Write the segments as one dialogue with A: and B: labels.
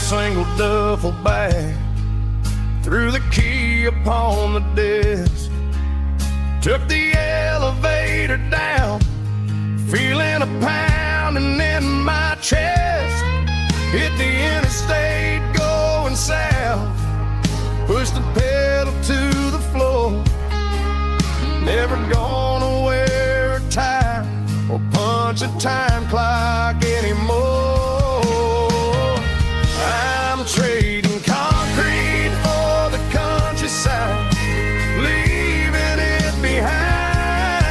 A: single duffel bag, threw the key upon the desk, took the elevator down, feeling a pounding in my chest. Hit the interstate going south, pushed the pedal to the floor. Never gonna wear a tie or punch a time clock anymore. I'm trading concrete for the countryside, leaving it behind,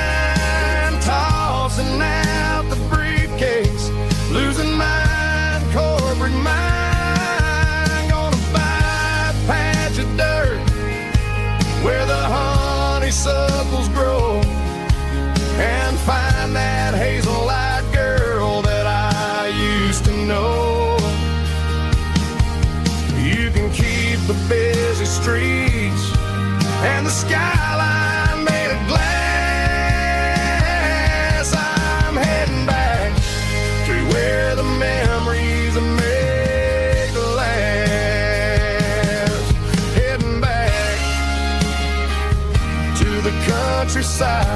A: tossing out the briefcase, losing my corporate mind. Gonna buy a patch of dirt where the honeysuckles grow, and find that hazel-eyed girl that I used to know. You can keep the busy streets and the skyline made of glass. I'm heading back to where the memories are made to last. Heading back to the countryside.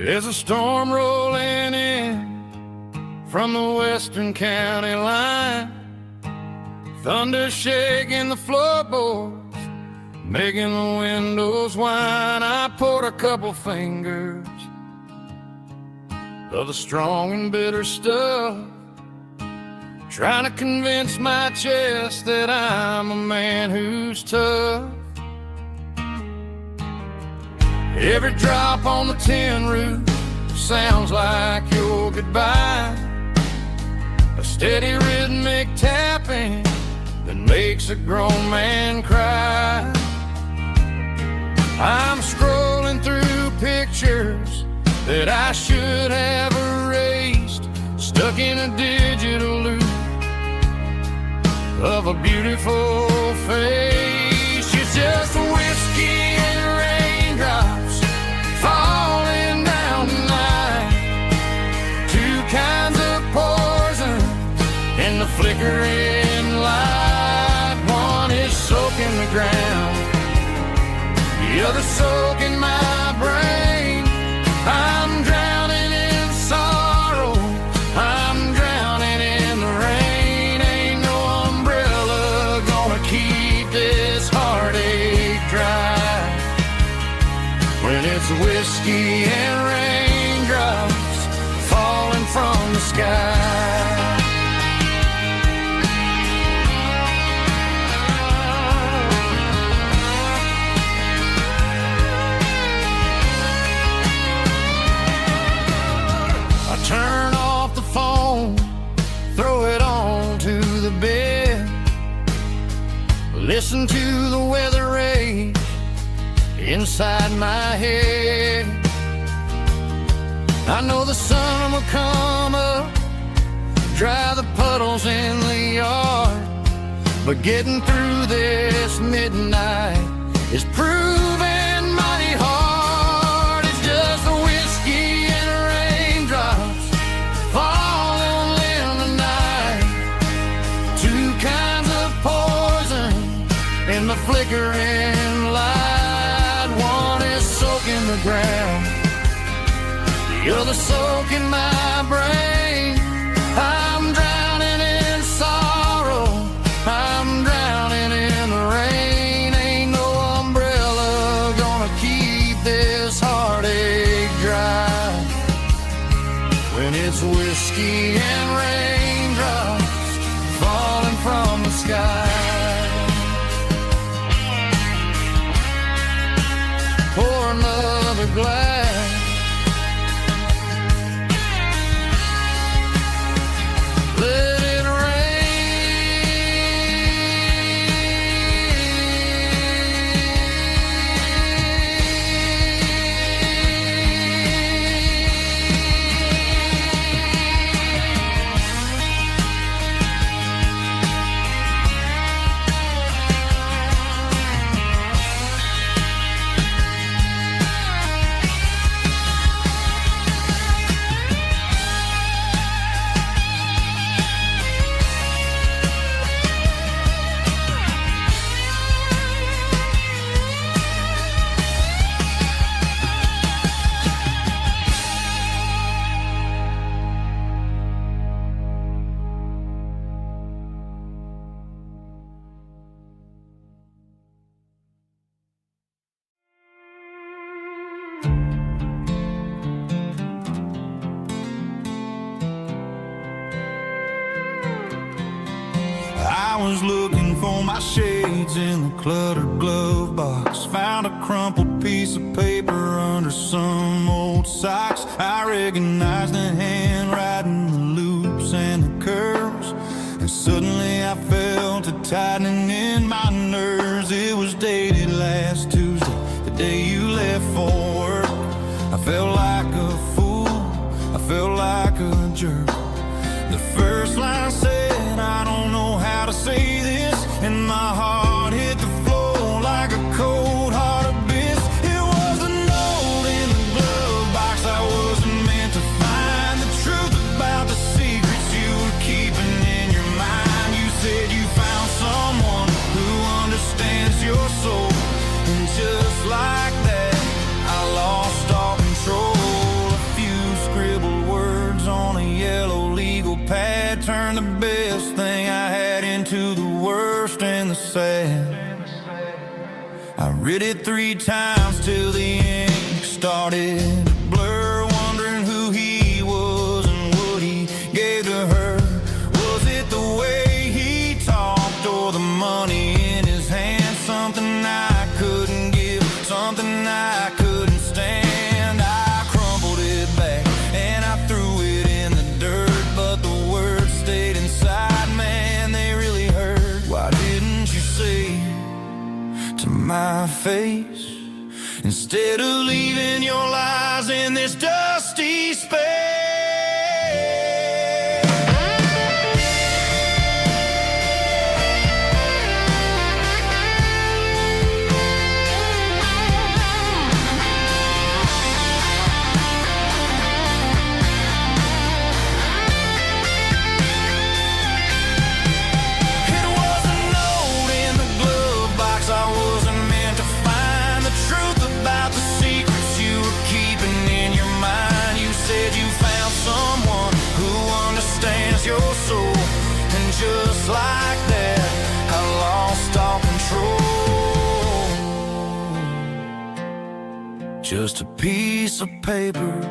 A: There's a storm rolling in from the western county line, thunder shaking the floorboards, making the windows whine. I poured a couple fingers of the strong and bitter stuff, trying to convince my chest that I'm a man who's tough. Every drop on the tin roof sounds like your goodbye, a steady rhythmic tapping that makes a grown man cry. I'm scrolling through pictures that I should have erased, stuck in a digital loop of a beautiful face. It's just whiskey and raindrops falling down tonight, two kinds of poison in the flickering light. One is soaking the ground, the other soaking my brain. I'm drowning in sorrow, I'm drowning in the rain. Ain't no umbrella gonna keep this heartache dry when it's whiskey and raindrops falling from the sky. Turn off the phone, throw it on to the bed, listen to the weather rage inside my head. I know the sun will come up, dry the puddles in the yard, but getting through this midnight is proving mighty hard. It's just a whiskey and raindrops falling in the night, two kinds of poison in the flickering light. One is soaking the ground, the other soaking my brain. I'm drowning in sorrow, I'm drowning in the rain. Ain't no umbrella gonna keep this heartache dry when it's whiskey and raindrops falling from the sky. Pour glass. Let it
B: I was looking for my shades in the cluttered glove box. Found a crumpled piece of paper under some old socks. I recognized the handwriting, the loops and the curves, and suddenly I felt a tightening in my nerves. It was dated last Tuesday, the day you left for work. I felt like a fool, I felt like a jerk. The first line said, I don't know how to say this, and my heart hit the floor like a cold heart abyss. It was a note in the glove box I wasn't meant to find. The truth about the secrets you were keeping in your mind. You said you found someone who understands your soul, and just like that, I lost all control. A few scribbled words on a yellow legal pad turned the best thing I had into the worst and the sad. I read it 3 times till the ink started to blur, wondering who he was and what he gave to her. Was it the way he talked or the money in his hand? Something I couldn't give, something I couldn't stand. I crumpled it back and I threw it in the dirt, but the words stayed inside, man, they really hurt. Why didn't you say to my face, instead of leaving your lies in this dusty space? Your soul, and just like that, I lost all control. Just a piece of paper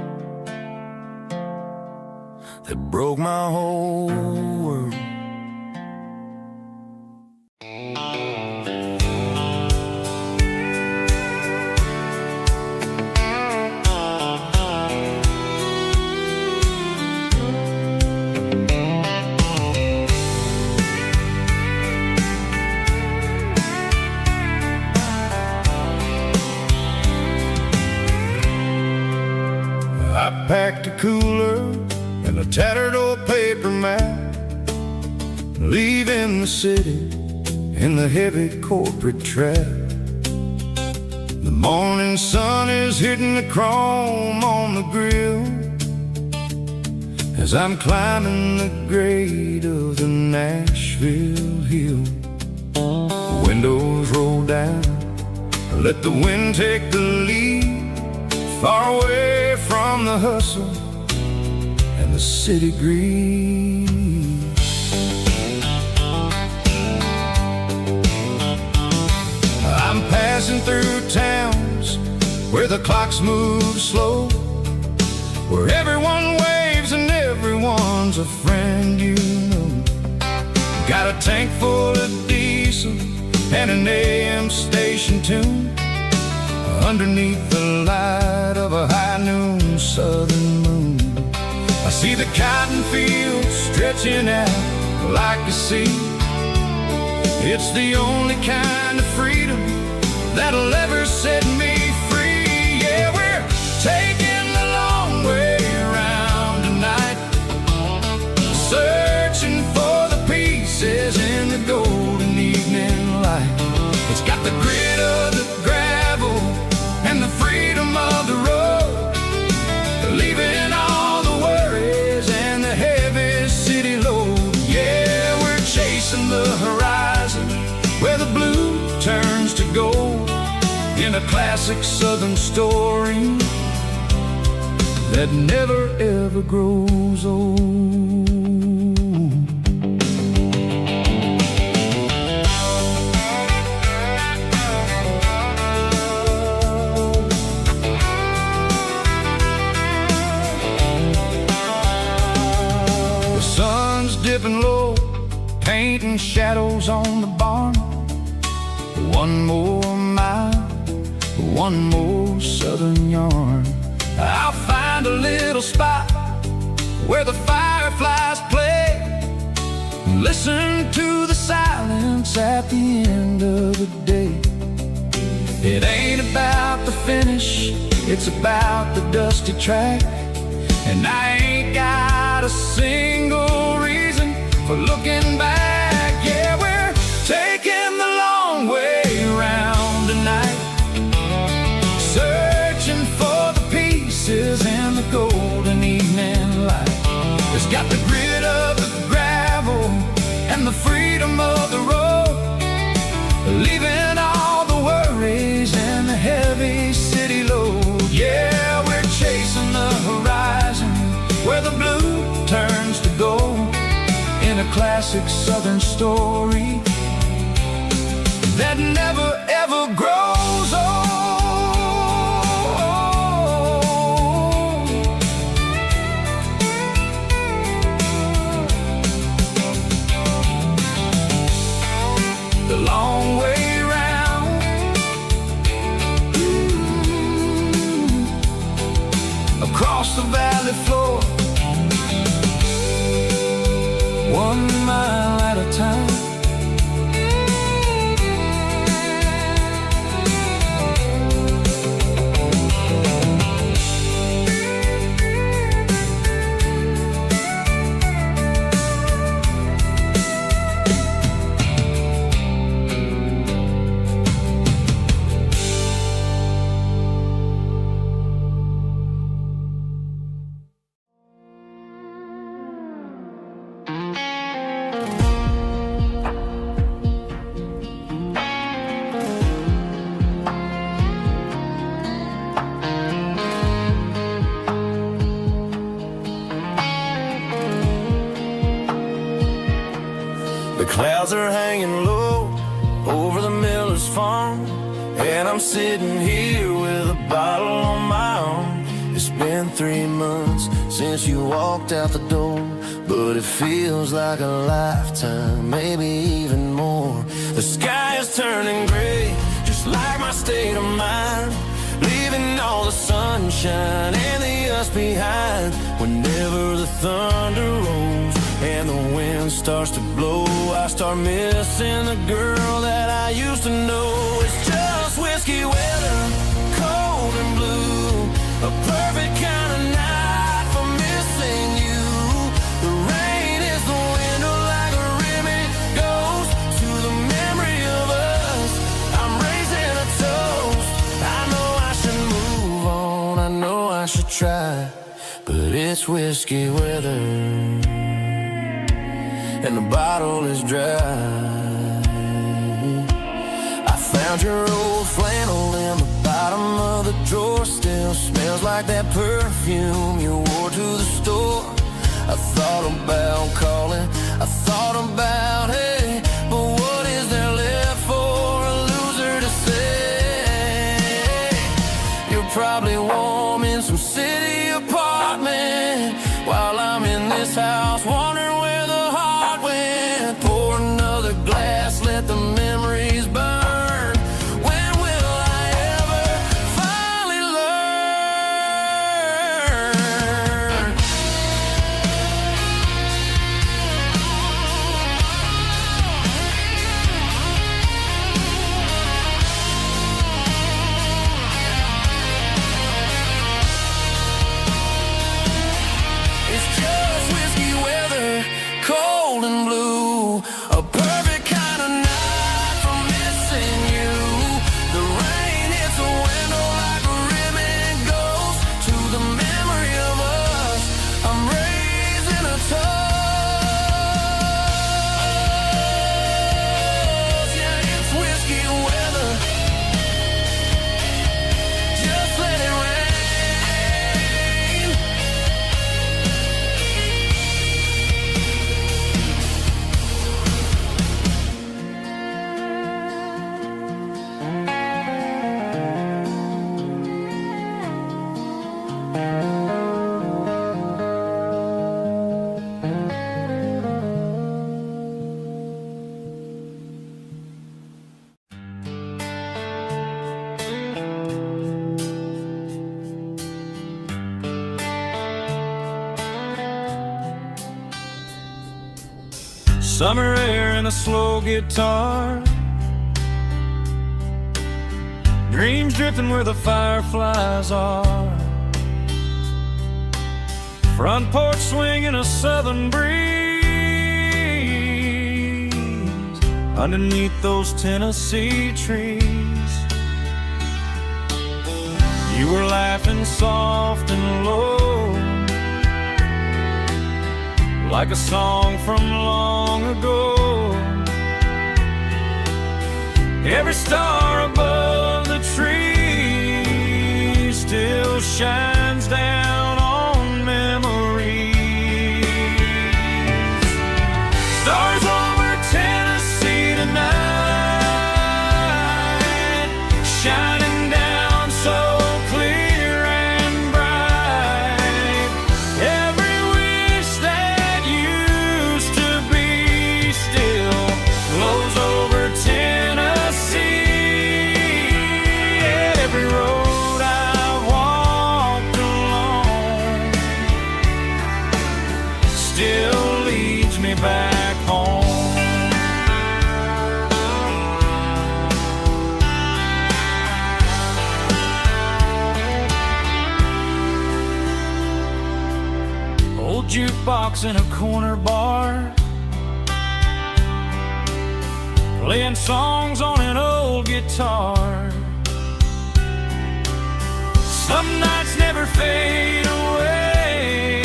B: that broke my whole world. I packed a cooler and a tattered old paper map, leaving the city in the heavy corporate trap. The morning sun is hitting the chrome on the grill as I'm climbing the grade of the Nashville hill. The windows roll down, let the wind take the lead, far away from the hustle and the city greed. I'm passing through towns where the clocks move slow, where everyone waves and everyone's a friend you know. Got a tank full of diesel and an AM station tune underneath the light of
A: See the cotton fields stretching out like a sea. It's the only kind of freedom that'll ever set me free. Yeah, we're taking the long way around tonight, searching for the pieces in the golden evening light. It's got the grit of the gravel and the freedom of the road, leaving all the worries and the heavy city load. Yeah, we're chasing the horizon where the blue turns to gold, in a classic southern story that never ever grows old. The sun's dipping low, painting shadows on the barn. One more mile, one more southern yarn. I'll find a little spot where the fireflies play, listen to the silence at the end of the day. It ain't about the finish, it's about the dusty track. And I ain't got a single reason for looking back. Yeah, we're taking the long way around tonight, searching for the pieces in the golden evening light. It's got the grit of the gravel and the freedom of the road, leaving all the worries and the heavy city load. Yeah, we're chasing the horizon where the blue turns to gold, in a classic southern story that never ever grows old. The long way round, across the valley floor, 1 mile at a time.
C: The clouds are hanging low over the miller's farm, and I'm sitting here with a bottle on my arm. It's been 3 months since you walked out the door, but it feels like a lifetime, maybe even more. The sky is turning gray, just like my state of mind, leaving all the sunshine and the us behind. Whenever the thunder rolls and the wind starts to blow, I start missing the girl that I used to know. It's just whiskey weather, cold and blue, a perfect kind of night for missing you. The rain is the window like a ribbon goes to the memory of us. I'm raising a toast. I know I should move on, I know I should try, but it's whiskey weather and the bottle is dry. I found your old flannel in the bottom of the drawer, still smells like that perfume you wore to the store. I thought about calling, I thought about, hey, but what is there left for a loser to say? You're probably warm in some city apartment while I'm in this house wondering where the heart went. Pour another glass, let the memories burn. When will I ever finally learn? Summer air and a slow guitar, dreams drifting where the fireflies are. Front porch swinging a southern breeze underneath those Tennessee trees. You were laughing soft and low, like a song from long ago. Every star above the tree still shines down on memories. Stars over Tennessee tonight, shining down so clear and bright. Every wish that used to be still glows over Tennessee. Every road I've walked along still leads me back home. Old jukebox in a corner bar, playing songs on an old guitar. Some nights never fade away,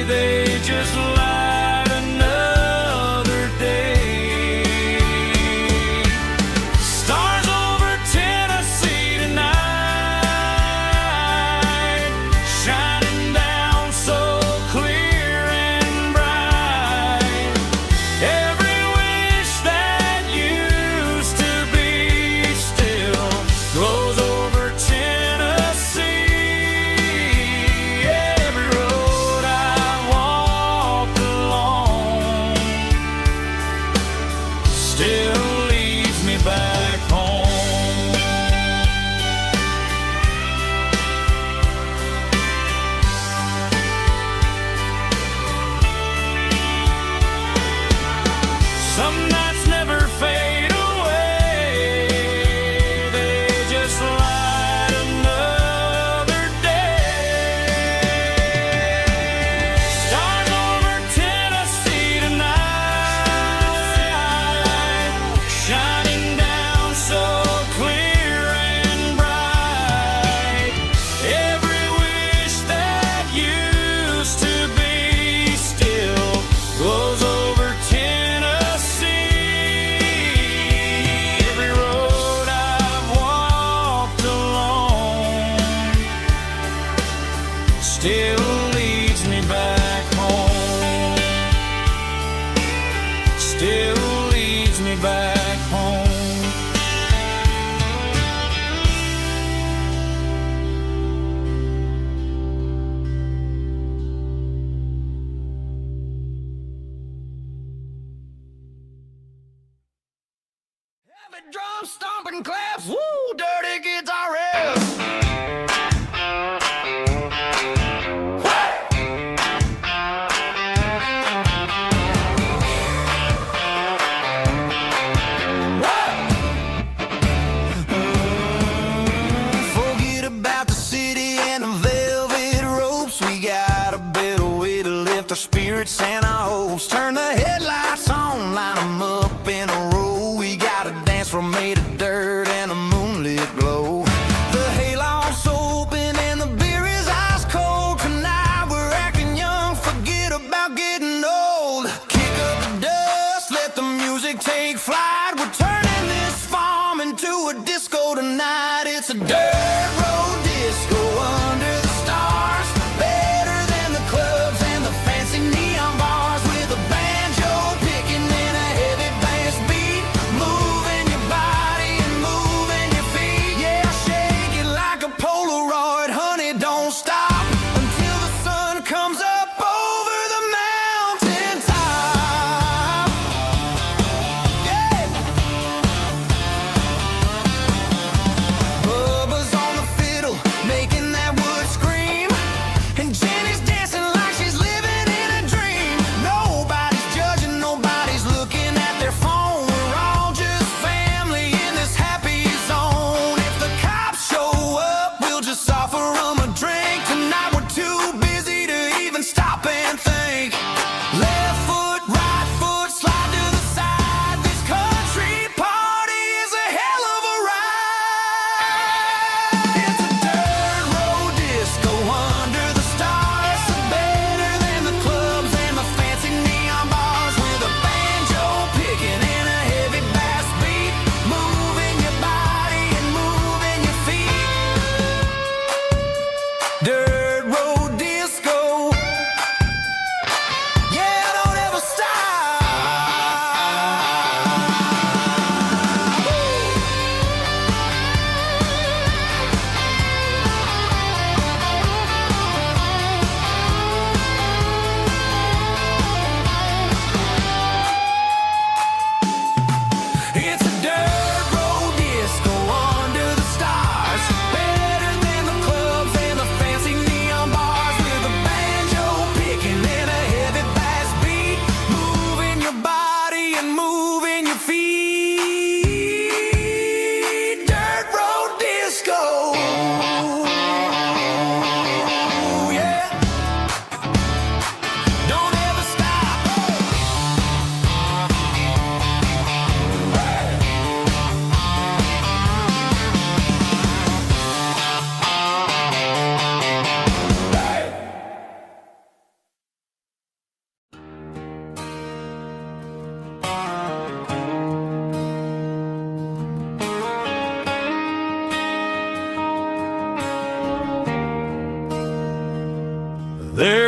C: they just light another day. Stars over Tennessee tonight, shining down so clear and bright. Every wish that used to be still glows over Tennessee. Every road I walked along still leads me back home. Some nights never fade away, they just light another day. Stars over Tennessee tonight, shining down so clear and bright. Every wish that used to be still glows over Tennessee. Every road I've walked along still leads me back home. Still leads me back home.
A: Heavy drum stomping claps, woo, dirty guitar riffs.
C: Forget about the city and the velvet ropes. We got a better way to lift our spirits and our hopes. Turn the headlights on, line 'em up in a row. We got a dance floor made of dirt and a moonlit glow. The hayloft's open and the beer is ice cold. Tonight we're acting young, forget about getting old. Kick up the dust, let the music take flight. We're turning this farm into a disco tonight. It's a dirt road disco under the stars. Better than the clubs and the fancy neon bars. With a banjo picking in a heavy bass beat. Moving your body and moving your feet. Yeah, shake it like a Polaroid, honey, don't stop until the sun comes up over the mountain top. Yeah. Bubba's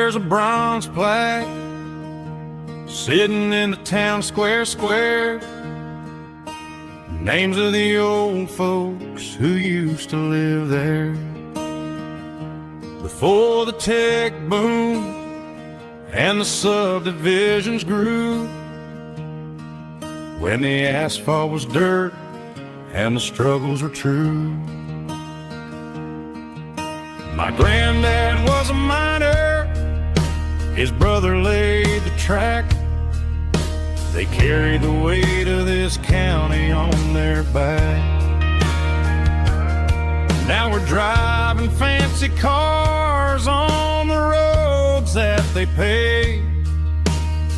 A: there's a bronze plaque sitting in the town square. Names of the old folks who used to live there before the tech boom and the subdivisions grew, when the asphalt was dirt and the struggles were true. My granddad was a miner, his brother laid the track. They carried the weight of this county on their back. Now we're driving fancy cars on the roads that they paved,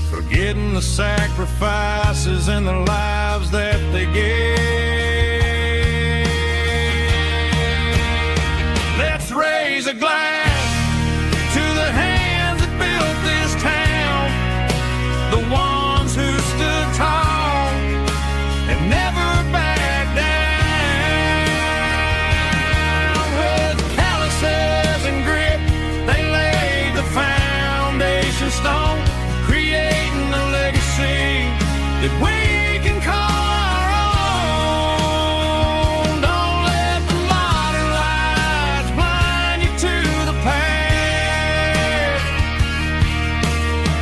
A: forgetting the sacrifices and the lives that they gave. Let's raise a glass to the hands that built this town, the ones who stood tall and never backed down. With calluses and grit, they laid the foundation stone, creating a legacy that we can call our own. Don't let the modern lights blind you to the past.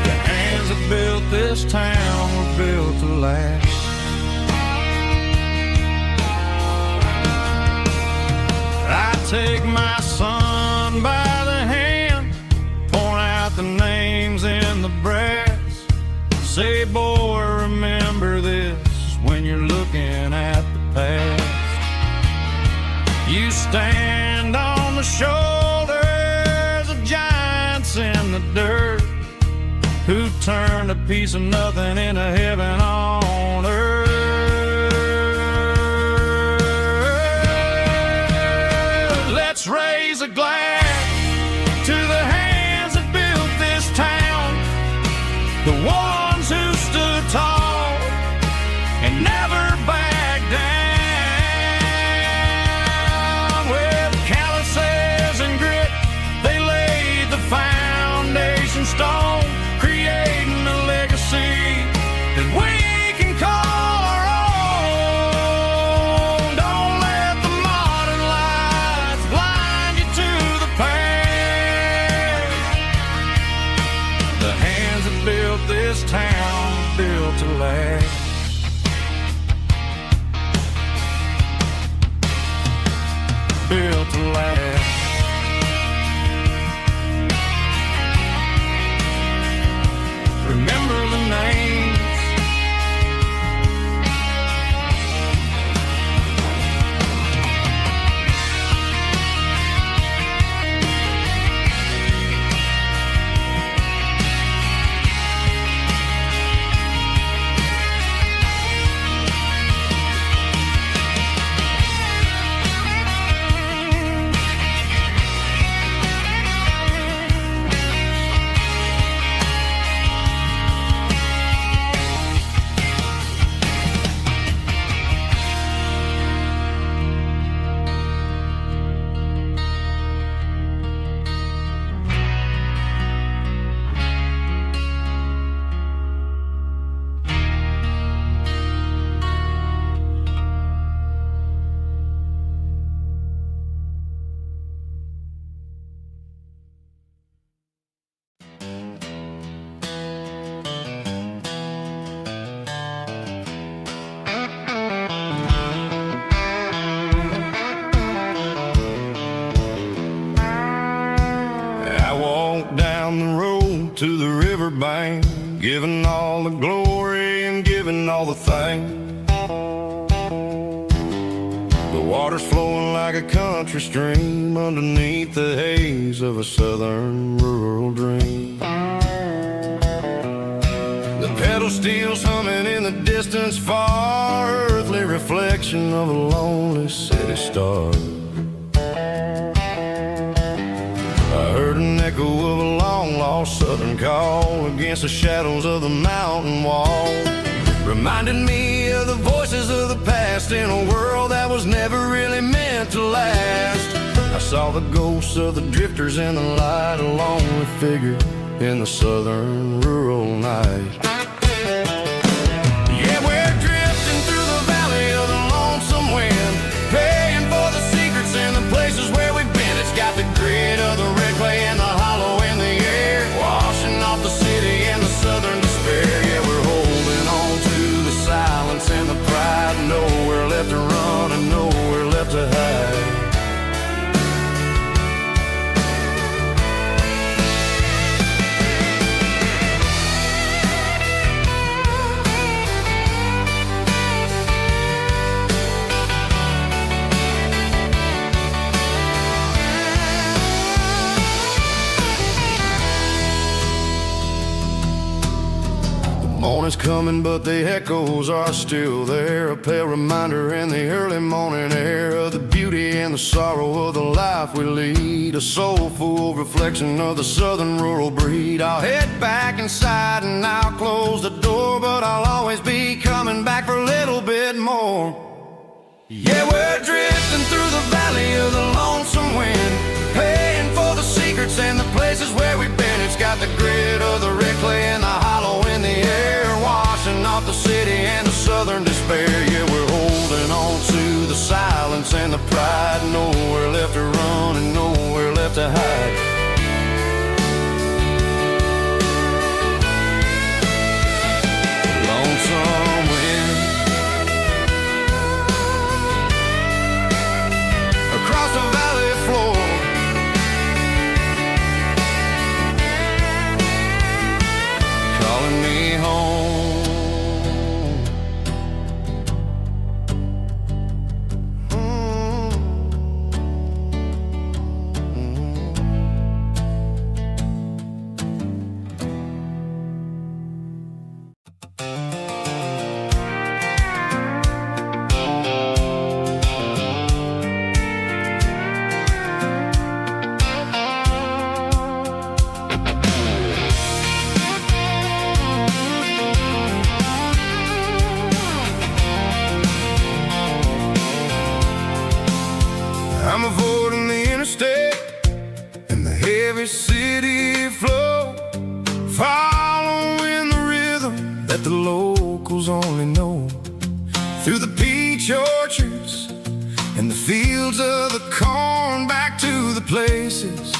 A: The hands that built this town were built to last. I take my son by the hand, point out the names in the brass. Say, boy, remember this when you're looking at the past. You stand on the shoulders of giants in the dirt, who turned a piece of nothing into heaven on earth. Let's raise a glass to the hands that built this town, the ones who stood tall and never backed down. With calluses and grit, they laid the foundation stone, creating a legacy that we can call our own. Don't let the modern lights blind you to the past. The hands that built this town built to last. Built to last. Remember the names. To the riverbank, giving all the glory and giving all the thanks. The water's flowing like a country stream underneath the haze of a southern rural dream. The pedal steel's humming in the distance far, earthly reflection of a lonely city star. I heard an echo of a long-lost southern call against the shadows of the mountain wall, reminded me of the voices of the past in a world that was never really meant to last. I Saw the ghosts of the drifters in the light, a lonely figure in the southern rural night. Yeah, we're drifting through the valley of the lonesome wind, paying for the secrets and the places where we've been. It's got the grit of the red clay and the hollow in the air, washing off the city and the southern despair. Yeah, we're holding on to the silence and the pride, nowhere left to run and nowhere left to hide. Morning's coming, but the echoes are still there, a pale reminder in the early morning air of the beauty and the sorrow of the life we lead, a soulful reflection of the southern rural breed. I'll head back inside and I'll close the door, but I'll always be coming back for a little bit more. Yeah, we're drifting through the valley of the lonesome wind, paying for the secrets and the places where we've been. It's got the grit of the red clay and the hollow in the air, washing off the city and the southern despair. Yeah, we're holding on to the silence and the pride, nowhere left to run and nowhere left to hide. Lonesome wind across the valley floor, calling me home. I'm avoiding the interstate and the heavy city flow, following the rhythm that the locals only know, through the peach orchards and the fields of the corn, back to the places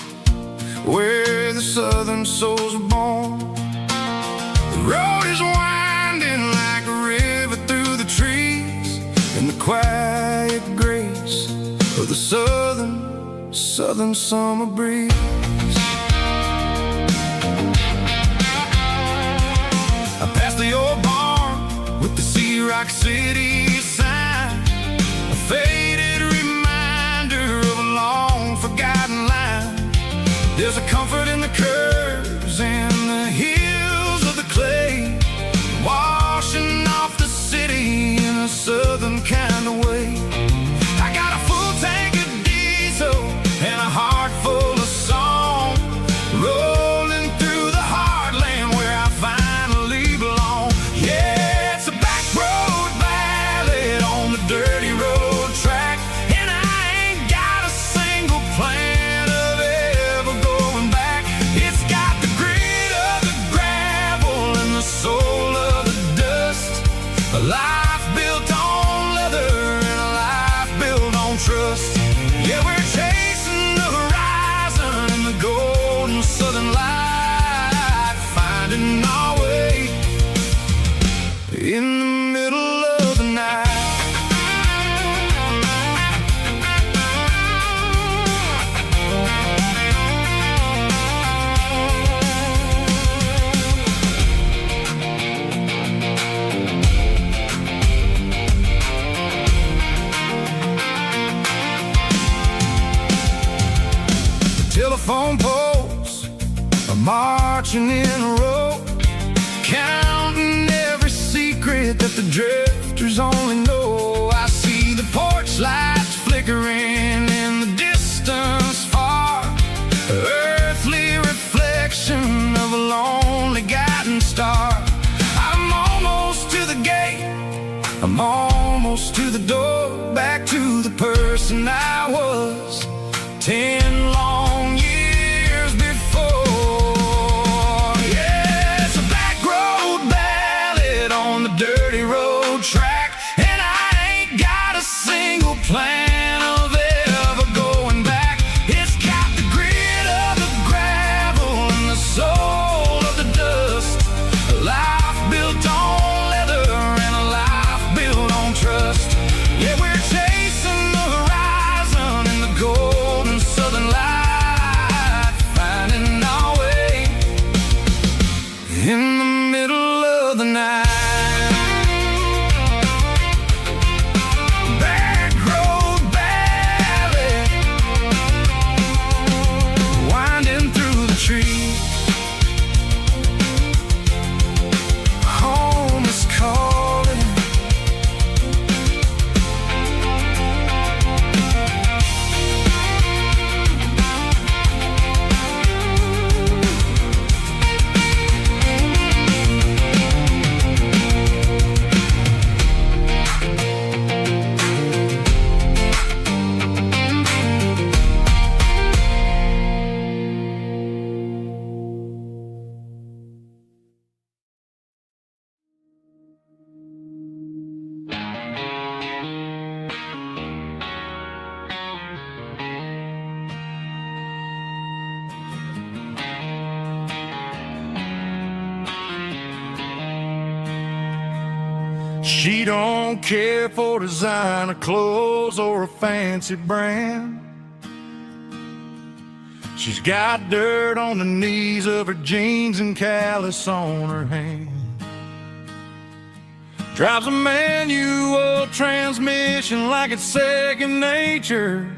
A: where the southern souls were born. The road is winding like a river through the trees, and the quiet grace of the southern summer breeze. I passed the old barn with the Sea Rock City sign, a faded reminder of a long forgotten line. There's a comfort in the curves and the hills of the clay, washing off the city in a southern kind of way. I got a full tank of diesel and a heart full of song, rolling through the heartland where I finally belong. Yeah, it's a back road ballad on the dirty road track, and I ain't got a single plan of ever going back. It's got the grit of the gravel and the soul of the dust, a life built on leather and a life built on trust. Yeah, we're chasing the horizon in the golden southern light, finding our way in the middle of the night. Telephone poles are marching in a row, counting every secret that the drifters only know. I see the porch lights flickering in the distance far, earthly reflection of a lonely guiding star. I'm almost to the gate, I'm almost to the door, back to the person I was 10 She don't care for designer clothes or a fancy brand. She's got dirt on the knees of her jeans and callus on her hand. Drives a manual transmission like it's second nature.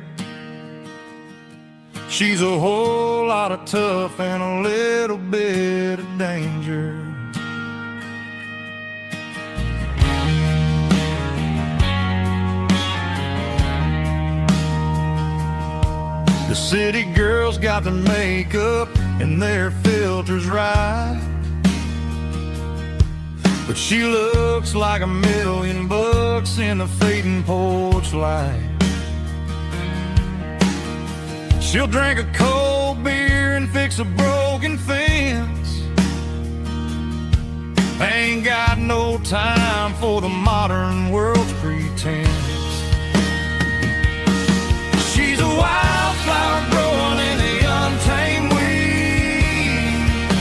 A: She's a whole lot of tough and a little bit of danger. The city girls got their makeup and their filters right, but she looks like $1,000,000 in the fading porch light. She'll drink a cold beer and fix a broken fence. Ain't got no time for the modern world's pretense. She's a wildflower growing in the untamed weeds.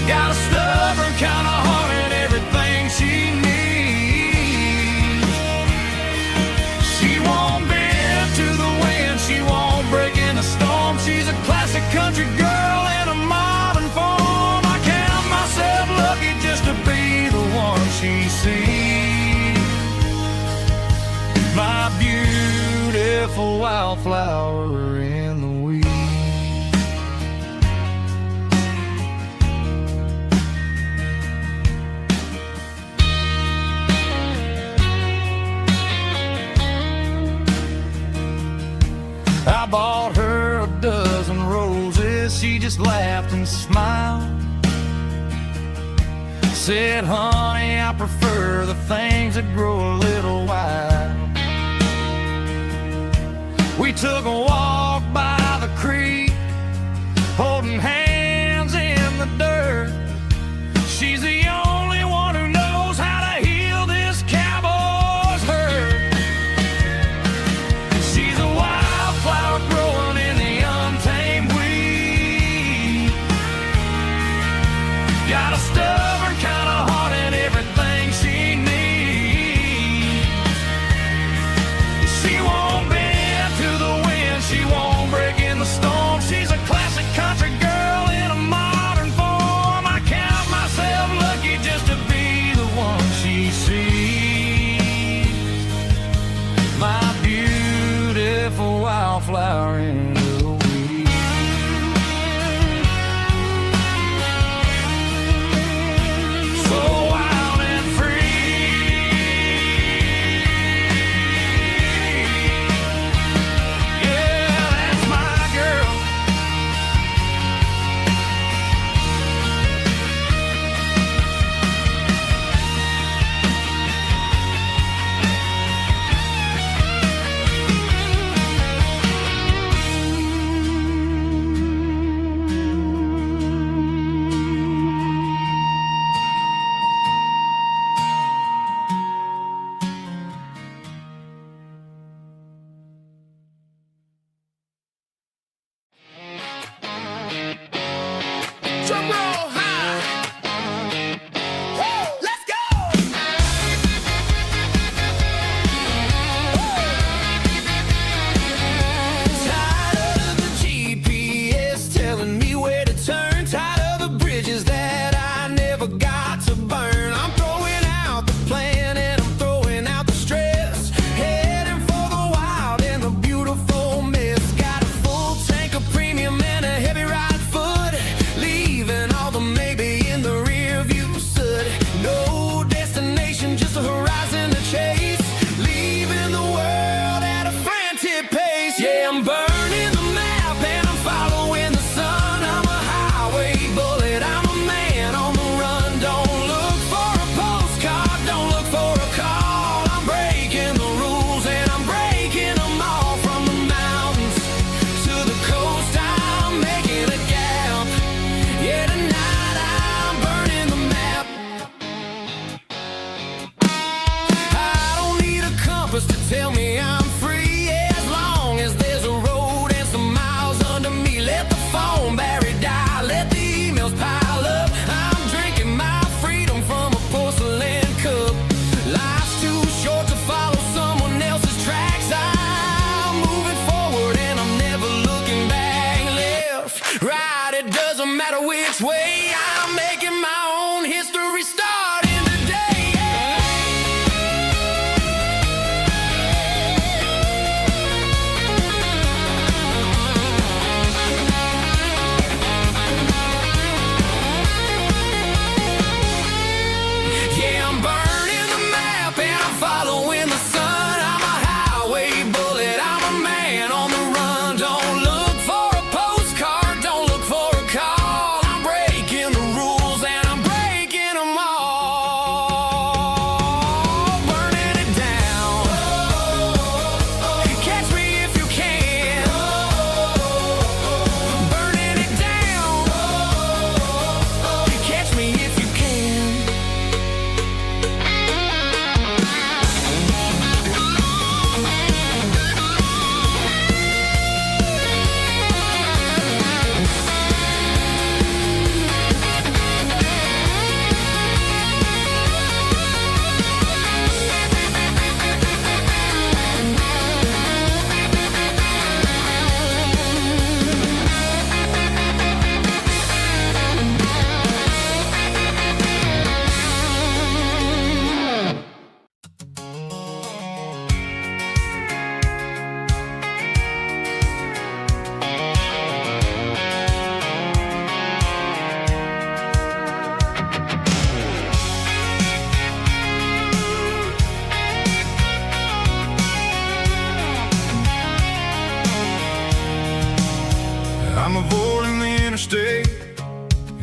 A: Got a stubborn kind of heart and everything she needs. She won't bend to the wind, she won't break in the storm. She's a classic country girl in a modern form. I count myself lucky just to be the one she sees. My beautiful wildflower in the weeds. I bought her a dozen roses, she just laughed and smiled. Said, honey, I prefer the things that grow a little wild. We took a walk by the creek, holding hands in the dirt. She's the only one who knows how to heal this cowboy's hurt. She's a wildflower growing in the untamed weed. Got a stubborn kind of heart and everything she needs. She won't bend to the wind, she won't break in the storm. She's a classic country girl in a modern form. I count myself lucky just to be the one she sees. My beautiful wildflower in the weeds. So wild and free. Yeah, that's my girl.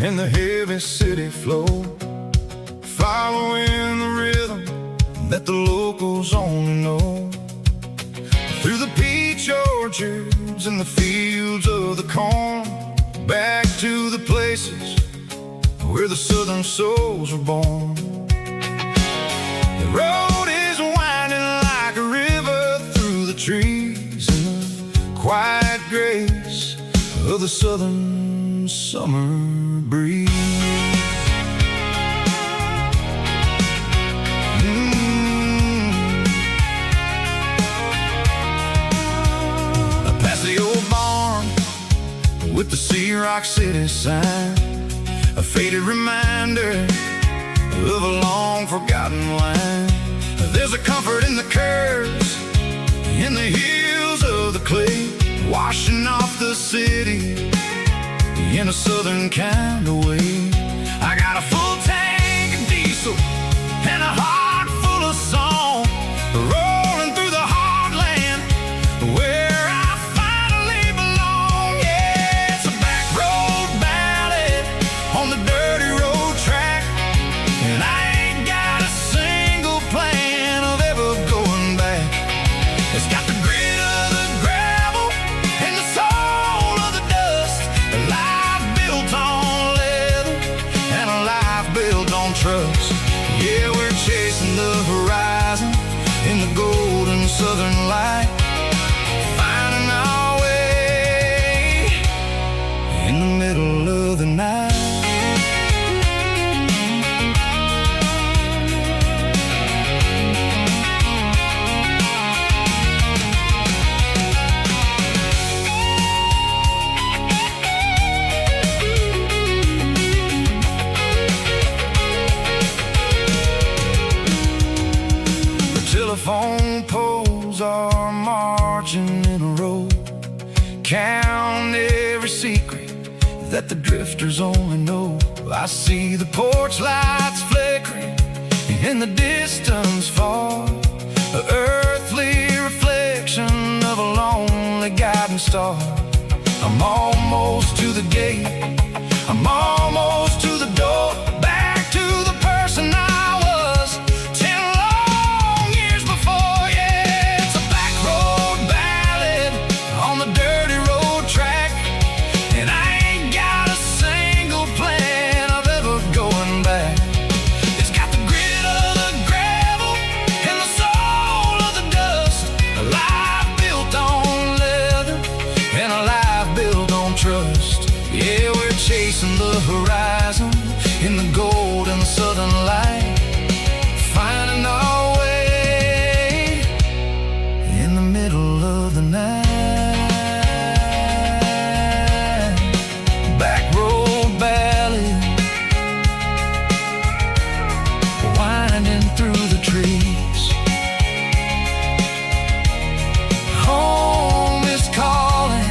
B: and the heavy city flow, following the rhythm that the locals only know. Through the peach orchards and the fields of the corn, back to the places where the southern souls were born. The road is winding like a river through the trees in the quiet grace of the southern summer breeze. Past the old barn with the Sea Rock City sign, a faded reminder of a long forgotten line. There's a comfort in the curves, in the hills of the clay, washing off the city in a southern kind of way. I got a full tank of diesel and a heart full of song, rolling through the heartland where I finally belong. Yeah, it's a back road ballad on the dirty road track, and I ain't got a single plan of ever going back. It's got the grit of the gravel and the soul of the dust, a life built on leather and a life built on trust. Yeah, we're chasing the horizon in the golden southern light, finding our way in the middle of the night. Telephone poles are marching in a row, count every secret that the drifters only know. I see the porch lights flickering in the distance far, an earthly reflection of a lonely guiding star. I'm almost to the gate, I'm almost to the door, back to the person I was 10 long years before. Yeah, it's a back road ballad on the dirty road track, and I ain't got a single plan of ever going back. It's got the grit of the gravel and the soul of the dust, a life built on leather and a life built on trust. Yeah, we're chasing the horizon in the golden southern light, finding our way in the middle of the night. Back road ballad, winding through the trees. Home is calling.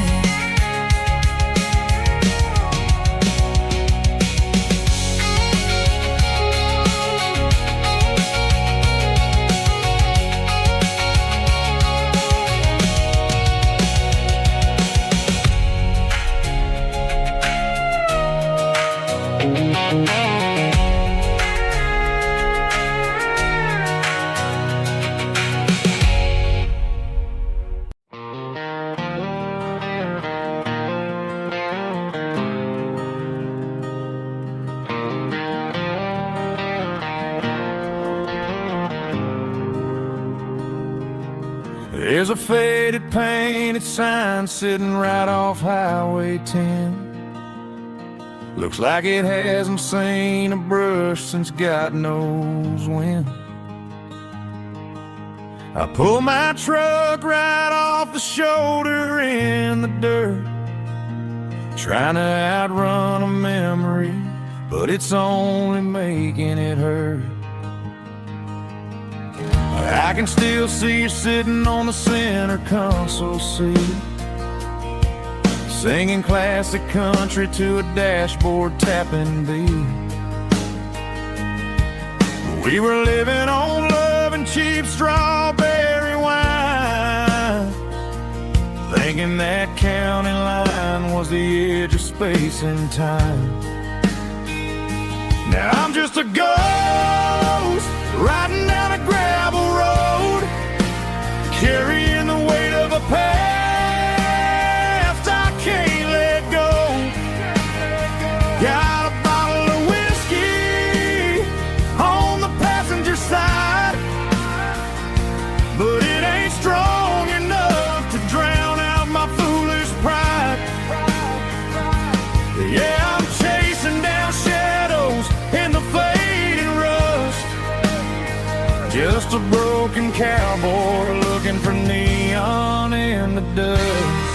B: There's a faded painted sign sitting right off Highway 10. Looks like it hasn't seen a brush since God knows when. I pull my truck right off the shoulder in the dirt, trying to outrun a memory, but it's only making it hurt. I can still see you sitting on the center console seat, singing classic country to a dashboard tapping beat. We were living on love and cheap strawberry wine, thinking that county line was the edge of space and time.
A: Now I'm just a ghost riding down a gravel road, carrying the weight of a past I can't let go. Got a bottle of whiskey on the passenger side, but it ain't strong enough to drown out my foolish pride. Yeah, I'm chasing down shadows in the fading rust, just a broken cowboy looking for neon in the dust.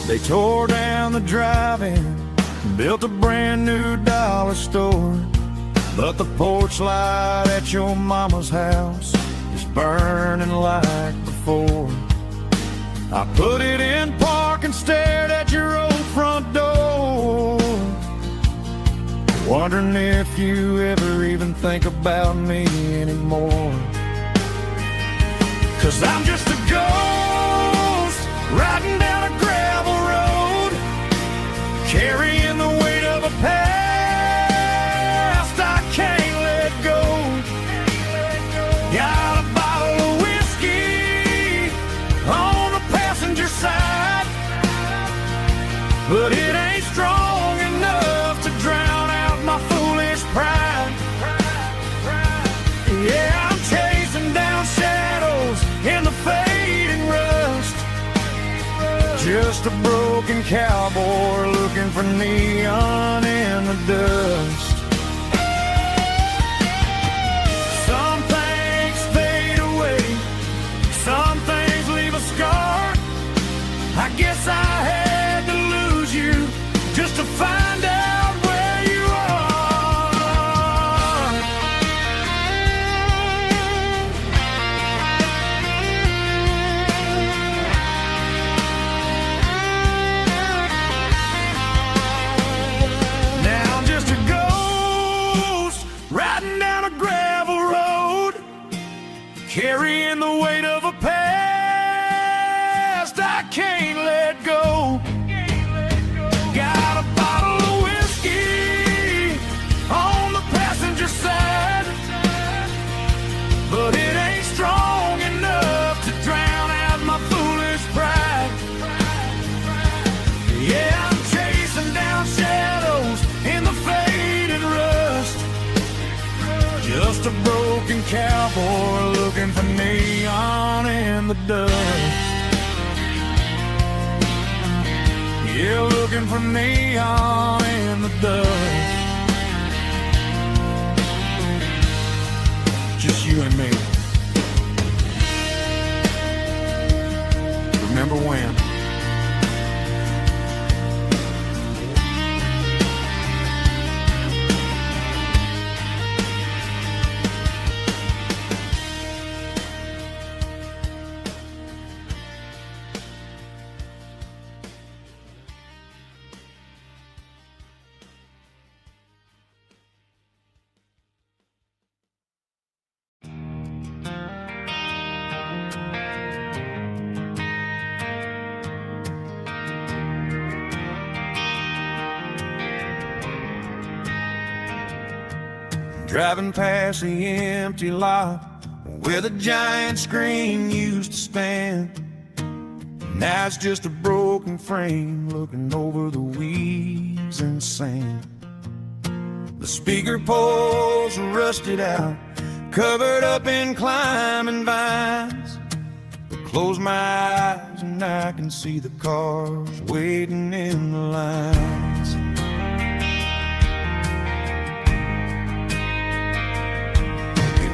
A: They tore down the drive-in, built a brand new dollar store, but the porch light at your mama's house is burning like before. I put it in park and stared at your old front door, wondering if you ever even think about me anymore. 'Cause I'm just a ghost riding down a gravel road, carrying the weight of a past I can't let go. Got a bottle of whiskey on the passenger side, but it ain't strong enough to drown out my foolish pride. Yeah, I'm chasing down shadows in the fading rust, just a broken cowboy looking for neon in the dust. Some things fade away, some things leave a scar. I guess I had to lose you just to find out where you are. Now I'm just a ghost riding down a gravel road, carrying the weight of a past I can't let go. Got a bottle of whiskey on the passenger side, but it ain't strong enough to drown out my foolish pride. Yeah, I'm chasing down shadows in the faded rust, just a broken cowboy looking for neon in the dust. Yeah, looking for neon in the dust. Just you and me. Remember when? Driving past the empty lot where the giant screen used to stand. Now it's just a broken frame looking over the weeds and sand. The speaker poles are rusted out, covered up in climbing vines. I close my eyes and I can see the cars waiting in the lines.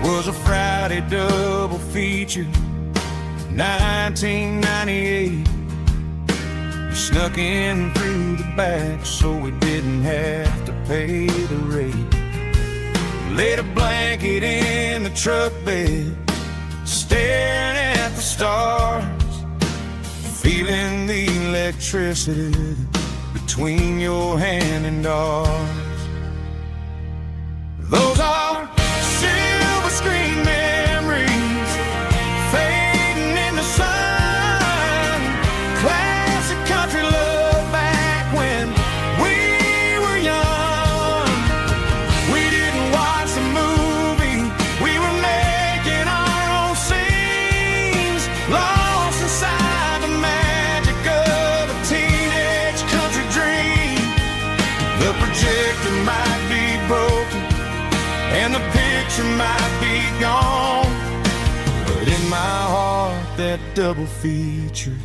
A: Was a Friday double feature, 1998. We snuck in through the back so we didn't have to pay the rate. Laid a blanket in the truck bed, staring at the stars, feeling the electricity between your hand and ours. Those are silver screen memories fading in the sun, classic country
B: picture might be gone, but in my heart that double feature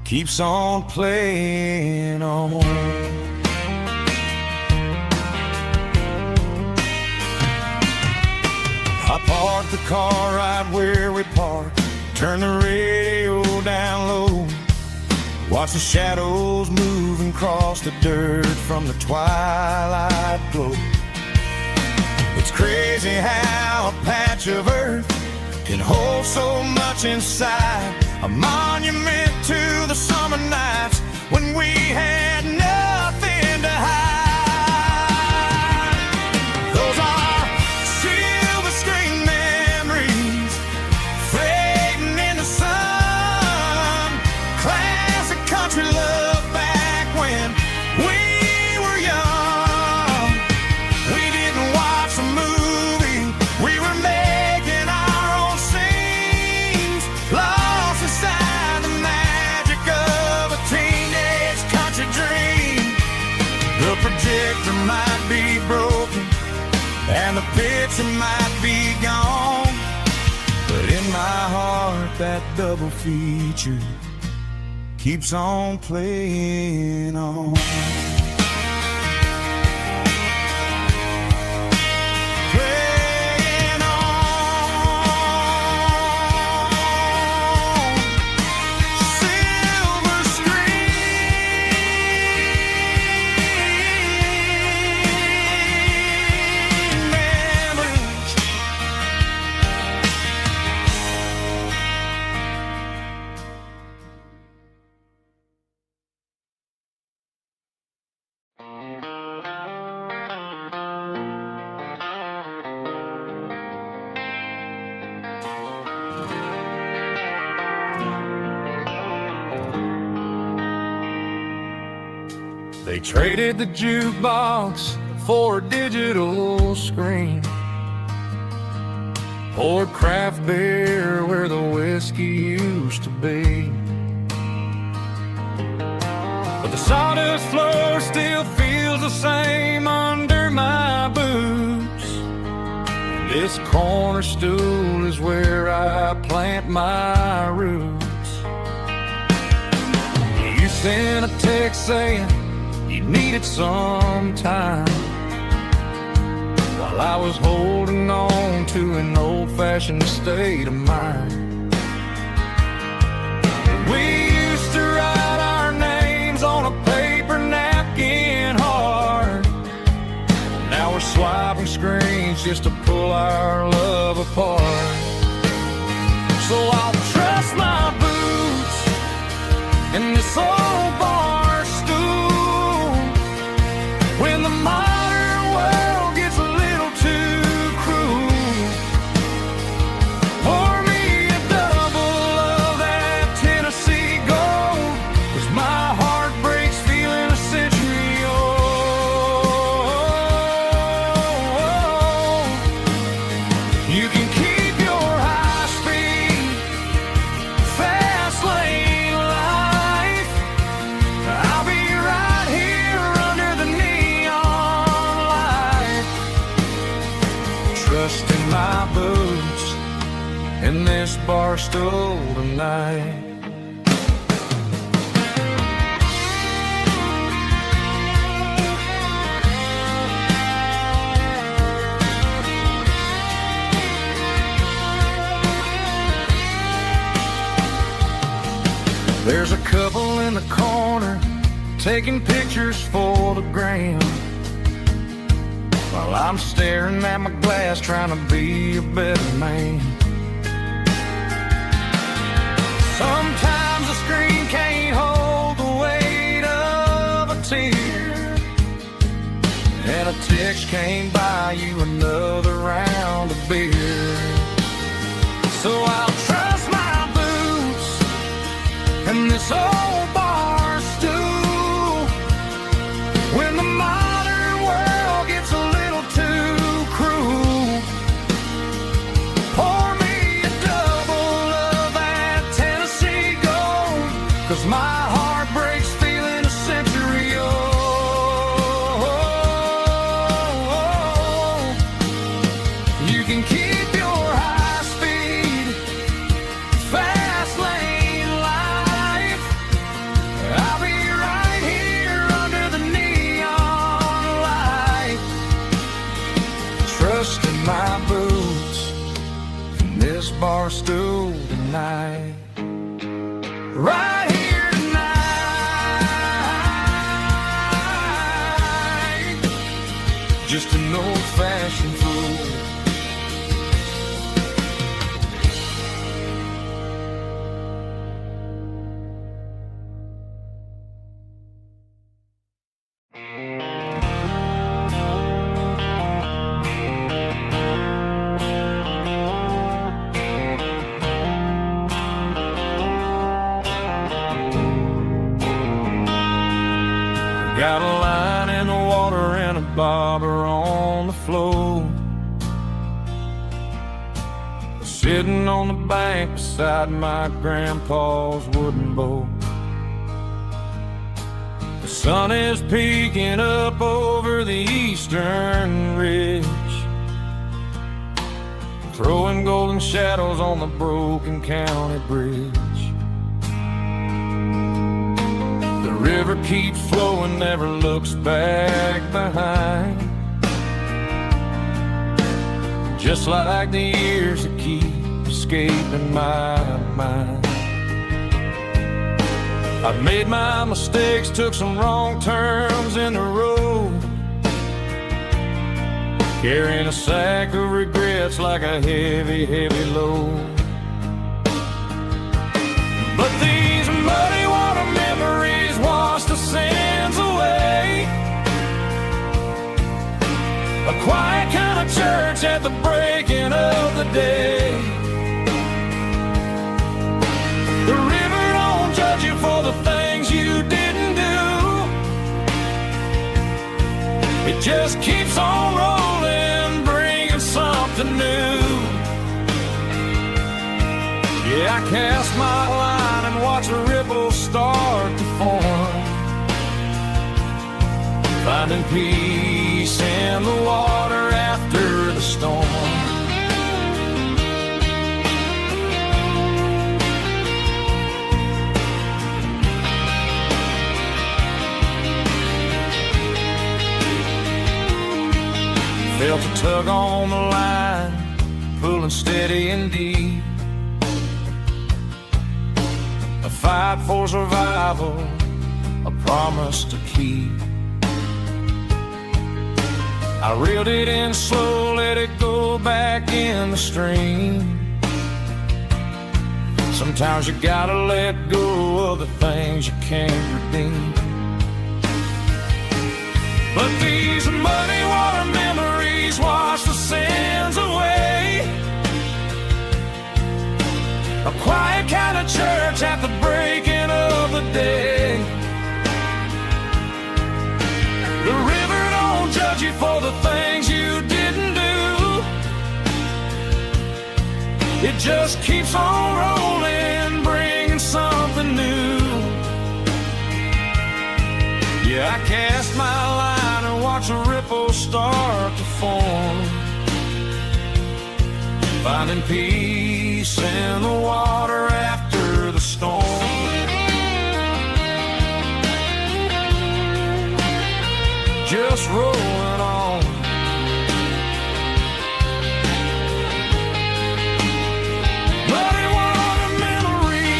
B: keeps on playing on. I parked the car right where we parked, turn the radio down low, watch the shadows moving across the dirt from the twilight glow. It's crazy how a patch of earth can hold so much inside, a monument to the summer nights when we had nothing to hide. Those are silver screen memories fading in the sun, classic country love back when we were young. We didn't watch a movie, we were making our own scenes, lost inside the magic of a teenage country dream. The projector might be broken and the picture might be gone, but in my heart that double feature keeps on playing on. Playing on. Silver screen memories. They traded the jukebox for a digital screen, poured craft beer where the whiskey used to be, but the sawdust floor still feels the same under my boots. This corner stool is where I plant my roots. You sent a text saying you needed some time, while I was holding on to an old-fashioned state of mind. We used to write our names on a paper napkin hard. Now we're swiping screens just to pull our love apart. So I'll trust my boots in this old bar stool when the modern world gets a little too cruel. Pour me a double of that Tennessee gold, 'cause my heart breaks feeling a century old. You can keep your high-speed fast lane life. I'll be right here under the neon light, trusting my boots in this bar stool tonight. There's a couple in the corner taking pictures for the gram, while I'm staring at my glass trying to be a better man. Sometimes the screen can't hold the weight of a tear, and a text can't buy you another round of beer. So I'll trust my boots and this old bar stool when the modern world gets a little too cruel. Pour me a double of that Tennessee gold, 'cause my heart breaks feeling a century old.
A: can keep your high speed, fast lane life. I'll be right here under the neon light, trusting my boots in this bar stool tonight. Right here tonight, just an old-fashioned fool. Got a line in the water and a bobber on the floor, sitting on the bank beside my grandpa's wooden boat. The sun is peeking up over the eastern ridge, throwing golden shadows on the broken county bridge. The river keeps flowing, never looks back behind, just like the years that keep escaping my mind. I've made my mistakes, took some wrong turns in the road, carrying a sack of regrets like a heavy, heavy load. But these muddy water memories wash the sins away. A quiet kind of church at the breaking of the day. The river don't judge you for the things you didn't do. It just keeps on rolling, bringing something new. Yeah, I cast my line and watch a ripple start to form, finding peace in the water after the storm. Felt a tug on the line, pulling steady and deep. A fight for survival, a promise to keep. I reeled it in slow, let it go back in the stream. Sometimes you gotta let go of the things you can't redeem. But these muddy water memories wash the sins away. A quiet kind of church at the breaking of the day. The river don't judge you for the things you didn't do. It just keeps on rolling, bringing something new. Yeah, I cast my line and watch a ripple start to form, finding peace in the water after the storm. Just rolling on. Muddy water memory.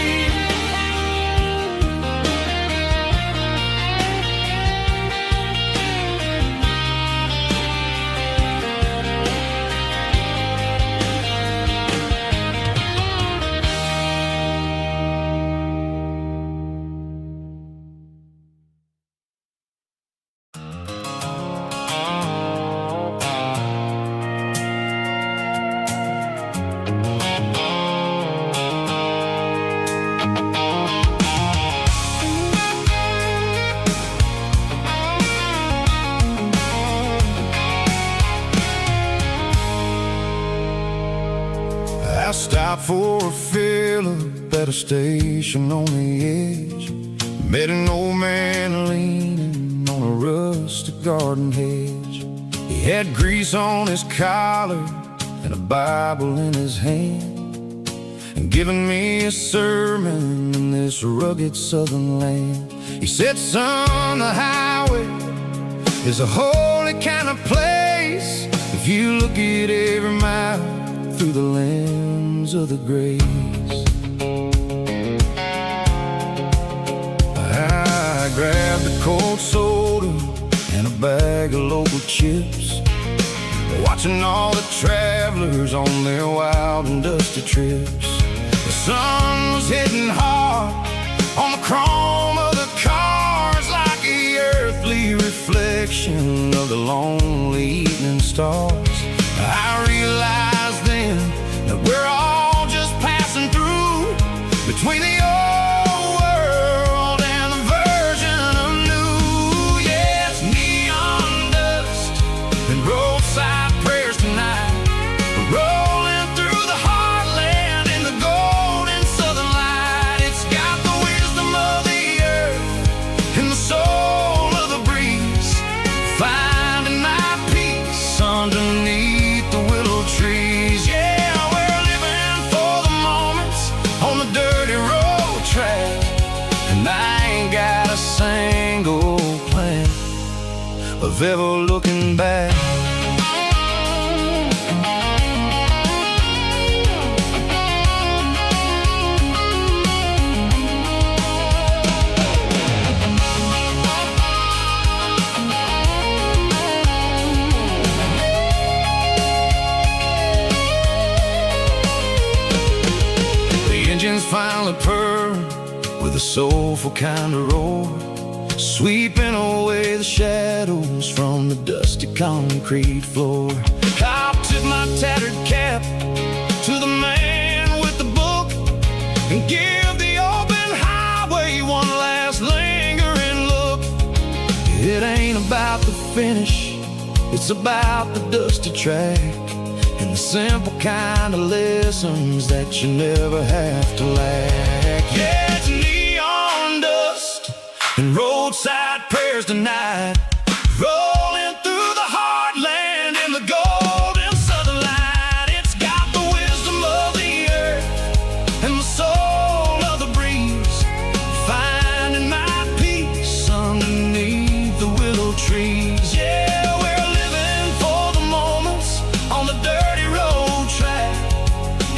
B: I stopped for a fill-up at a station on the edge. Met an old man leaning on a rustic garden hedge. He had grease on his collar,
C: and a Bible in his hand, and giving me a sermon in this rugged southern land. He said, son, the highway is a holy kind of place if you look at every mile through the lens of the grace. I grabbed a cold soda and a bag of local chips, watching all the travelers on their wild and dusty trips. The sun was hitting hard on the chrome of the cars, like the earthly reflection of the lonely evening stars. I realized then that we're all just passing through between the old world and the version of new. Yeah, it's neon dust and roadside prayers tonight, rolling through the heartland in the golden southern light. It's got the wisdom of the earth and the soul of the breeze, finding my peace underneath the willow trees. Yeah, we're living for the moments on the dirty road track, and I ain't got a single plan of ever looking back. Engines finally purr with a soulful kind of roar, sweeping away the shadows from the dusty concrete floor. I'll tip my tattered cap to the man with the book and give the open highway one last lingering look. It ain't about the finish, it's about the dusty track and the simple kind of lessons that you never have to lack. Yeah, it's neon dust and roadside prayers tonight, rolling through the heartland in the golden southern light. It's got the wisdom of the earth and the soul of the breeze, finding my peace underneath the willow trees. Yeah, we're living for the moments on the dirty road track,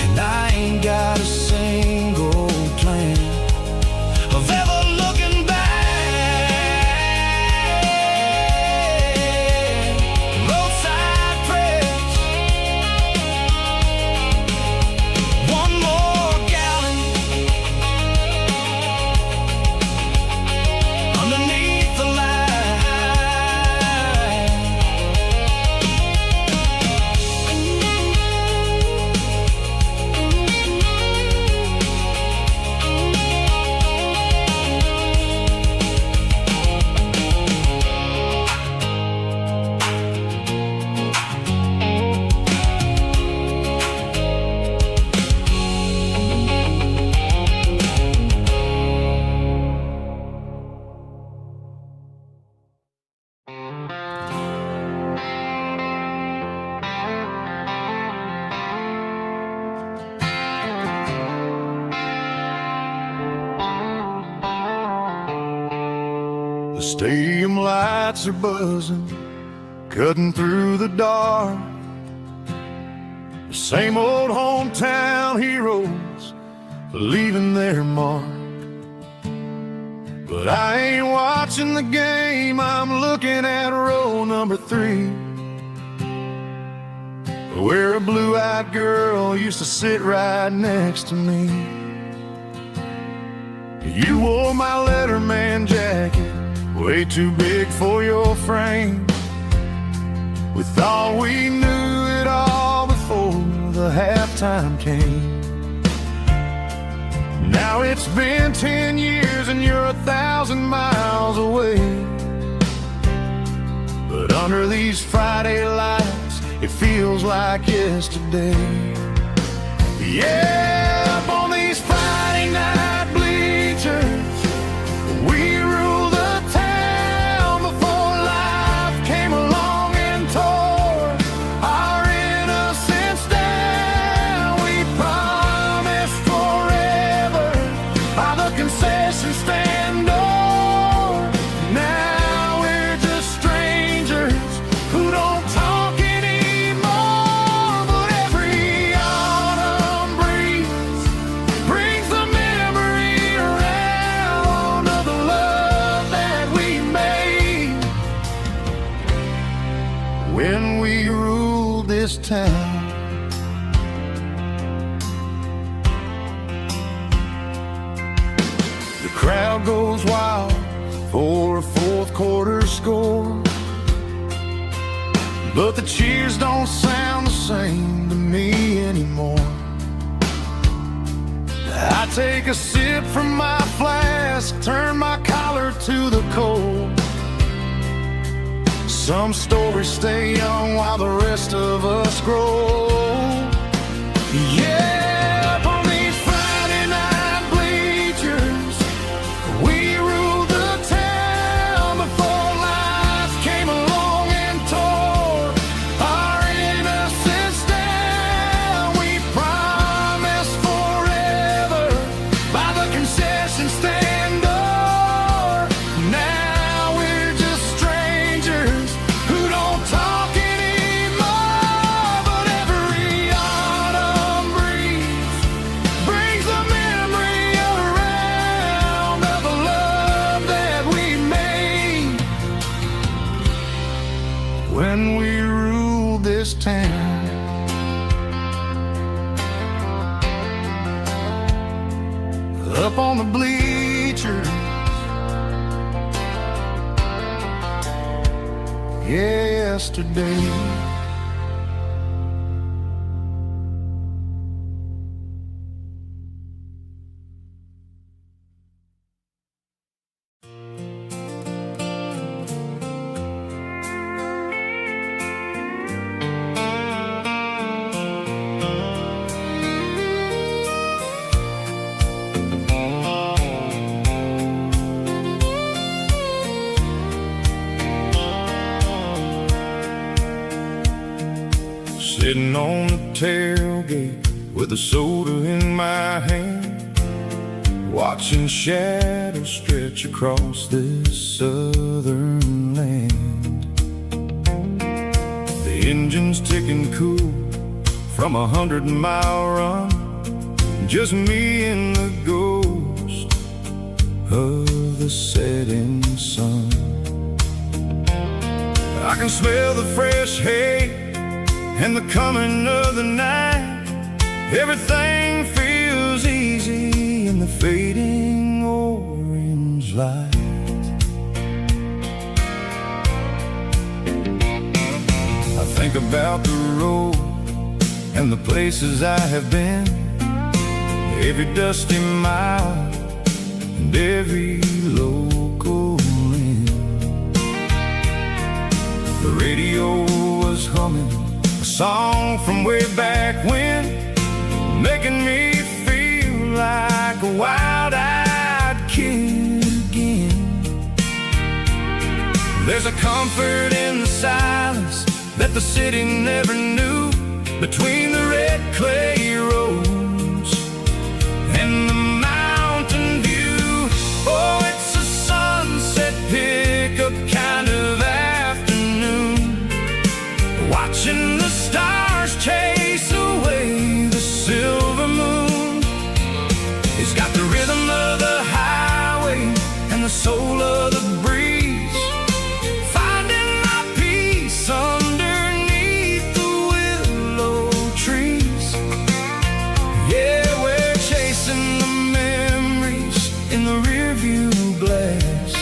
C: and I ain't got a single plan of ever looking back. Roadside prayers, one more gallon underneath the light.
B: The stadium lights are buzzing, cutting through the dark. The same old hometown heroes leaving their mark. But I ain't watching the game, I'm looking at row number 3, where a blue-eyed girl used to sit right next to me. You wore my Letterman jacket, way too big for your frame. We thought we knew it all before the halftime came. Now it's been 10 years and you're 1,000 miles away. But under these Friday lights, it feels like yesterday. Yeah, up on these Friday night bleachers, we rule the town before life came along and tore our innocence down. this town. The crowd goes wild for a fourth quarter score, but the cheers don't sound the same to me anymore. I take a sip from my flask, turn my collar to the cold. Some stories stay young while the rest of us grow. Yeah, up on these Friday night bleachers, we ruled the town before life came along and tore our innocence down. We promised forever by the concession stand door. Now we're just strangers who don't talk anymore. But every autumn breeze brings the memory around of the love that we made when we ruled this town. Up on the bleachers, yesterday. Sitting on the tailgate with a soda in my hand, watching shadows stretch across this southern land. The engine's ticking cool from 100-mile run, just me and the ghost of the setting sun. I can smell the fresh hay and the coming of the night. Everything feels easy in the fading orange light. I think about the road and the places I have been, every dusty mile and every local inn. The radio was humming a song from way back when, making me feel like a wild-eyed kid again. There's a comfort in the silence that the city never knew, between the red clay roads and the mountain view. Oh, it's a sunset pickup kind of afternoon, watching the stars chase away the silver moon. It's got the rhythm of the highway and the soul of the breeze, finding my peace underneath the willow trees. Yeah, we're chasing the memories in the rearview glass,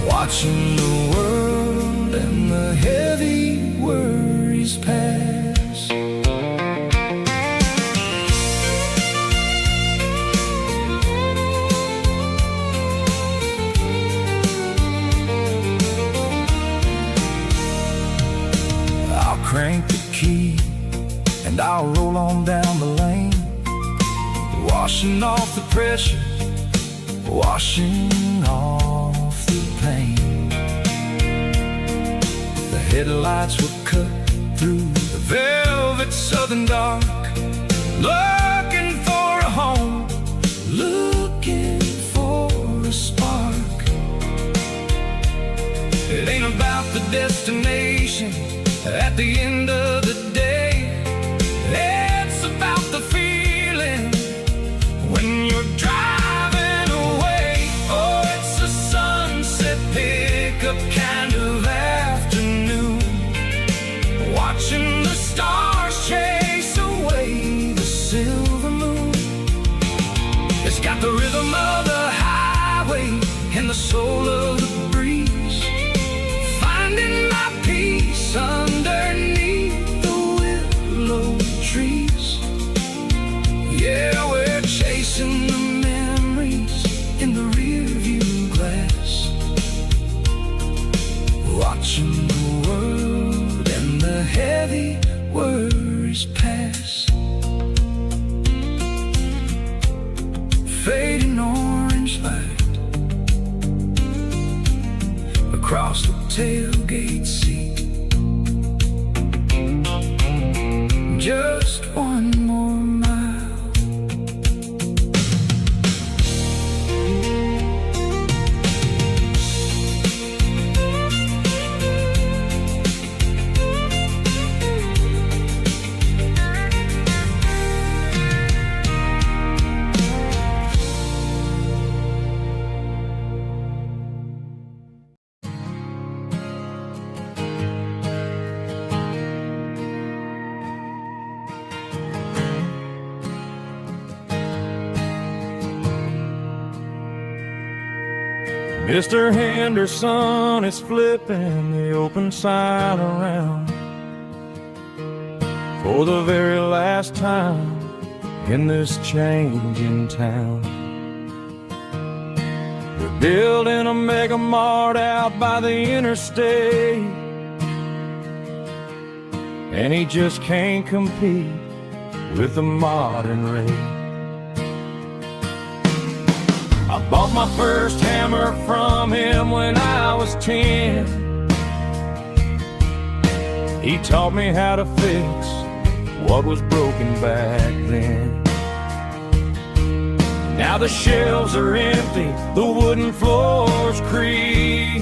B: watching the world and the heavy worries pass. I'll crank the key and I'll roll on down the lane, washing off the pressure, washing off the pain. The headlights will cut through the velvet southern dark, looking for a home, looking for a spark. It ain't about the destination at the end of the day, it's about the feeling when you're driving away. Oh, it's a sunset pickup kind of afternoon,
C: the worries pass. Fading orange light across the tailgate seat. Just one more mile.
A: Mr. Henderson is flipping the open sign around for the very last time in this changing town. They're building a mega mart out by the interstate, and he just can't compete with the modern rate. I bought my first hammer from him when I was 10. He taught me how to fix what was broken back then. Now the shelves are empty, the wooden floors creak,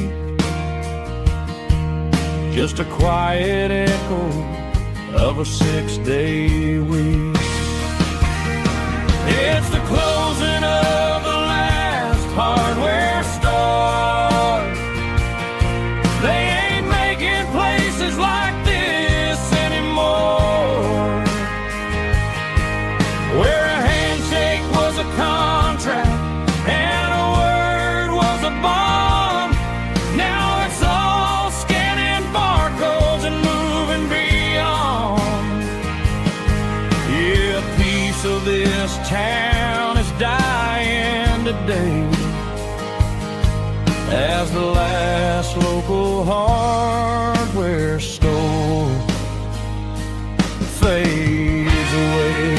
A: just a quiet echo of a 6-day week. It's the closing of the hardware store. They ain't making places like this anymore, where a handshake was a contract and a word was a bond. Now it's all scanning barcodes and moving beyond. Yeah, a piece of this town is dying today as the last local hardware store fades away.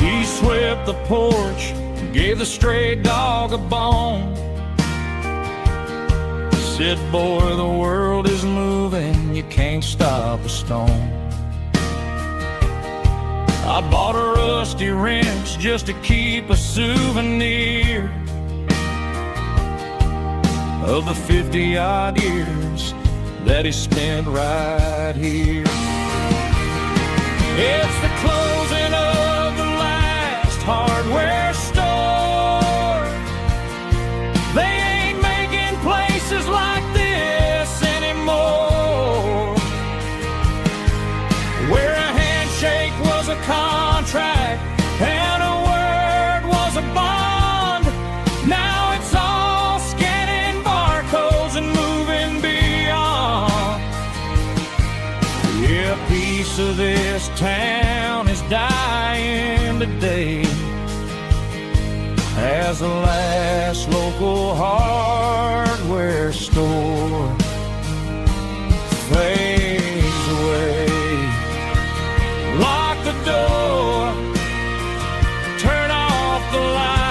A: He swept the porch, gave the stray dog a bone, said, boy, the world is moving, you can't stop a stone. I bought a rusty wrench just to keep a souvenir of the 50-odd years that he spent right here. It's the closing of the last hardware store. They ain't making places like this anymore, where a handshake was a contract and a word was a bond. Now it's all scanning barcodes and moving beyond. Yeah, a piece of this town is dying today as the last local hardware store fades away. Lock the door, turn off the light.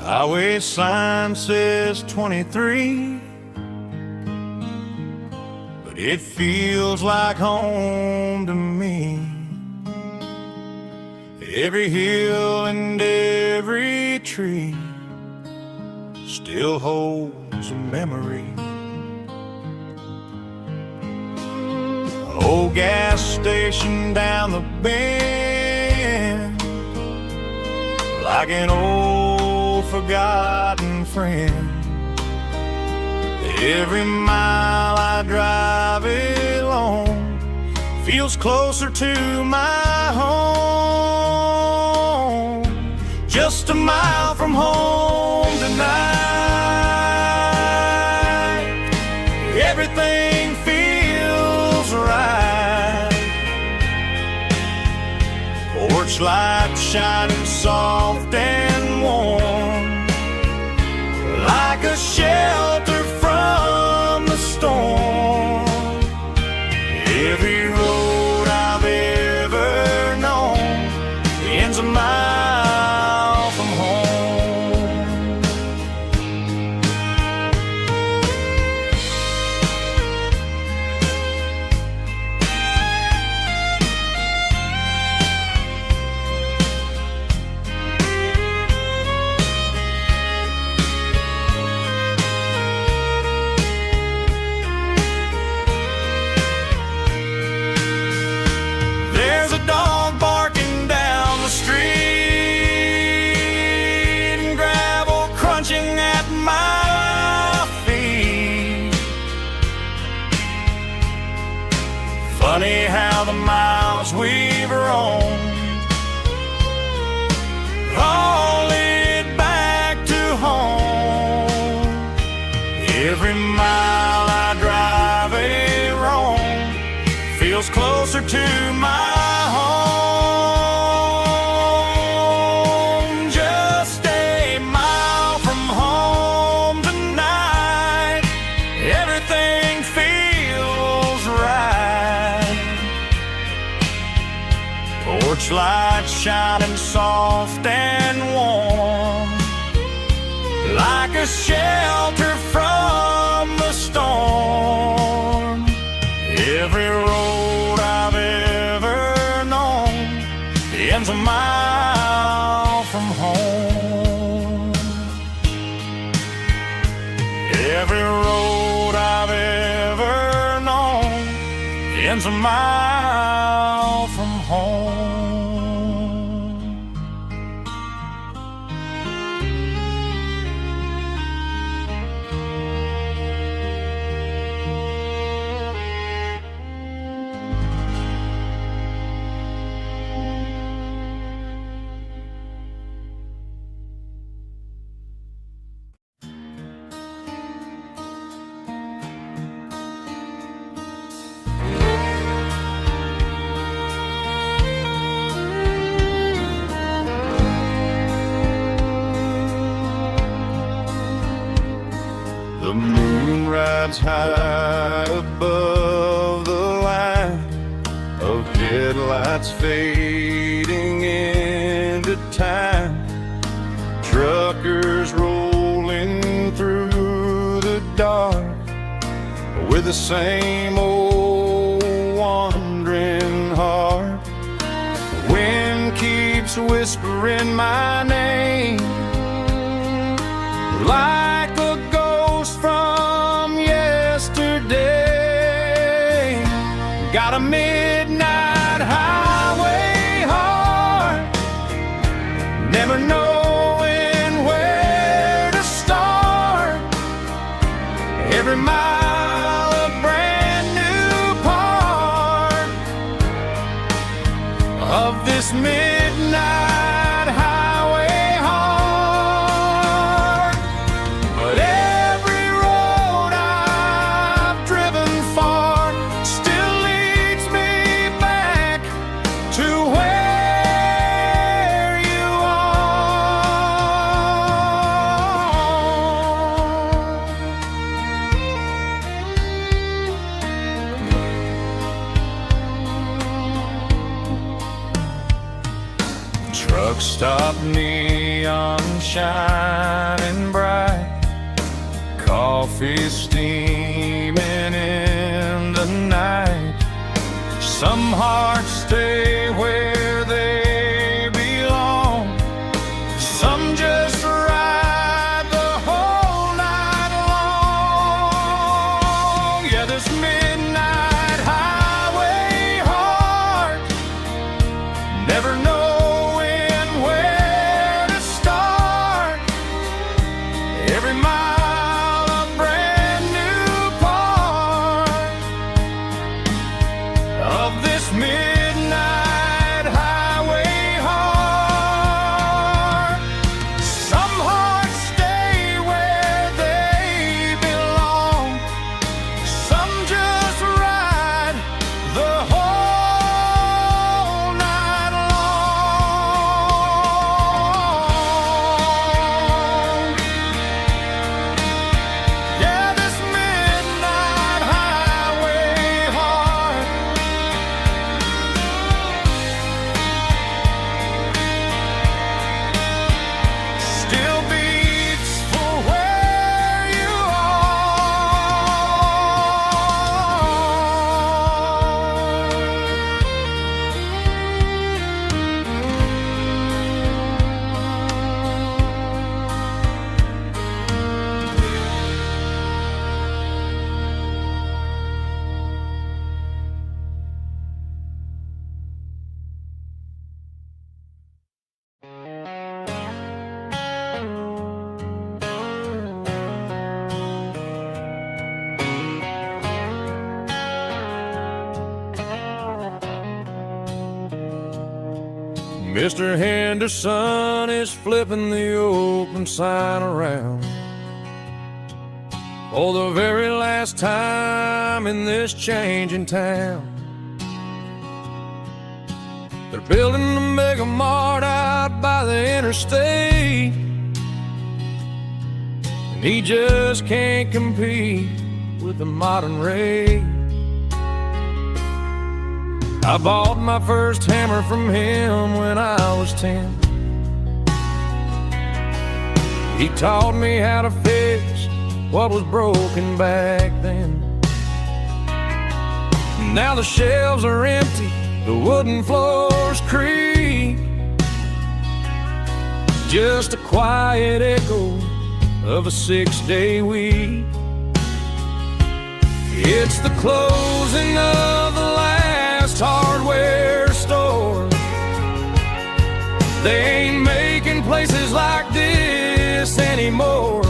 B: Highway sign says 23, but it feels like home to me. Every hill and every tree still holds a memory. Old gas station down the bend, like an old forgotten friend. Every mile I drive alone feels closer to my home. Just a mile from home tonight, everything feels right. Porch light shining soft and warm, like a shelter from the storm. Every road I've ever known ends a mile from home. There's a dog barking down the street, and gravel crunching at my feet. Funny how the miles we've roamed all lead back to home. Every mile I drive a roam feels closer to my home. Just a mile from home tonight, everything feels right. Porch light shining soft and warm, like a shelter from the storm. Every road I've ever known ends a mile from home. Every road I've ever known ends a mile from home. The moon rides high above the line of headlights fading into time. Truckers rolling through the dark with the same old wandering heart. The wind keeps whispering my name like a ghost from yesterday. Got a midnight highway heart, never knowing where to start. Every mile a brand new part of this midnight highway heart. But every road I've driven far still leads me back to where you are. Truck stop, neon shining bright, coffee steaming in the night. Some hearts stay where they
A: Mr. Henderson is flipping the open sign around for the very last time in this changing town. They're building a mega mart out by the interstate, and he just can't compete with the modern rate. I bought my first hammer from him when I was 10. He taught me how to fix what was broken back then. Now the shelves are empty, the wooden floors creak, just a quiet echo of a 6-day week. It's the closing of the last hardware store. They ain't making places like this anymore,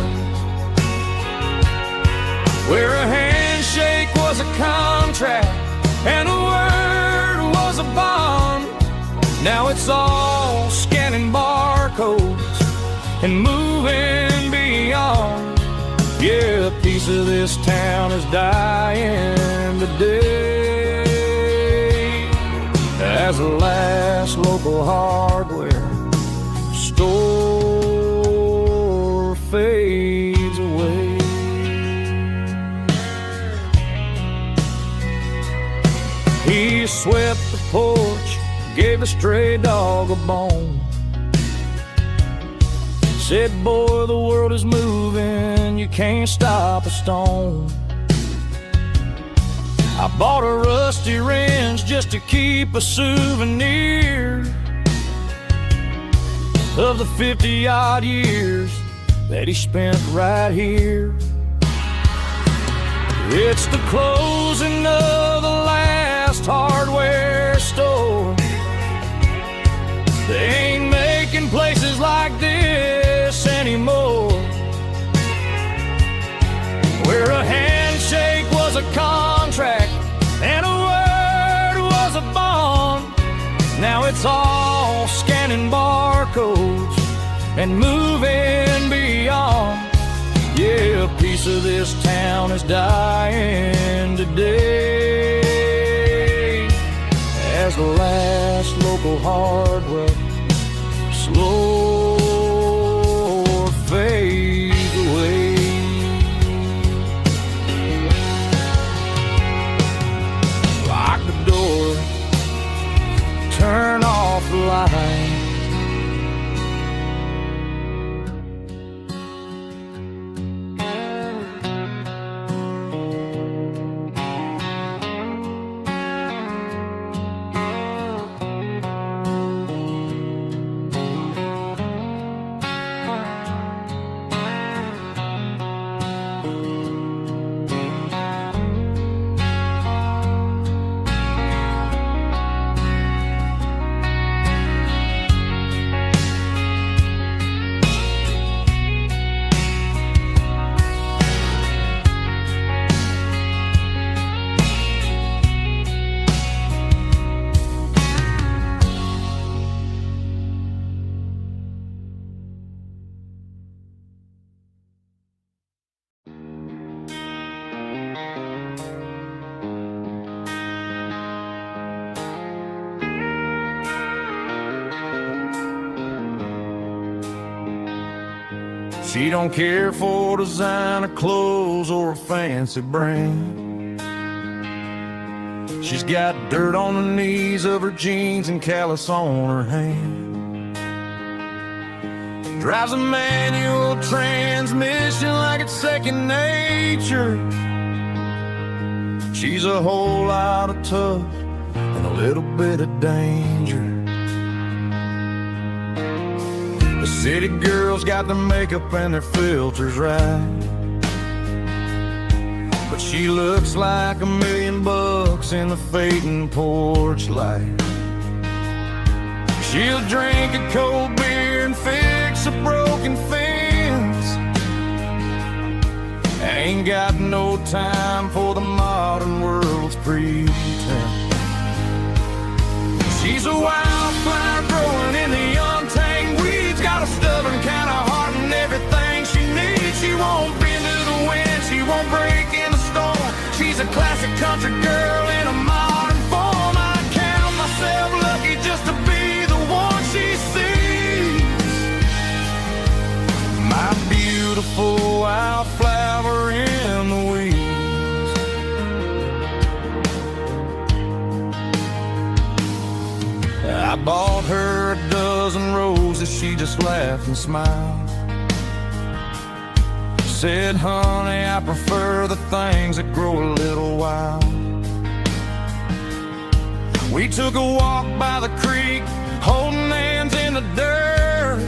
A: where a handshake was a contract and a word was a bond. Now it's all scanning barcodes and moving beyond. Yeah, a piece of this town is dying today as the last local hardware store fades away. He swept the porch, gave a stray dog a bone, said, boy, the world is moving, you can't stop a stone. I bought a rusty wrench just to keep a souvenir of the 50-odd years that he spent right here. It's the closing of the last hardware store. They ain't making places like this anymore, where a handshake was a contract and a word was a bond. Now it's all scanning barcodes and moving beyond. Yeah, a piece of this town is dying today as the last local hardware slow fades away. Lock the door, turn off the light. She don't care for designer clothes or a fancy brand. She's got dirt on the knees of her jeans and callus on her hand. Drives a manual transmission like it's second nature. She's a whole lot of tough and a little bit of danger. The city girls got their makeup and their filters right, but she looks like $1 million in the fading porch light. She'll drink a cold beer and fix a broken fence. Ain't got no time for the modern world's pretense. She's a wildfire growing in till she just laughed and smiled. Said, honey, I prefer the things that grow a little wild. We took a walk by the creek, holding hands in the dirt.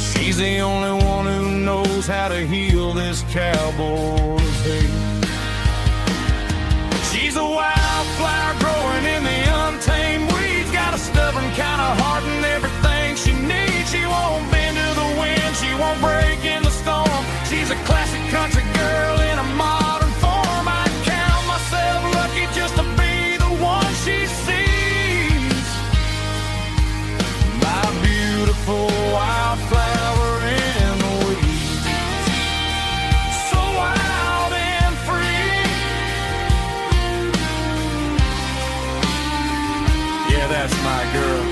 A: She's the only one who knows how to heal this cowboy's hate. She's a wildflower growing in the untamed weeds. Got a stubborn kind of heart and everything she needs. She won't bend to the wind, she won't break in the storm. She's a classic country girl in a modern form. I count myself lucky just to be the one she sees. My beautiful wildflower in the weeds. So wild and free. Yeah, that's my girl.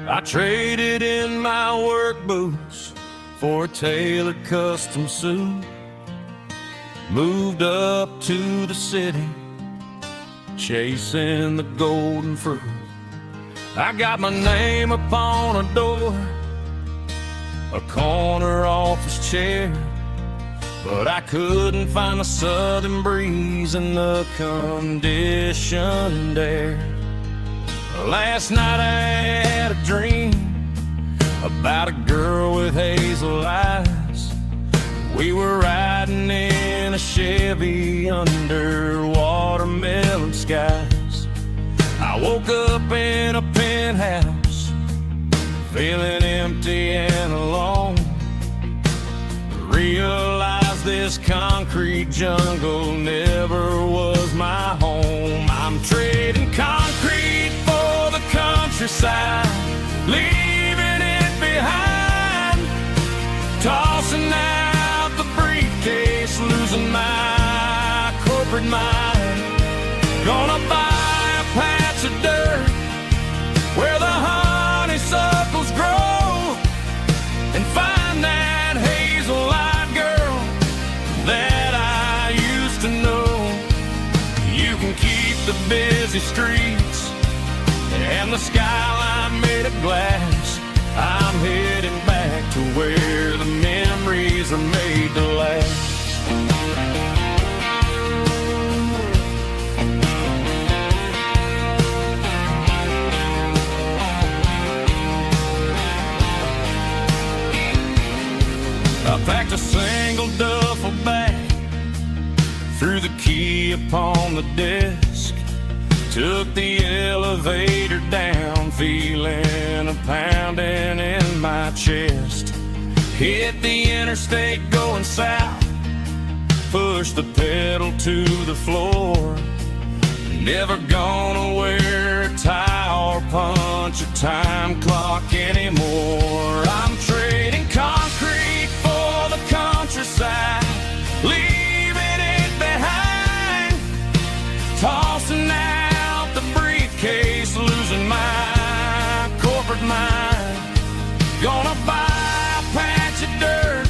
A: I traded in my work boots for a tailored custom suit. Moved up to the city, chasing the golden fruit. I got my name upon a door, a corner office chair, but I couldn't find the southern breeze in the conditioned air. Last night I had a dream about a girl with hazel eyes. We were riding in a Chevy under watermelon skies. I woke up in a penthouse, feeling empty and alone. Realized this concrete jungle never was my home. I'm trading concrete for the countryside, leaving it behind. Tossing out the briefcase, losing my corporate mind. Gonna buy a patch of dirt where the honeysuckles grow, and find that hazel-eyed girl that I used to know. You can keep the busy streets and the skyline made of glass. I'm heading back to where the memories are made to last. I packed a single duffel bag, threw the key upon the desk, took the elevator down, feeling a pounding in my chest. Hit the interstate going south, pushed the pedal to the floor. Never gonna wear a tie or punch a time clock anymore. I'm trading concrete for the countryside, leaving it behind. Tossing out the briefcase, losing my corporate mind. Gonna buy a patch of dirt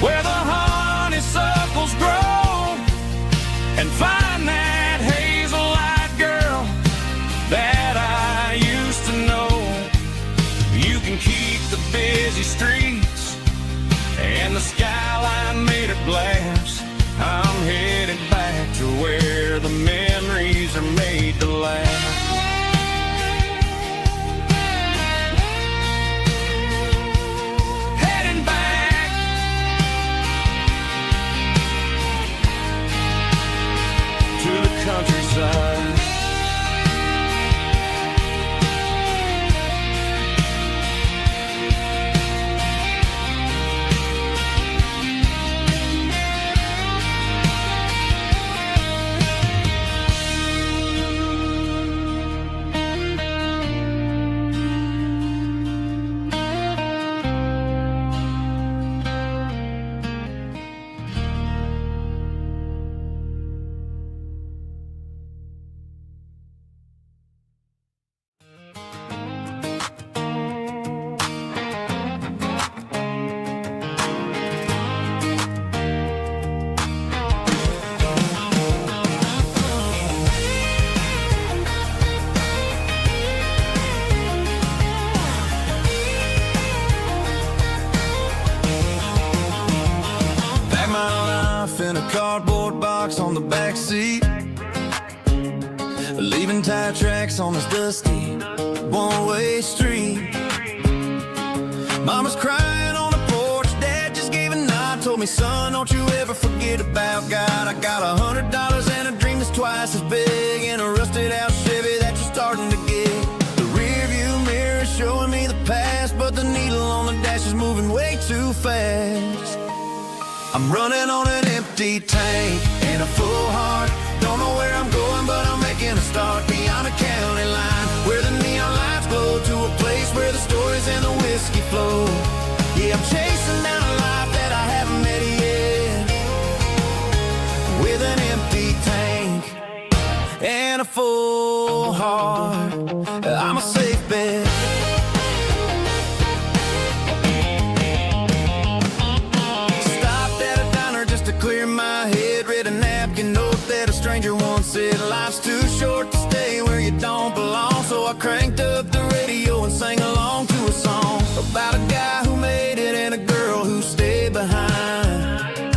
A: where the honeysuckles grow, and find that hazel-eyed girl that I used to know. You can keep the busy streets and the skyline made of glass. I'm headed back to where the memories are made to last. Heading back to the countryside.
C: backseat, leaving tire tracks on this dusty one-way street. Mama's crying on the porch, Dad just gave a nod, told me, son, don't you ever forget about God. I got $100 and a dream that's twice as big, and a rusted out Chevy that you're starting to get. The rear view mirror is showing me the past, but the needle on the dash is moving way too fast. I'm running on an empty tank and a full heart. Don't know where I'm going, but I'm making a start beyond a county line, where the neon lights glow, to a place where the stories and the whiskey flow. Yeah, I'm chasing down a life that I haven't met yet, with an empty tank and a full heart. I'm a safe bet. Clear my head, read a napkin note that a stranger once said, life's too short to stay where you don't belong. So I cranked up the radio and sang along to a song about a guy who made it and a girl who stayed behind.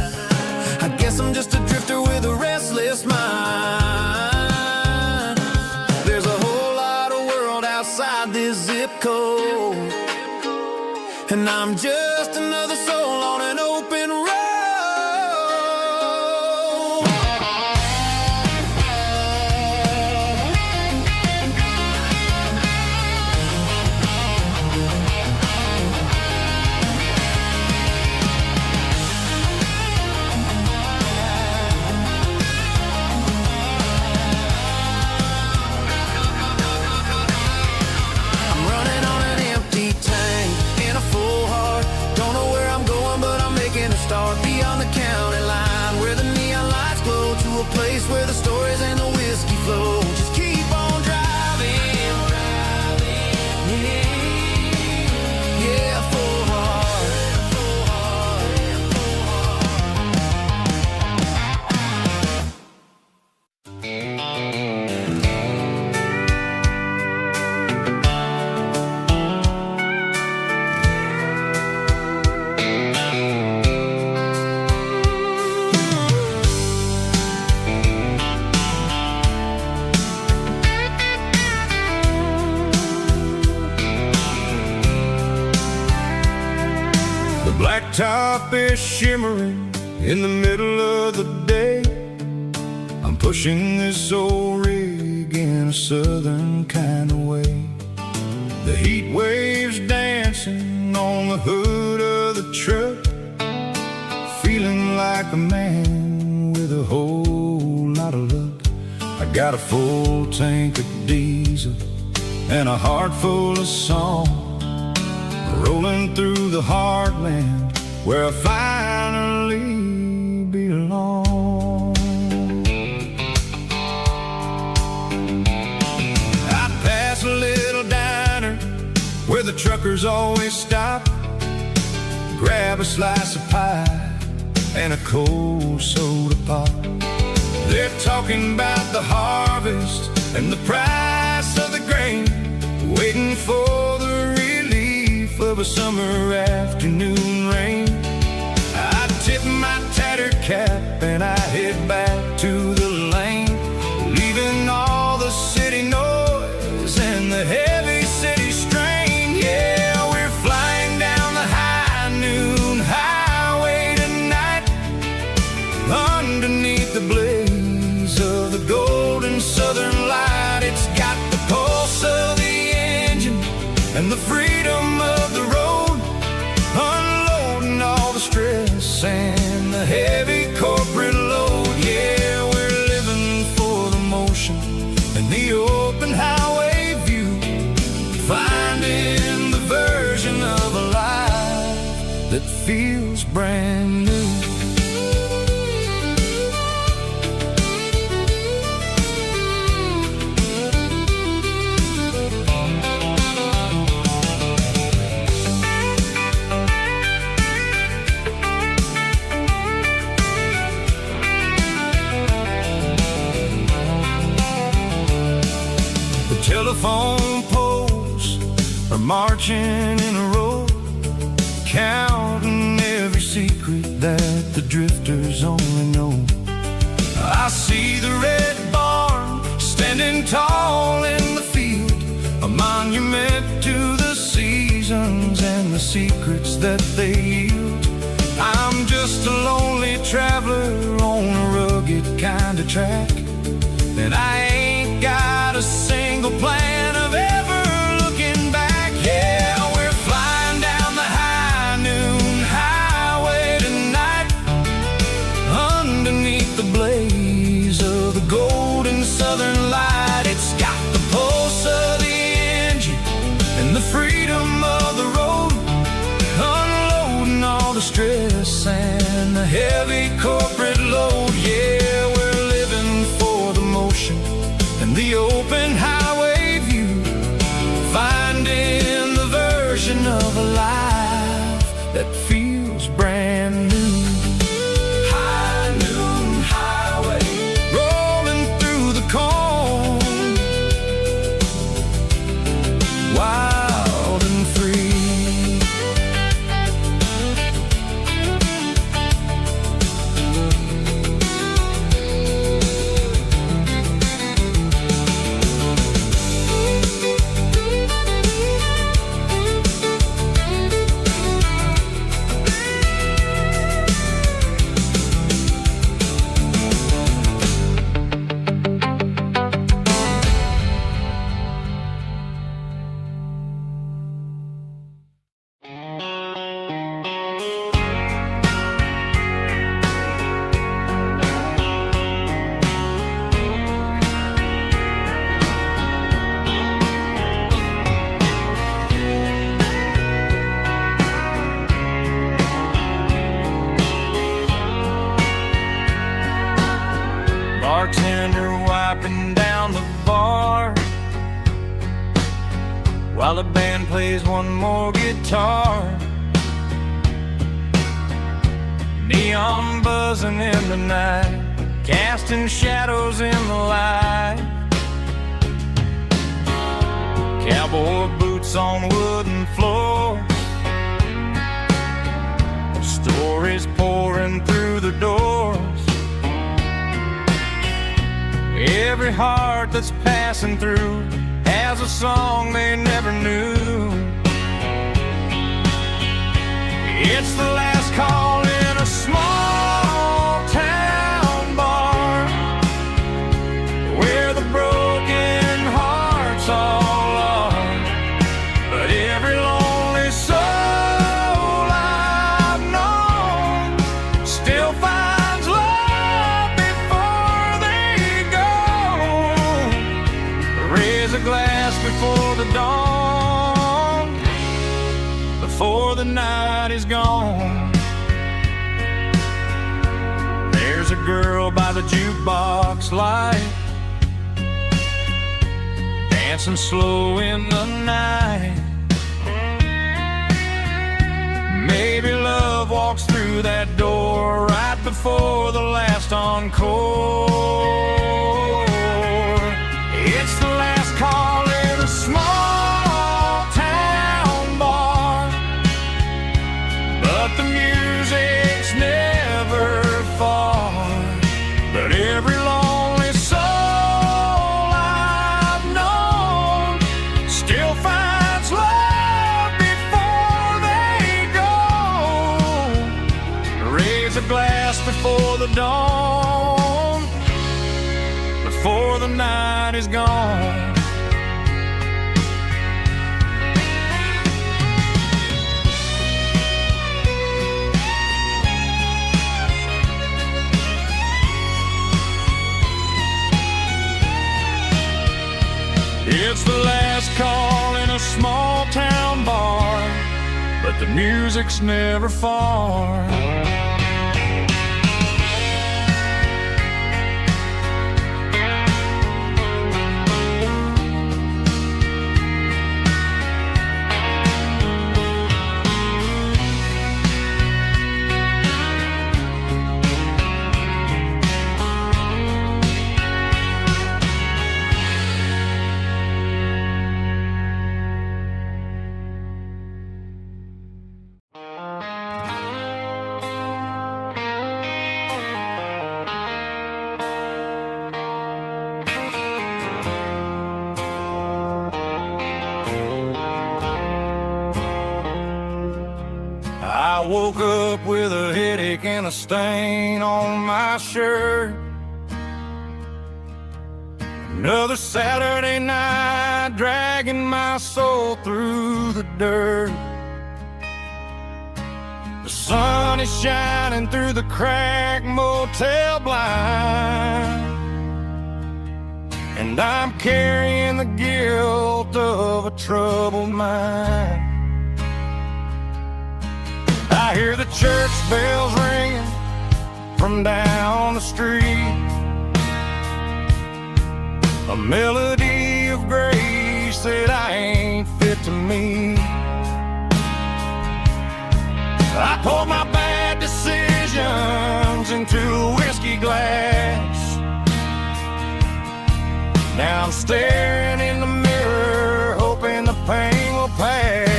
C: I guess I'm just a drifter with a restless mind. There's a whole lot of world outside this zip code, and I'm just another soul on an open road. Start beyond the county line, where the neon lights glow, to a place where the stories and the whiskey flow. Just keep on driving, yeah, full heart, full heart, full
B: Blacktop is shimmering in the middle of the day. I'm pushing this old rig in a southern kind of way. The heat waves dancing on the hood of the truck, feeling like a man with a whole lot of luck. I got a full tank of diesel and a heart full of song, rolling through the heartland where I finally belong. I pass a little diner where the truckers always stop, grab a slice of pie and a cold soda pop. They're talking about the harvest and the price of the grain, waiting for the relief of a summer afternoon rain. I tip my tattered cap and I head back to the lane, leaving all the city noise and the heavy city strain. Yeah, we're flying down the high noon highway tonight, underneath the blaze of the golden southern light. It's got the pulse of the engine and the freedom of the road, unloading all the stress and the heavy corporate load. Yeah, we're living for the motion and the open highway view, finding the version of a life that feels brand new. Telephone poles are marching in a row, counting every secret that the drifters only know.
C: I see the red barn standing tall in the field, a monument to the seasons and the secrets that they yield. I'm just a lonely traveler on a rugged kind of track, and I ain't got a single plan of ever looking back. Yeah, we're flying down the high noon highway tonight, underneath the blaze of the golden southern light. It's got the pulse of the engine and the freedom of the road, unloading all the stress and the heavy corporate load. Yeah, we're living for the motion and the open highway view, finding the version of a life that feels brand new. High noon highway, rolling through the corn, wild and free. Bartender wiping down the bar while the band plays one more guitar. Neon buzzing in the night, casting shadows in the light. Cowboy boots on wooden floors, stories pouring through the doors. Every heart that's passing through has a song they never knew. It's the last call in a small town bar, where the broken hearts all are. But every lonely soul I've known still finds love before they go. Raise a glass before the dawn, before the night is gone. There's a girl by the jukebox light, dancing slow in the night. Maybe love walks through that door right before the last encore. It's the last call in a small town bar, but the music's never far. But every lonely soul I've known still finds love before they go. Raise a glass before the dawn, before the night is gone. It's the last call in a small town bar, but the music's never far.
A: I woke up with a headache and a stain on my shirt. Another Saturday night, dragging my soul through the dirt. The sun is shining through the cracked motel blind, and I'm carrying the guilt of a troubled mind. I hear the church bells ringing from down the street, a melody of grace that I ain't fit to meet. I poured my bad decisions into a whiskey glass. Now I'm staring in the mirror, hoping the pain will pass.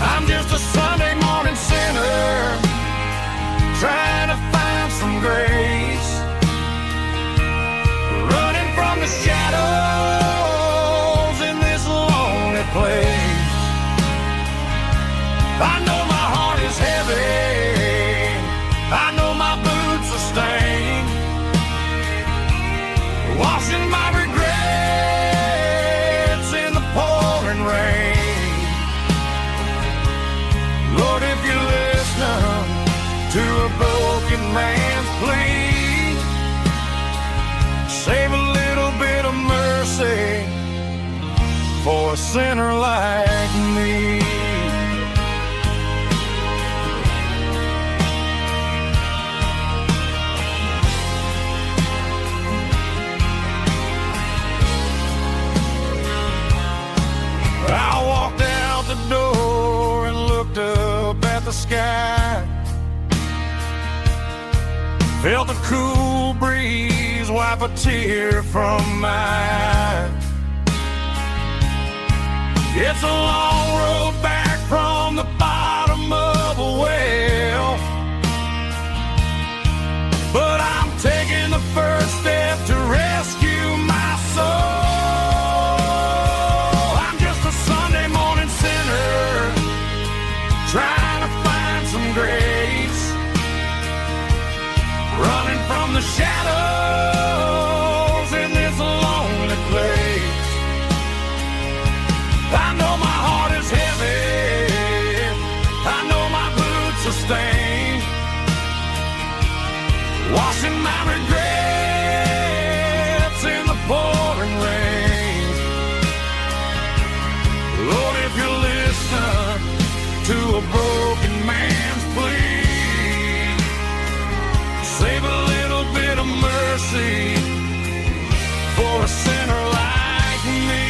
A: I'm just a Sunday morning sinner, trying to find some grace, running from the shadows in this lonely place. I know my heart is heavy, I know my boots are stained, washing my regrets in the pouring rain. Lord, if you're listening to a broken man's plea, save a little bit of mercy for a sinner like me. I walked out the door and looked up at the sky, felt the cool breeze wipe a tear from my eye. It's a long road back from the bottom of a well, but I'm taking the first step to rescue my soul. Trying to find some grace, running from the shadows in this lonely place. I know my heart is heavy, I know my boots are stained, washing my regrets in the pouring rain. Lord, if you're listening to a broken man's plea, save a little bit of mercy for a sinner like me.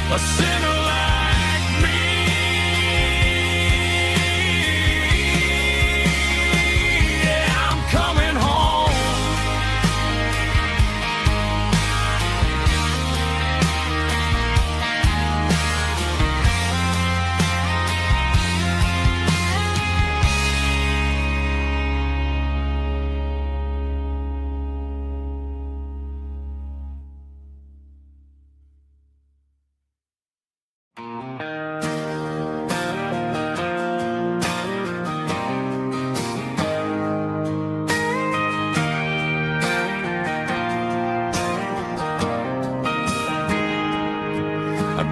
A: A sinner like me. Yeah, I'm coming home.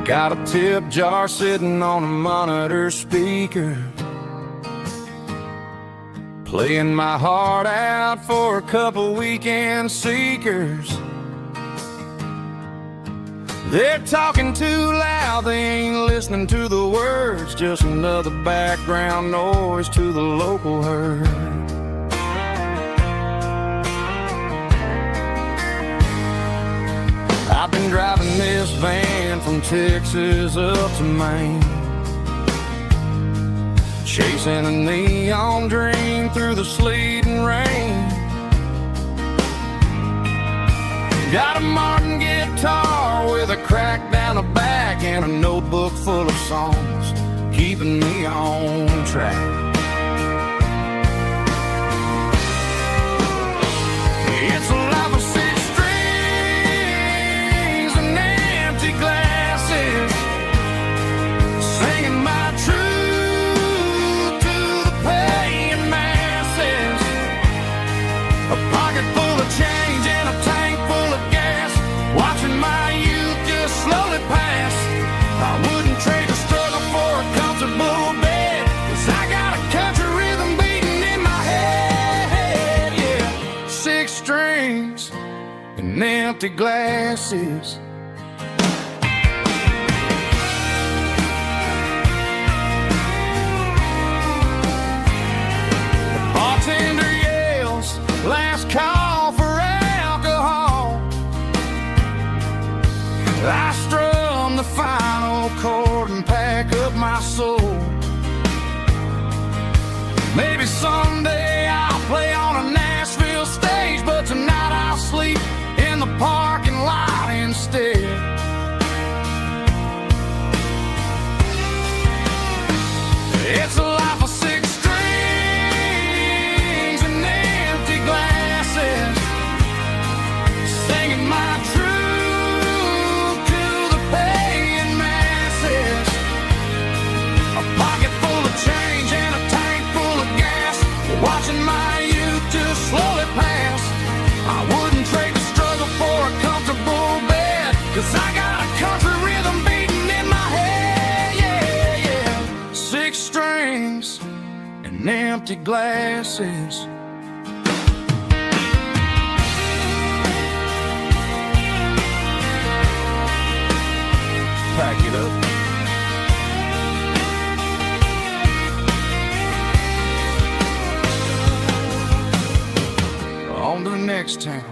A: Got a tip jar sitting on a monitor speaker, playing my heart out for a couple weekend seekers. They're talking too loud, they ain't listening to the words, just another background noise to the local herd. I've been driving this van from Texas up to Maine, chasing a neon dream through the sleet and rain. Got a Martin guitar with a crack down the back and a notebook full of songs, keeping me on track. It's a life of six strings and empty glass. six strings and empty glasses. The bartender yells, last call for alcohol. I strum the final chord and pack up my soul. Maybe someday I'll play on a Nashville stage, but tonight I'll sleep in the parking lot instead. It's a life of six strings and empty glasses, singing my truth to the paying masses. A pocket full of change and a tank full of gas, watching my youth just slowly pass. I wouldn't trade the struggle for a comfortable bed, 'cause I got a country rhythm beating in my head, yeah, yeah. Six strings and empty glasses. Pack it up. On to the next town.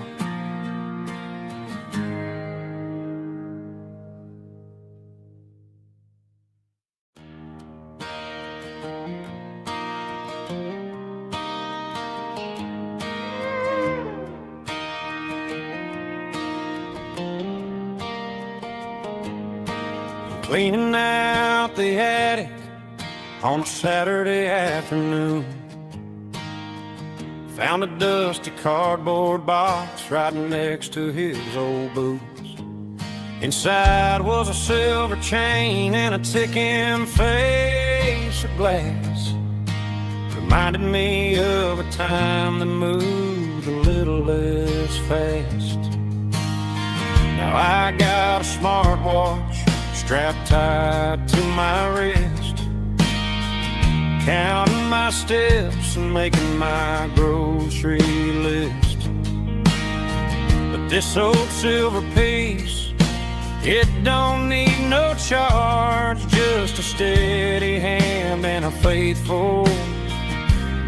A: Cleaning out the attic on a Saturday afternoon. Found a dusty cardboard box right next to his old boots. Inside was a silver chain and a ticking face of glass. Reminded me of a time that moved a little less fast. Now I got a smartwatch strapped tight to my wrist, counting my steps and making my grocery list. But this old silver piece, it don't need no charge, just a steady hand and a faithful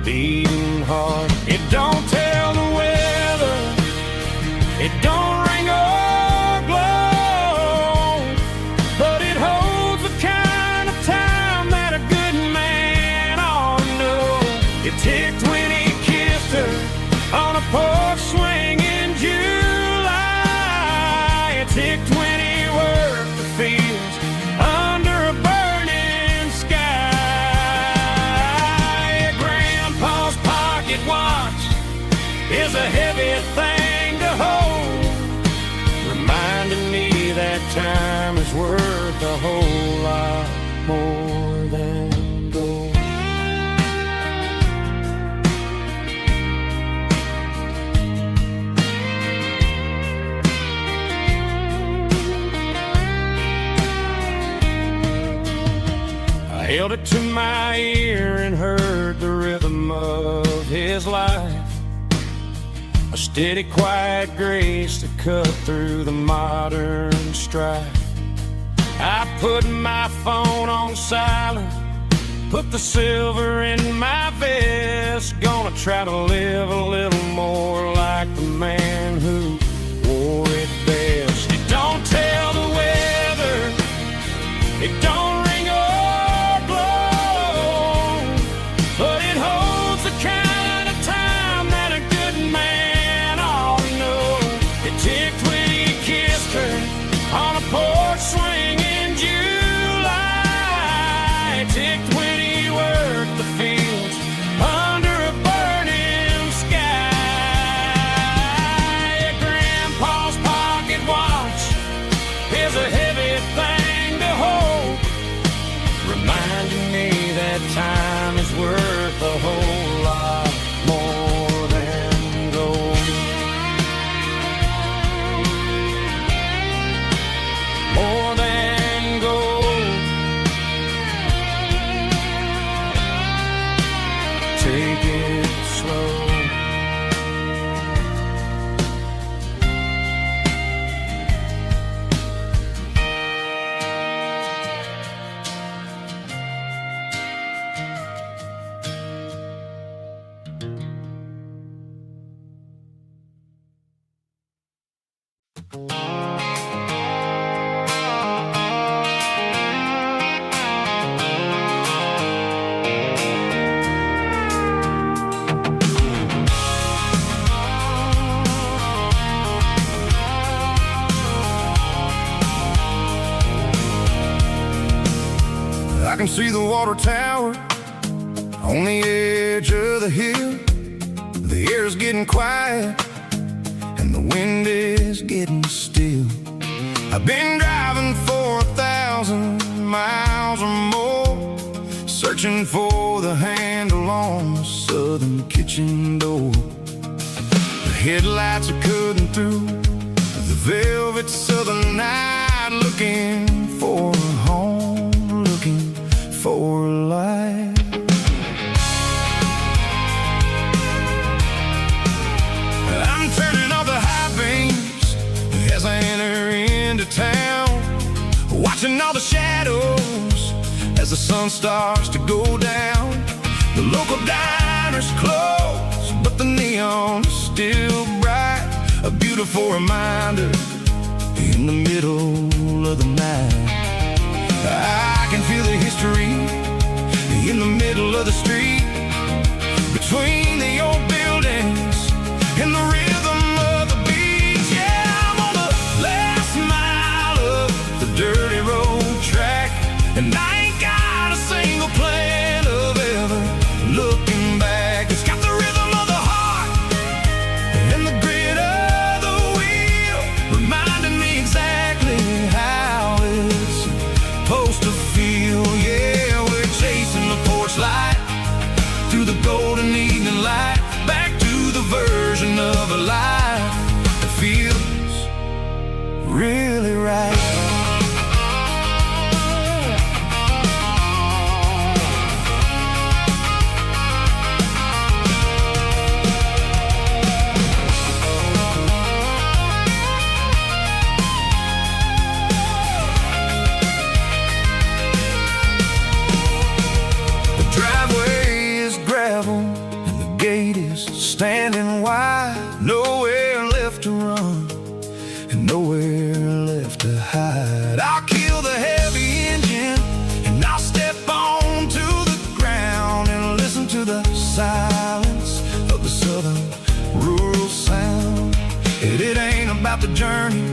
A: beating heart. It don't tell the weather, it don't ring or glow, but it holds the kind of time that a good man ought to know. It ticked when he kissed her on a porch swing in July. It ticked when he worked the fields under a burning sky. Grandpa's pocket watch is a heavy thing to hold, reminding me that time is worth a whole lot more than gold. I held it to my ear and heard the rhythm of his life, a steady, quiet grace that cut through the modern strife. I put my phone on silent, put the silver in my vest. Gonna try to live a little more like the man who wore it best. It don't tell the weather, it don't ring or glow, but it holds the kind of time that a good man ought to know. It ticked when he kissed her on a porch swing in July. It ticked when he worked the fields under a burning sky. I can see the water tower on the edge of the hill. The air's getting quiet and the wind is getting still. I've been driving for 1,000 miles or more, searching for the handle on the southern kitchen door. The headlights are cutting through the velvet southern night, looking for a home, looking for life. I'm turning off the high beams as I enter into town, watching all the shadows as the sun starts to go down. The local diner's closed, but the neon is still bright, a beautiful reminder in the middle of the night. I can feel the history in the middle of the street, between the old buildings and the rhythm of the beat. Yeah, I'm on the last mile of the dirty road track, and I ain't got a single plan of ever looking back. It's got the rhythm of the heart and the grit of the wheel, reminding me exactly how it's supposed to feel. Yeah, we're chasing the porch light through the golden evening light, back to the version of a life that feels really right. Standing wide, nowhere left to run and nowhere left to hide. I'll kill the heavy engine and I'll step onto the ground and listen to the silence of the southern rural sound. It ain't about the journey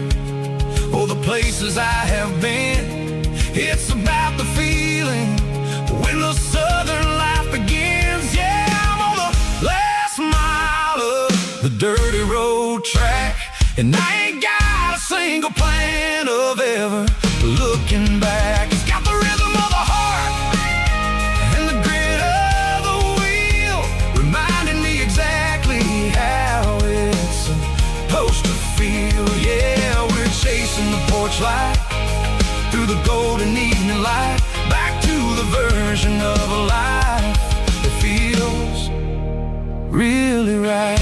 A: or the places I have been, it's about the feeling when the southern life begins. Yeah, I'm on the last mile of the dirty road track, and I ain't got a single plan of ever looking back. It's got the rhythm of the heart and the grit of the wheel, reminding me exactly how it's supposed to feel. Yeah, we're chasing the porch light through the golden evening light, back to the version of a life that feels really right.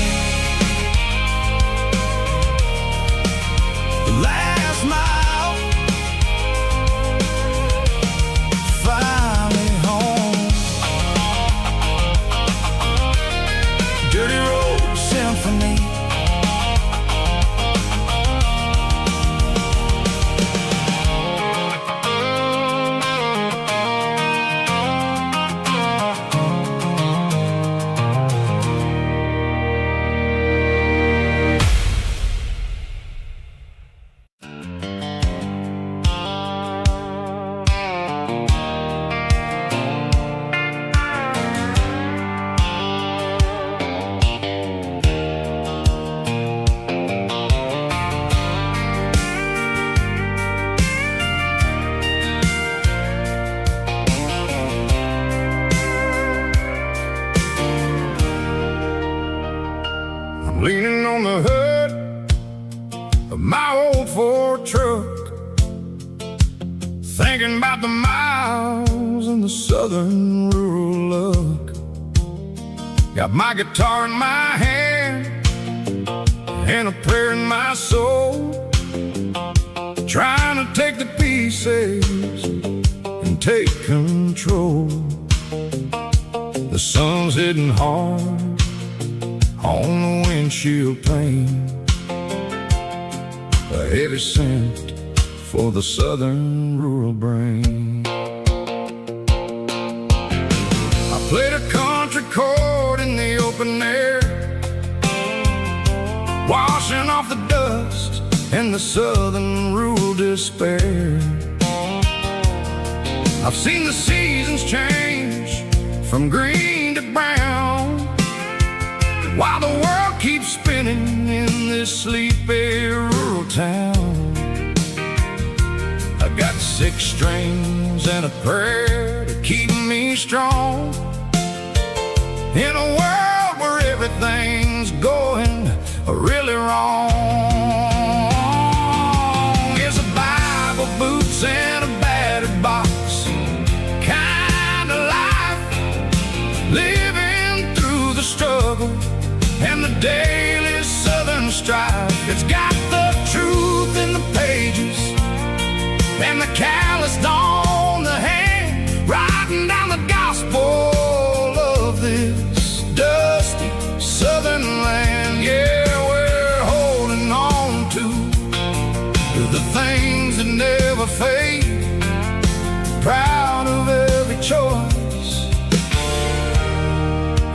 A: The last mile, finally home. Dirty road symphony. Leaning on the hood of my old Ford truck, thinking about the miles and the southern rural look. Got my guitar in my hand and a prayer in my soul, trying to take the pieces and take control. The sun's hitting hard on the windshield pane, a heavy scent for the southern rural brain. I played a country chord in the open air, washing off the dust and the southern rural despair. I've seen the seasons change from green to brown, while the world keeps spinning in this sleepy rural town. I got 6 strings and a prayer to keep me strong in a world where everything's going really wrong. It's a Bible, boots, and a battered box kind of life, living through the struggle and the daily southern strife. It's got the truth in the pages and the calloused on the hand, writing down the gospel of this dusty southern land. Yeah, we're holding on to the things that never fade, proud of every choice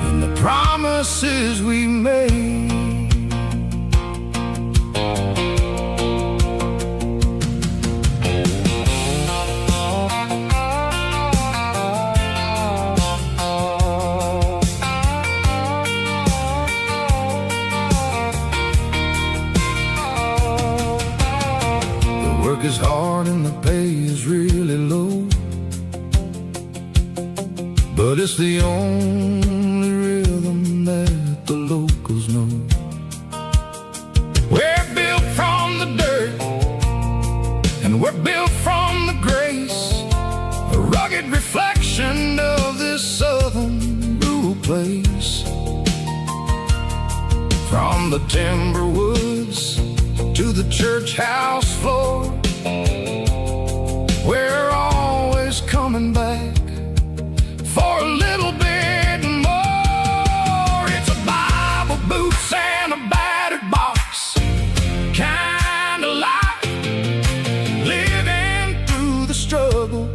A: and the promises we made. Work is hard and the pay is really low, but it's the only rhythm that the locals know. We're built from the dirt and we're built from the grace, a rugged reflection of this southern rural place. From the timber woods to the church house floor, we're always coming back for a little bit more. It's a Bible, boots, and a battered box kind of life, living through the struggle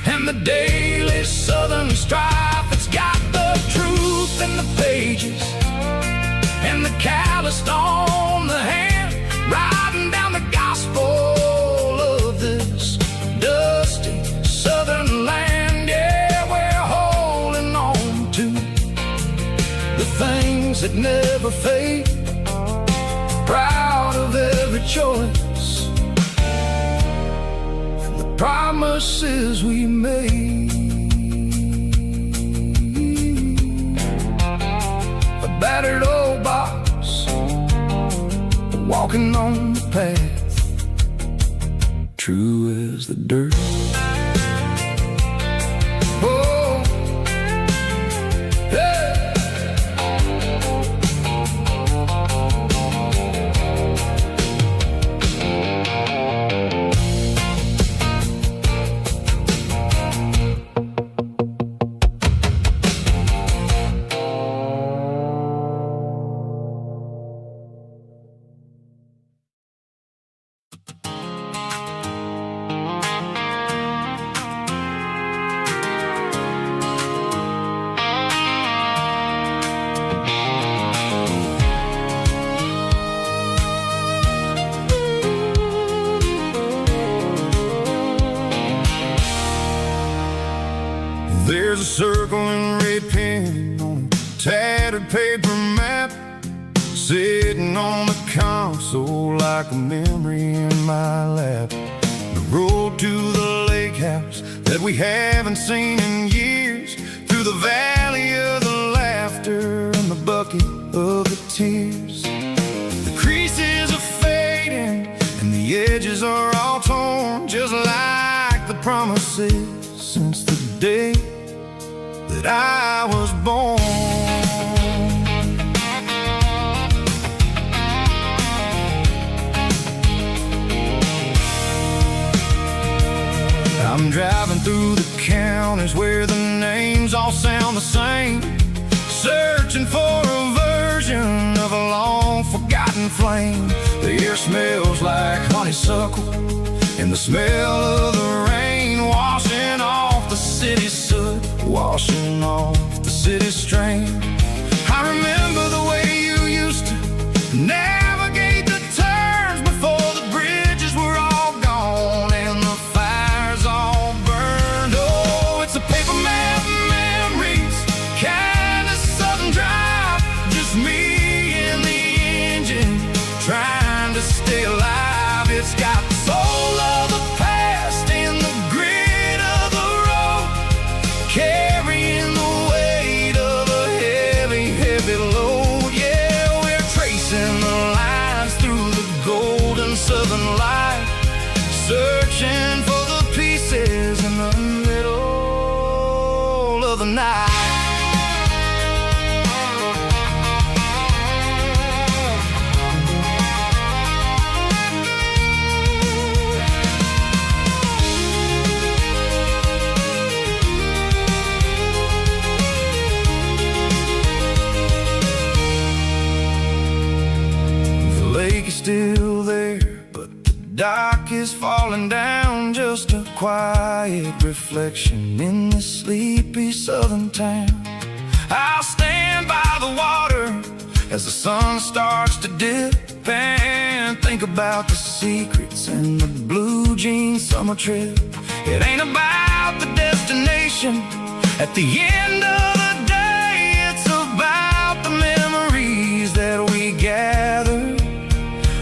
A: and the daily southern strife. It's got the truth in the pages and the calloused on the hand, writing down the gospel of this dusty southern land. Yeah, we're holding on to the things that never fade, proud of every choice and the promises we made. A battered old box, walking on the path, true as the dirt. Oh, yeah. There's a circle in red pen on a tattered paper map, sitting on the console like a memory in my lap. The road to the lake house that we haven't seen in years, through the valley of the laughter and the bucket of the tears. The creases are fading and the edges are all torn, just like the promises since the day that I was born. I'm driving through the counties where the names all sound the same, searching for a version of a long forgotten
C: flame. The air smells like honeysuckle, and the smell of the rain washing off the city's soot, washing off the city's strain. I remember the way you used to navigate the turns before the bridges were all gone and the fires all burned. Oh, it's a paper map memories, kind of southern drive, just me and the engine trying to stay alive. It's got the soul of the past and the grit of the road, carrying the weight of a heavy, heavy load. Yeah, we're tracing the lines through the golden southern light, searching for the pieces in the middle of the night. Still there, but the dock is falling down, just a quiet reflection in this sleepy southern town. I'll stand by the water as the sun starts to dip and think about the secrets and the blue jean summer trip. It ain't about the destination at the end of the day, it's about the memories that we gather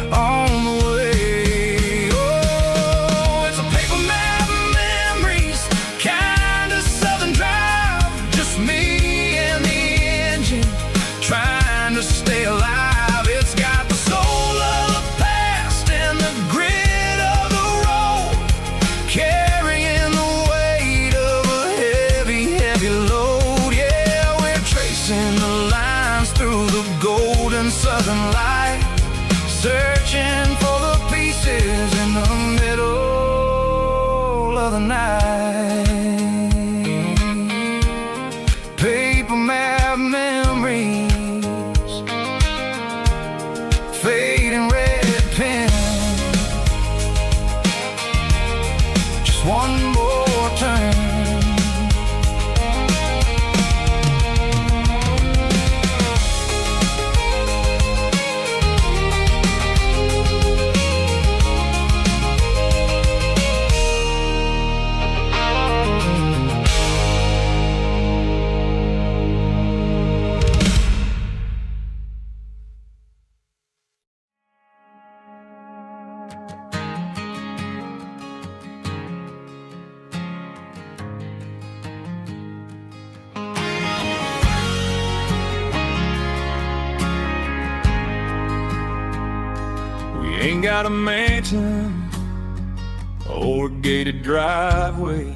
C: on the way. Oh, it's a paper map memories, kind of southern drive, just me and the engine trying to stay alive. It's got the soul of the past and the grit of the road, carrying the weight of a heavy, heavy load. Yeah, we're tracing the lines through the golden southern light, searching for the pieces in the middle of the night. Paper map memories, fading red pen, just one more turn. Ain't got a mansion or a gated driveway,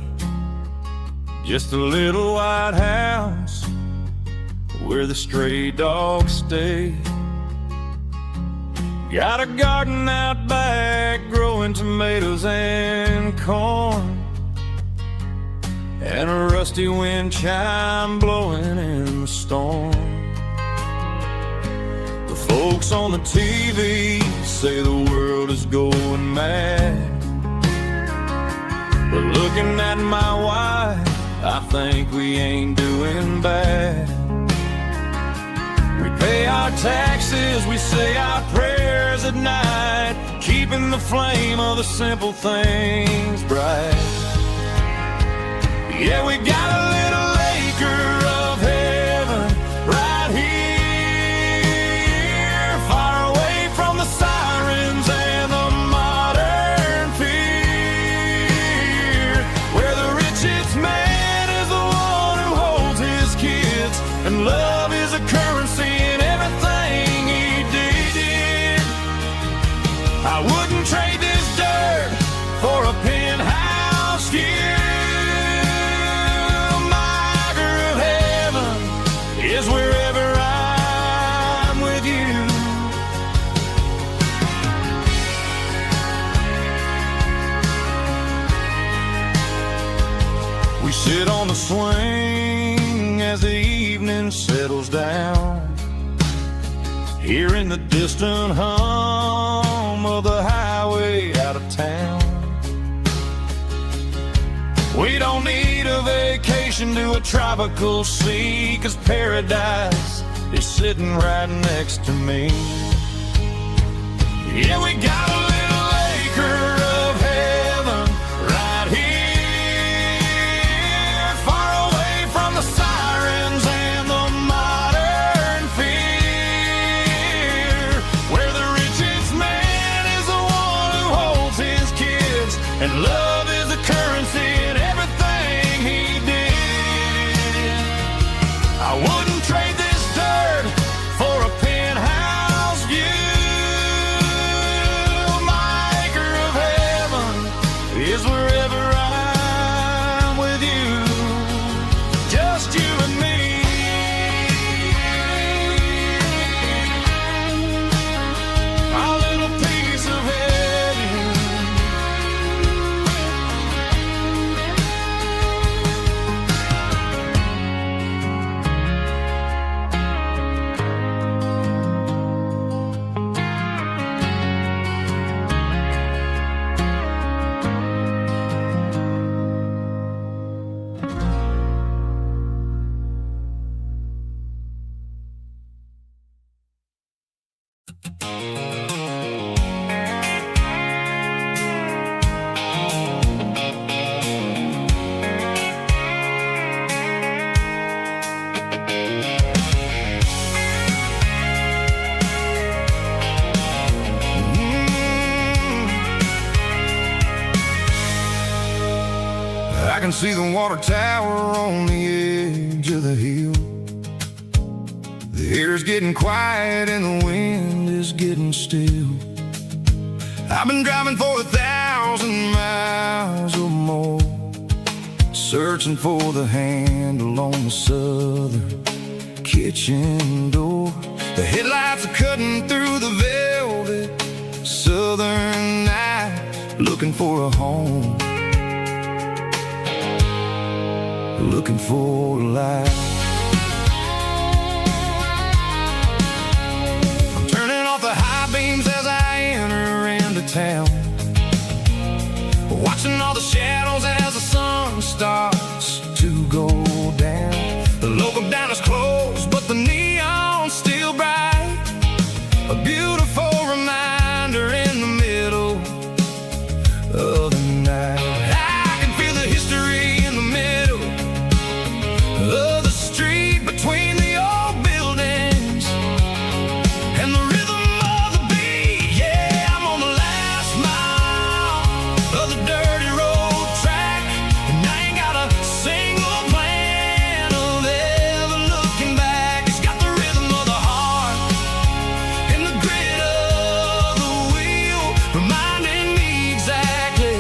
C: just a little white house where the stray dogs stay. Got a garden out back growing tomatoes and corn, and a rusty wind chime blowing in the storm. The folks on the TV say the world is going mad, but looking at my wife, I think we ain't doing bad. We pay our taxes, we say our prayers at night, keeping the flame of the simple things bright. Yeah, we got a little acre of heaven right here, far away from the sirens and the modern fear, where the richest man is the one who holds his kids, and love is a currency in everything he did. I wouldn't trade this dirt for a penthouse here. Is wherever I'm with you. We sit on the swing as the evening settles down,
B: hearing the distant hum of the highway out of town. We don't need a vacation to a tropical sea, 'cause paradise is sitting right next to me. Yeah, we got a little acre of heaven right here, far away from the sirens and the modern fear, where the richest man is the one who holds his kids, and love is the currency in everything he did. I wouldn't trade this dirt for a penthouse view. My acre of heaven is wherever I'm with you, just you and me. Our little piece of heaven. I can see the water tower on the edge of the hill. The air's getting quiet and the wind is getting still. I've been driving for 1,000 miles or more, searching for the handle on the southern kitchen door. The headlights are cutting through the velvet southern night, looking for a home, looking for a life. I'm turning off the high beams as I enter into town, watching all the shadows as the sun starts to go down. The local dine is closed, but the neon's still bright, a beautiful reminder in the middle of the night. I can feel the history in the middle of the street, between the old buildings and the rhythm of the beat. Yeah, I'm on the last mile of the dirty road track, and I ain't got a single plan of ever looking back. It's got the rhythm of the heart and the grit of the wheel, reminding me exactly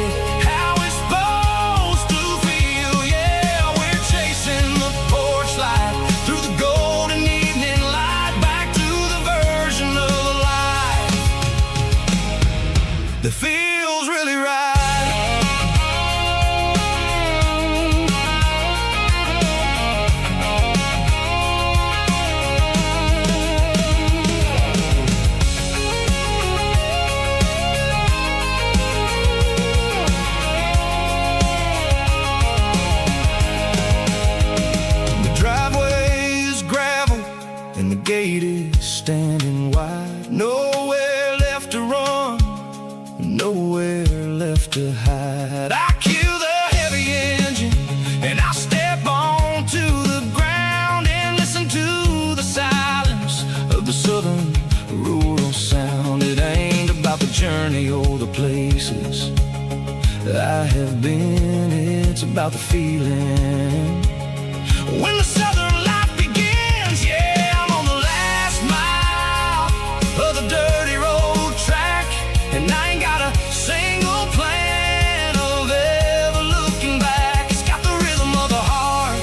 B: how it's supposed to feel. Yeah, we're chasing the porch light through the golden evening light, back to the version of life that feels really right. The driveway is gravel and the gate is standing wide. Nowhere left to run, nowhere left to hide. I kill the heavy engine and I step onto the ground and listen to the silence of the southern rural sound. It ain't about the journey or the places I have been, it's about the feeling when the southern life begins. Yeah, I'm on the last mile of the dirty road track, and I ain't got a single plan of ever looking back. It's got the rhythm of the heart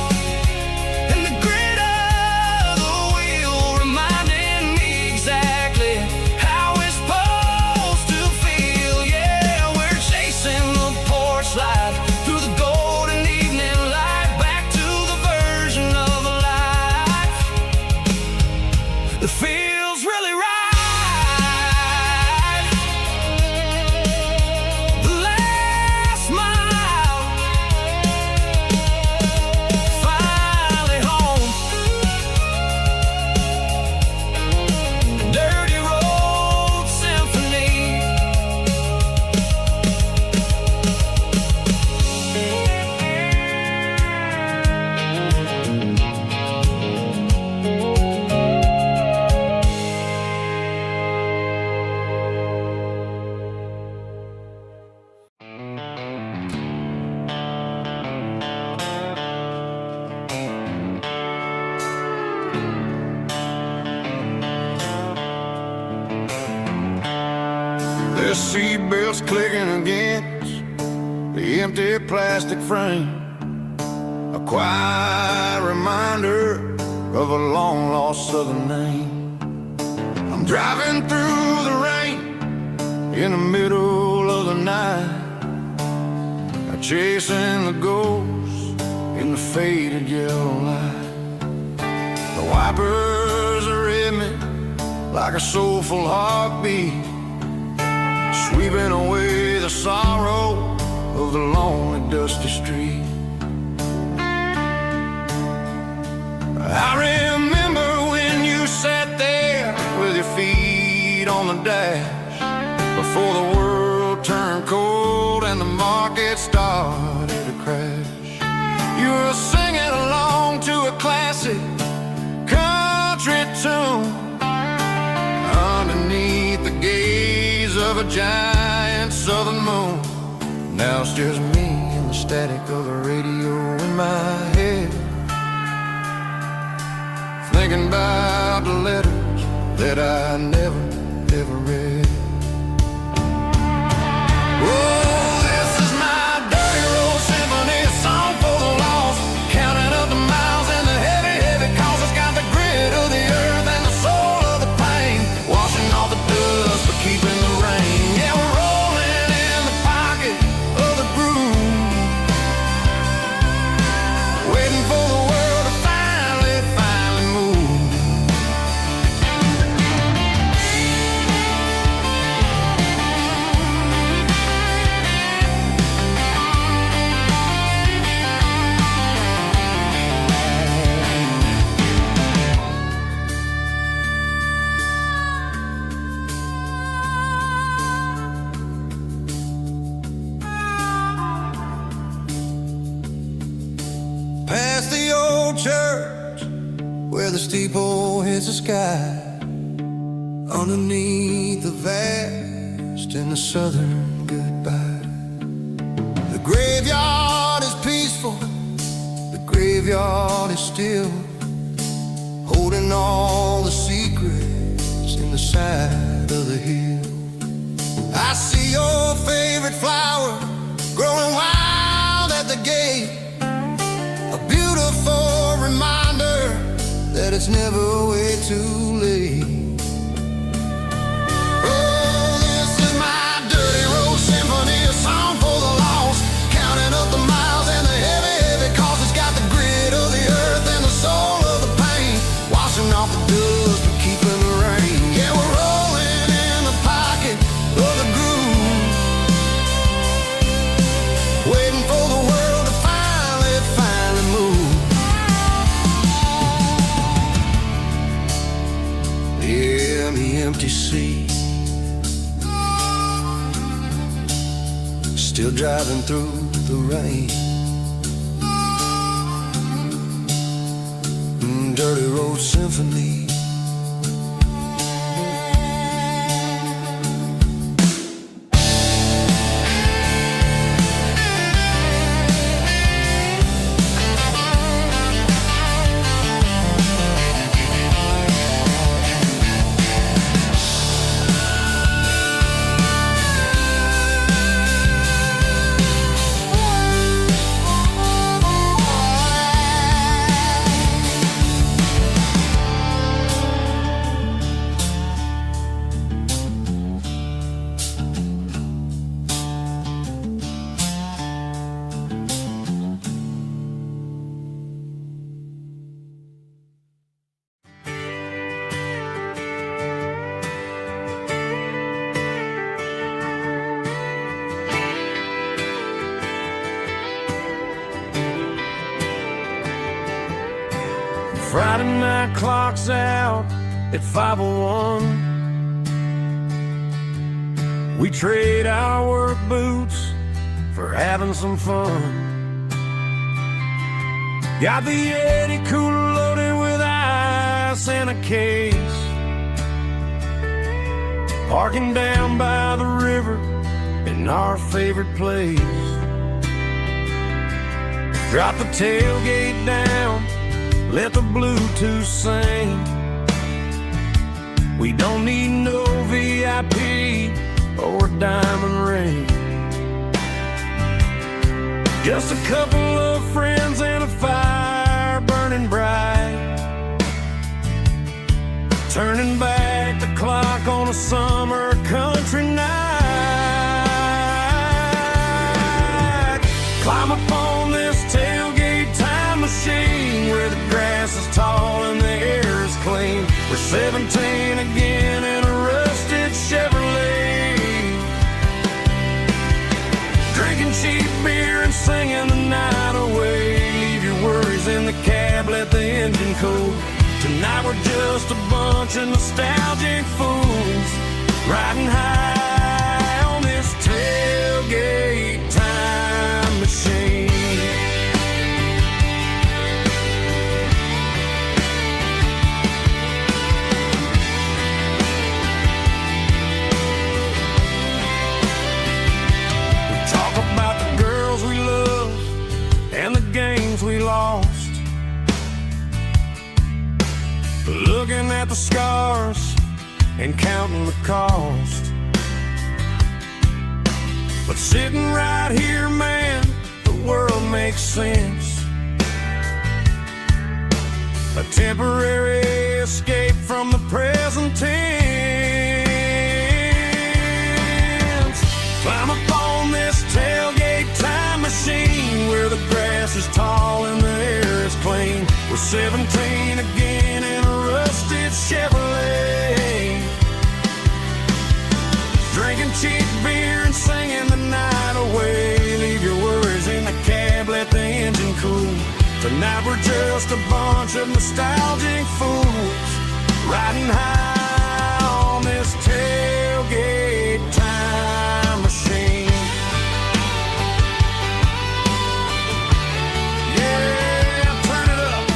B: and the grit of the wheel, reminding me exactly how it's supposed to feel. Yeah, we're chasing the porch light through the golden evening light, back to the version of
A: The seatbelt's clicking against the empty plastic frame, a quiet reminder of a long-lost southern name. I'm driving through the rain in the middle of the night, chasing the ghosts in the faded yellow light. The wipers are in me like a soulful heartbeat, sweeping away the sorrow of the lonely, dusty street. I remember when you sat there with your feet on the dash, before the world turned cold and the market started to crash. You were singing along to a classic country tune underneath the gaze of a giant southern moon. Now it's just me and the static of the radio in my head, thinking about the letters that I never, ever read. Oh, this is my dirty road symphony, a song for the lost, counting up the miles and the heavy, heavy calls. It's got the grit of the earth and the soul of the pain, washing off the dust but keeping the rain. Yeah, we're rolling in the pocket of the groove, waiting for the world to finally move.
C: Past the old church where the steeple hits the sky, underneath the vast and the southern goodbye. The graveyard is peaceful, the graveyard is still, holding all the secrets in the side of the hill. I see your favorite flower growing wild at the gate, a beautiful reminder that it's never way too late. Oh, this is my dirty road symphony, a song for the lost, counting up the miles and the heavy, heavy calls. It's got the grit of the earth and the soul of the pain, washing off the dust but keeping the rain. Yeah, we're rolling in the pocket of the groove, waiting for the world to finally move. Yeah, the empty seat, still driving through the rain. Dirty road symphony.
A: Friday night clock's out at 5:01. We trade our work boots for having some fun. Got the Yeti cooler loaded with ice and a case, parking down by the river in our favorite place. Drop the tailgate down, let the Bluetooth sing. We don't need no VIP or
C: diamond ring. Just a couple of friends and a fire burning bright, turning back the clock on a summer country night. Climb up on this tailgate time machine where the grass is tall and the air is clean. We're 17 again in a rusted Chevrolet, drinking cheap beer and singing the night away. Leave your worries in the cab, let the engine cool. Tonight we're just a bunch of nostalgic fools, riding high on this tailgate time machine. We talk about the girls we love and the games we lost, looking at the scars and counting the cost. But sitting right here, man, the world makes sense. A temporary escape from the present tense. Climb up on this tailgate time machine where the grass is tall and the air is clean. We're 17 again in a rusted Chevrolet, drinking cheap beer and singing the night away. Leave your worries in the cab, let the engine cool. Tonight we're just a bunch of nostalgic fools, riding high on this tailgate time machine. Yeah, turn it up.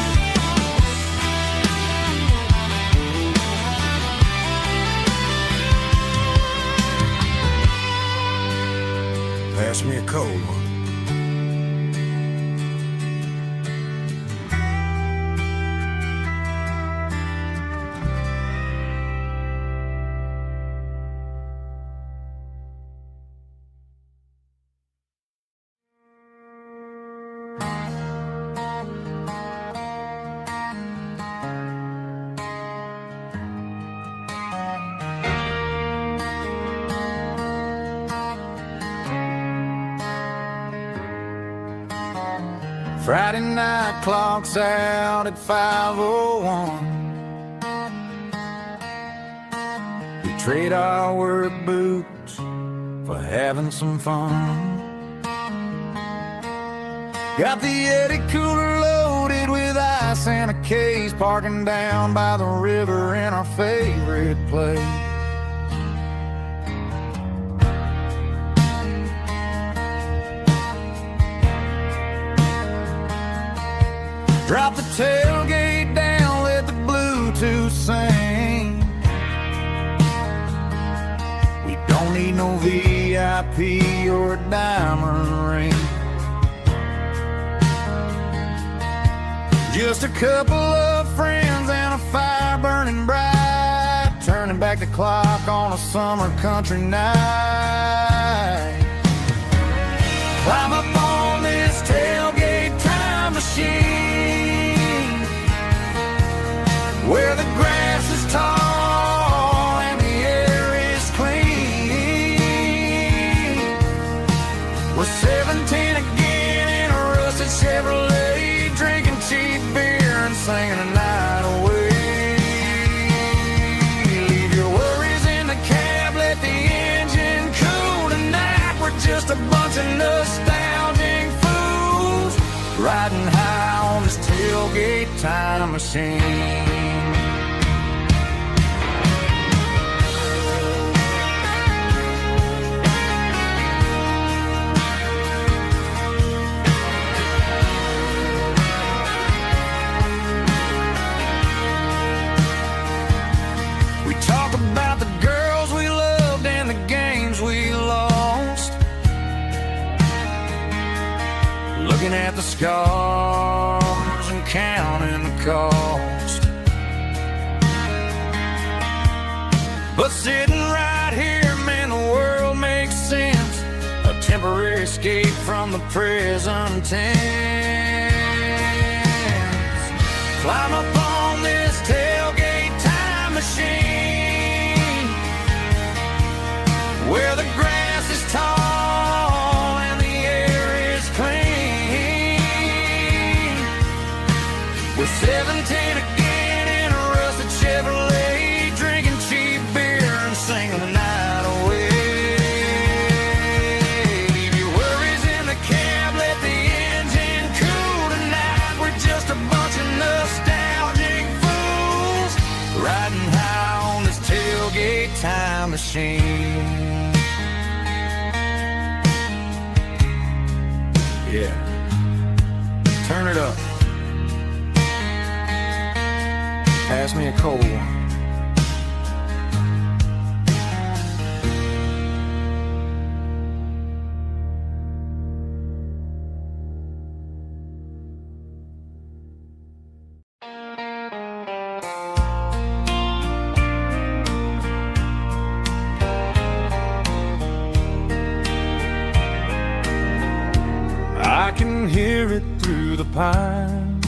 C: Pass me a cold one.
A: Friday night clock's out at 5:01. We trade our work boots for having some fun. Got the Eddie cooler loaded with ice and a case, parking down by the river in our favorite place. Drop the tailgate down, let the Bluetooth sing. We don't need no VIP or a diamond ring. Just a couple of friends and a fire burning bright, turning back the clock on a summer country night. Climb up on this tailgate time machine where the grass is tall and the air is clean. We're 17 again in a rusted Chevrolet, drinking cheap beer and singing the night away. Leave your worries in the cab, let the engine cool. Tonight we're just a bunch of nostalgic fools, riding high on this tailgate time machine. We talk about the girls we loved and the games we lost, looking at the scars and counting the cost. But sitting right here, man, the world may escape from the prison tents. Climb up on this tailgate time machine, where the grass is tall and the air is clean. We're 17 again in a rusted Chevrolet, drinking cheap beer and singing the night away. Leave your worries in the cab, let the engine cool tonight. We're just a bunch of nostalgic fools riding high on this tailgate time machine. Yeah, turn it up. Pass me a cold one. I can hear it through the pines,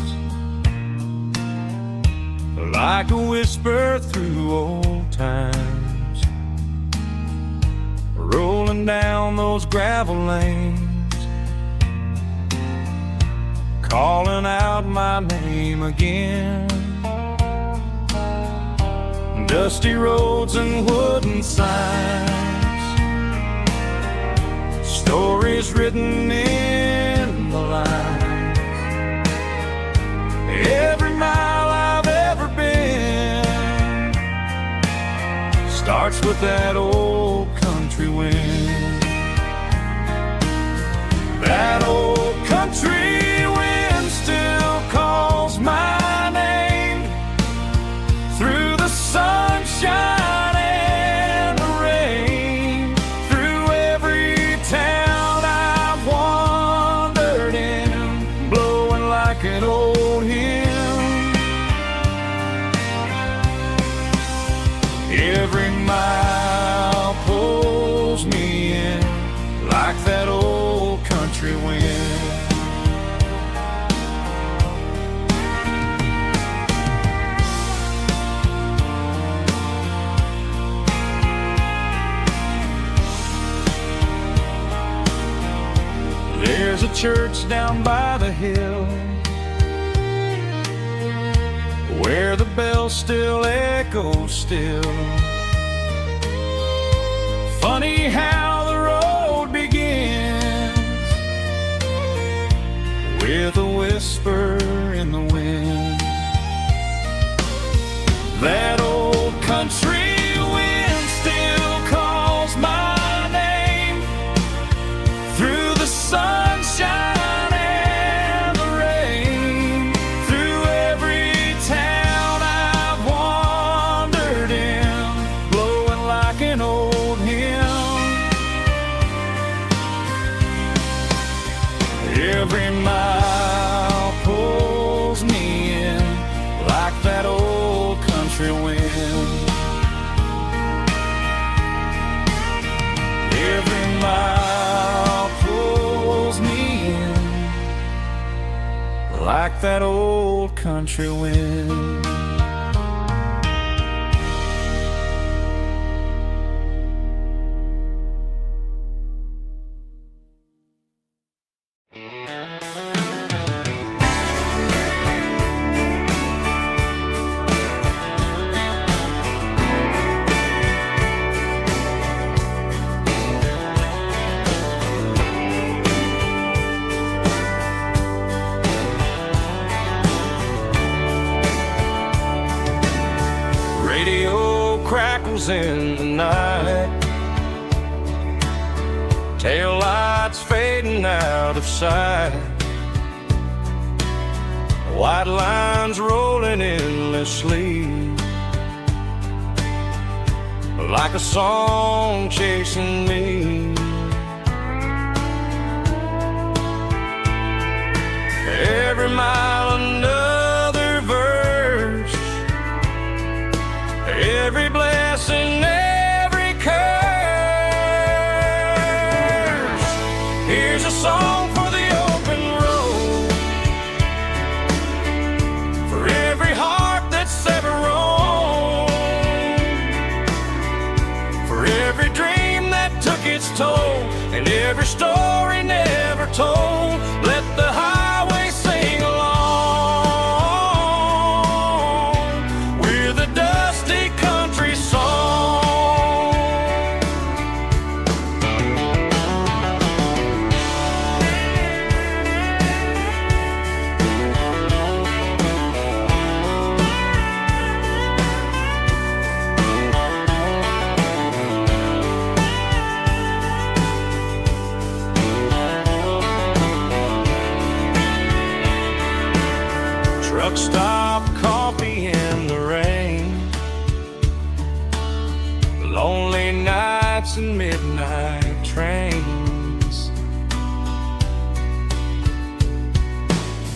A: like a whisper through old times, rolling down those gravel lanes, calling out my name again. Dusty roads and wooden signs, stories written in the lines. Every mile I've ever been starts with that old country wind. That old country wind still calls my name through the sunshine and the rain, through every town I've wandered in, blowing like an old hymn. Every mile pulls me in like that old country wind. There's a church down by the hill where the bells still echo still. Funny how the road begins with a whisper in the wind. That old country wind still calls my name through the sunshine and the rain, through every town I've wandered in, blowing like an old hymn. Every mile pulls me in like that old country wind. Every mile pulls me in like that old country wind. Radio crackles in the night, tail lights fading out of sight, white lines rolling endlessly, like a song chasing me. Every mile another verse, every blessing, every curse.
C: Here's a song for the open road, for every heart that's ever roamed, for every dream that took its toll, and every story never told. Let the highway sing along with a dusty country song. Truck stop, coffee in the rain, lonely nights and midnight trains.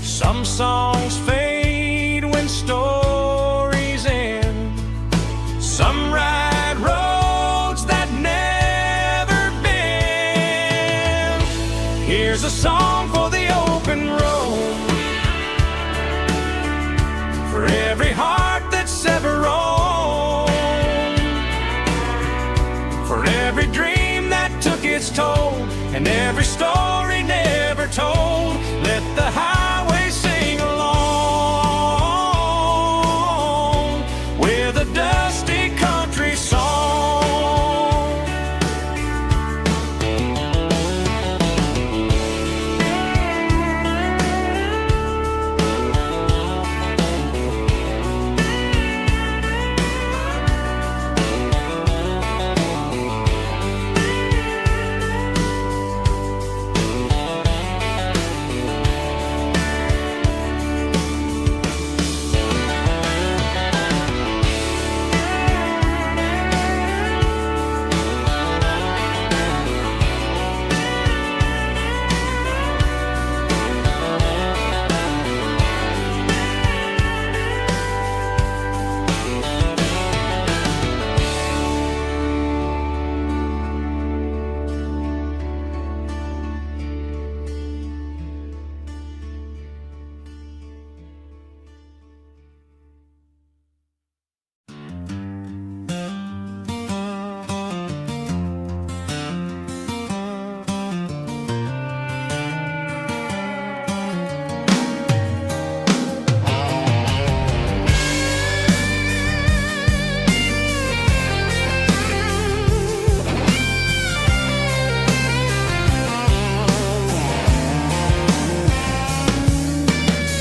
C: Some songs fade when stories end. Some ride roads that never bend. Here's a song for the open road, for every heart that's ever roamed, for every dream that took its toll, and every story never told. Let the highway sing along with a dusty country song.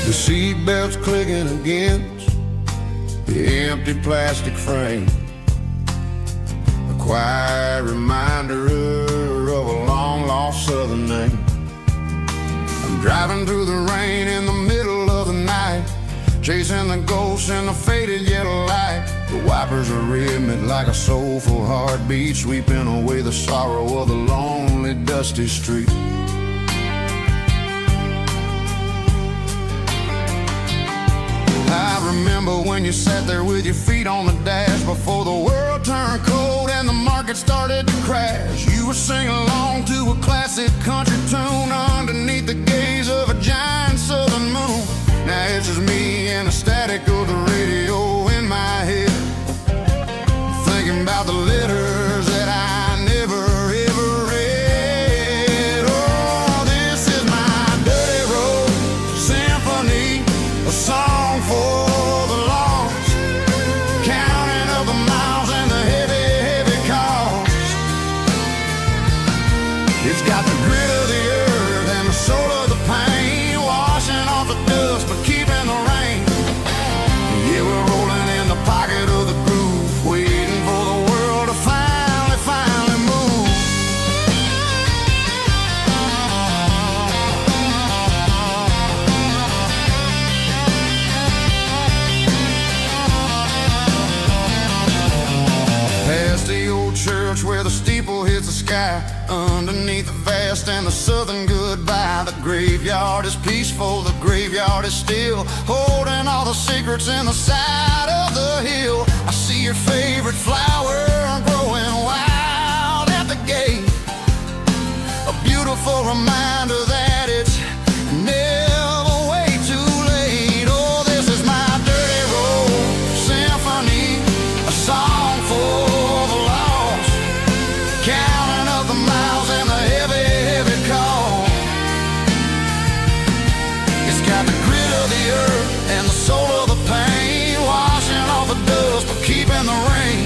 A: The seatbelt's clicking against the empty plastic frame, a quiet reminder of a long-lost southern name. I'm driving through the rain in the middle of the night, chasing the ghosts in the faded yellow light. The wipers are rhythmic like a soulful heartbeat, sweeping away the sorrow of the lonely, dusty street. I remember when you sat there with your feet on the dash before the world turned cold and the market started to crash. You were singing along to a classic country tune underneath the gaze of a giant southern moon. Now it's just me and the static of the radio in my head, thinking about the letters that I never ever read. Oh, this is my dirty road symphony, a song for the lost, counting up the miles and the heavy, heavy cost. It's got the grit of the earth and the soul of the pain, washing off the dust but keeping the rain. Yeah, we're rolling in the pocket of the groove, waiting for the world to finally move. Past the old church where the steeple hits the sky, underneath the vast and the southern goodbye. The graveyard is peaceful, the graveyard is still, holding all the secrets in the side of the hill. I see your favorite flower growing wild at the gate, a beautiful
B: reminder that it's never way too late. Oh, this is my dirty road symphony, a song for the lost, counting up the miles and the heavy, heavy call. It's got the grit of the earth and the soul of the pain, washing off the dust but keeping the rain.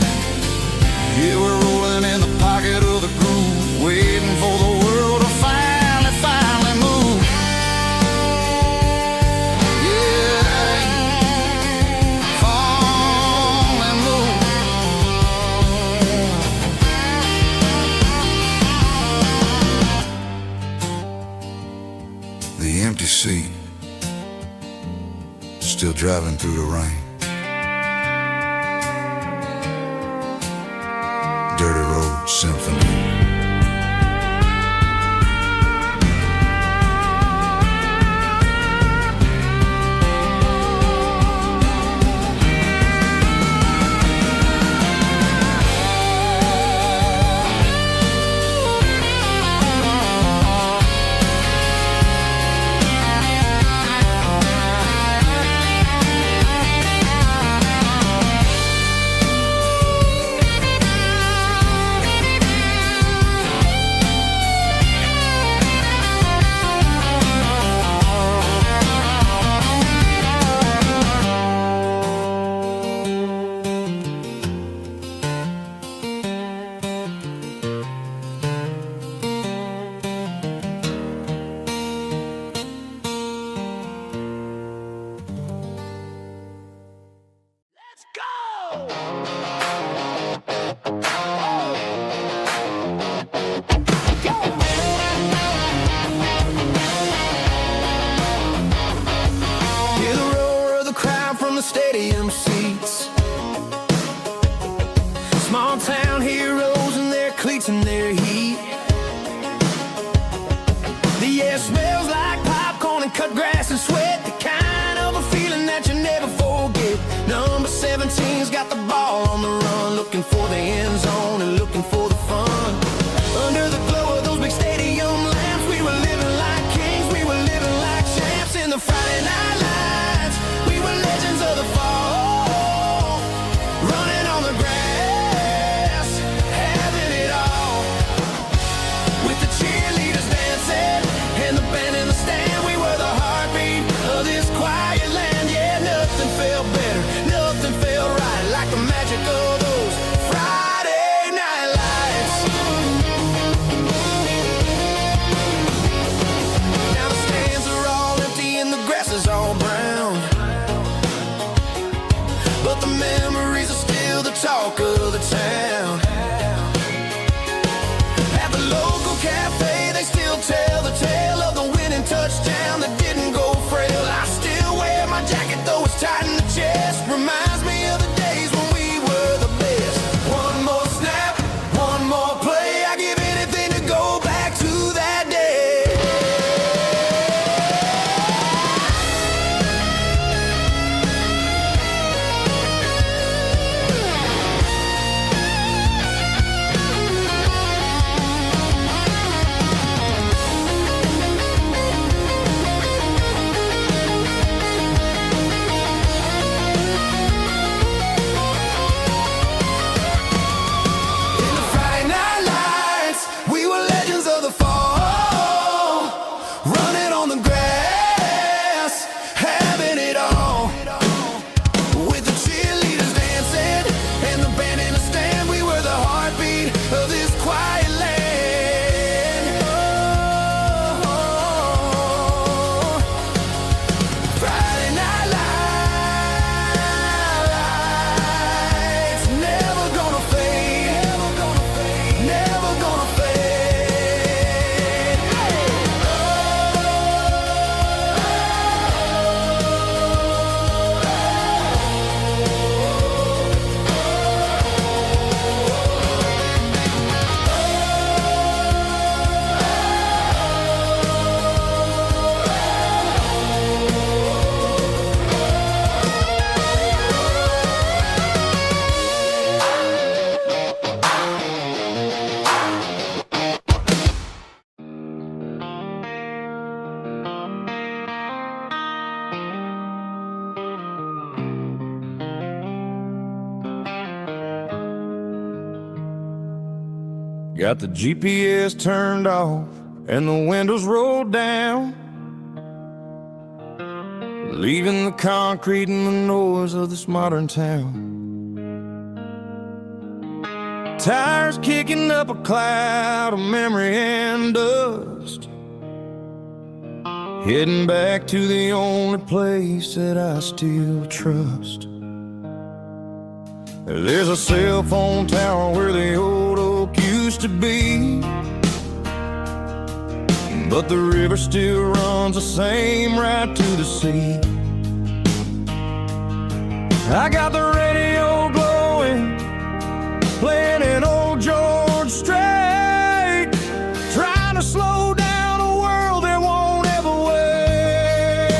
B: Yeah, we're rolling in the pocket of the groove, waiting for the world to finally, finally move. Yeah, finally move. The empty seat, still driving through the rain. Dirty Road Symphony. Hear the roar of the crowd from the stadium seats. Small town heroes in their cleats and their heat. The air smells like popcorn and cut grass and sweat, the kind of a feeling that you never forget. Number 17's got the ball on the run, looking for the end zone and looking for the fun. Under the glow of those big stadium lamps, we were living like kings, we were living like champs in the Friday night lights. We were legends of the fall, running on the grass, having it all. With the cheerleaders dancing and the band in the stand, we were the heartbeat of this quiet land. Yeah, nothing felt better, nothing felt right like the magic of those Friday night lights. Now the stands are all empty and the grass is all brown, but the memories are still the talk of the town. At the local cafe, they still tell the tale of the winning touchdown that didn't go frail. I still wear my jacket though it's tight in the chest, reminds me of the days when we were the best. One more snap, one more play, I give anything to go back to that day.
A: Got the GPS turned off and the windows rolled down, leaving the concrete and the noise of this modern town. Tires kicking up a cloud of memory and dust, heading back to the only place that I still trust. There's a cell phone tower where the old oak used to be, but the river still runs the same right to the sea. I got the radio glowing, playing an old George Strait, trying to slow down a world that won't ever wait.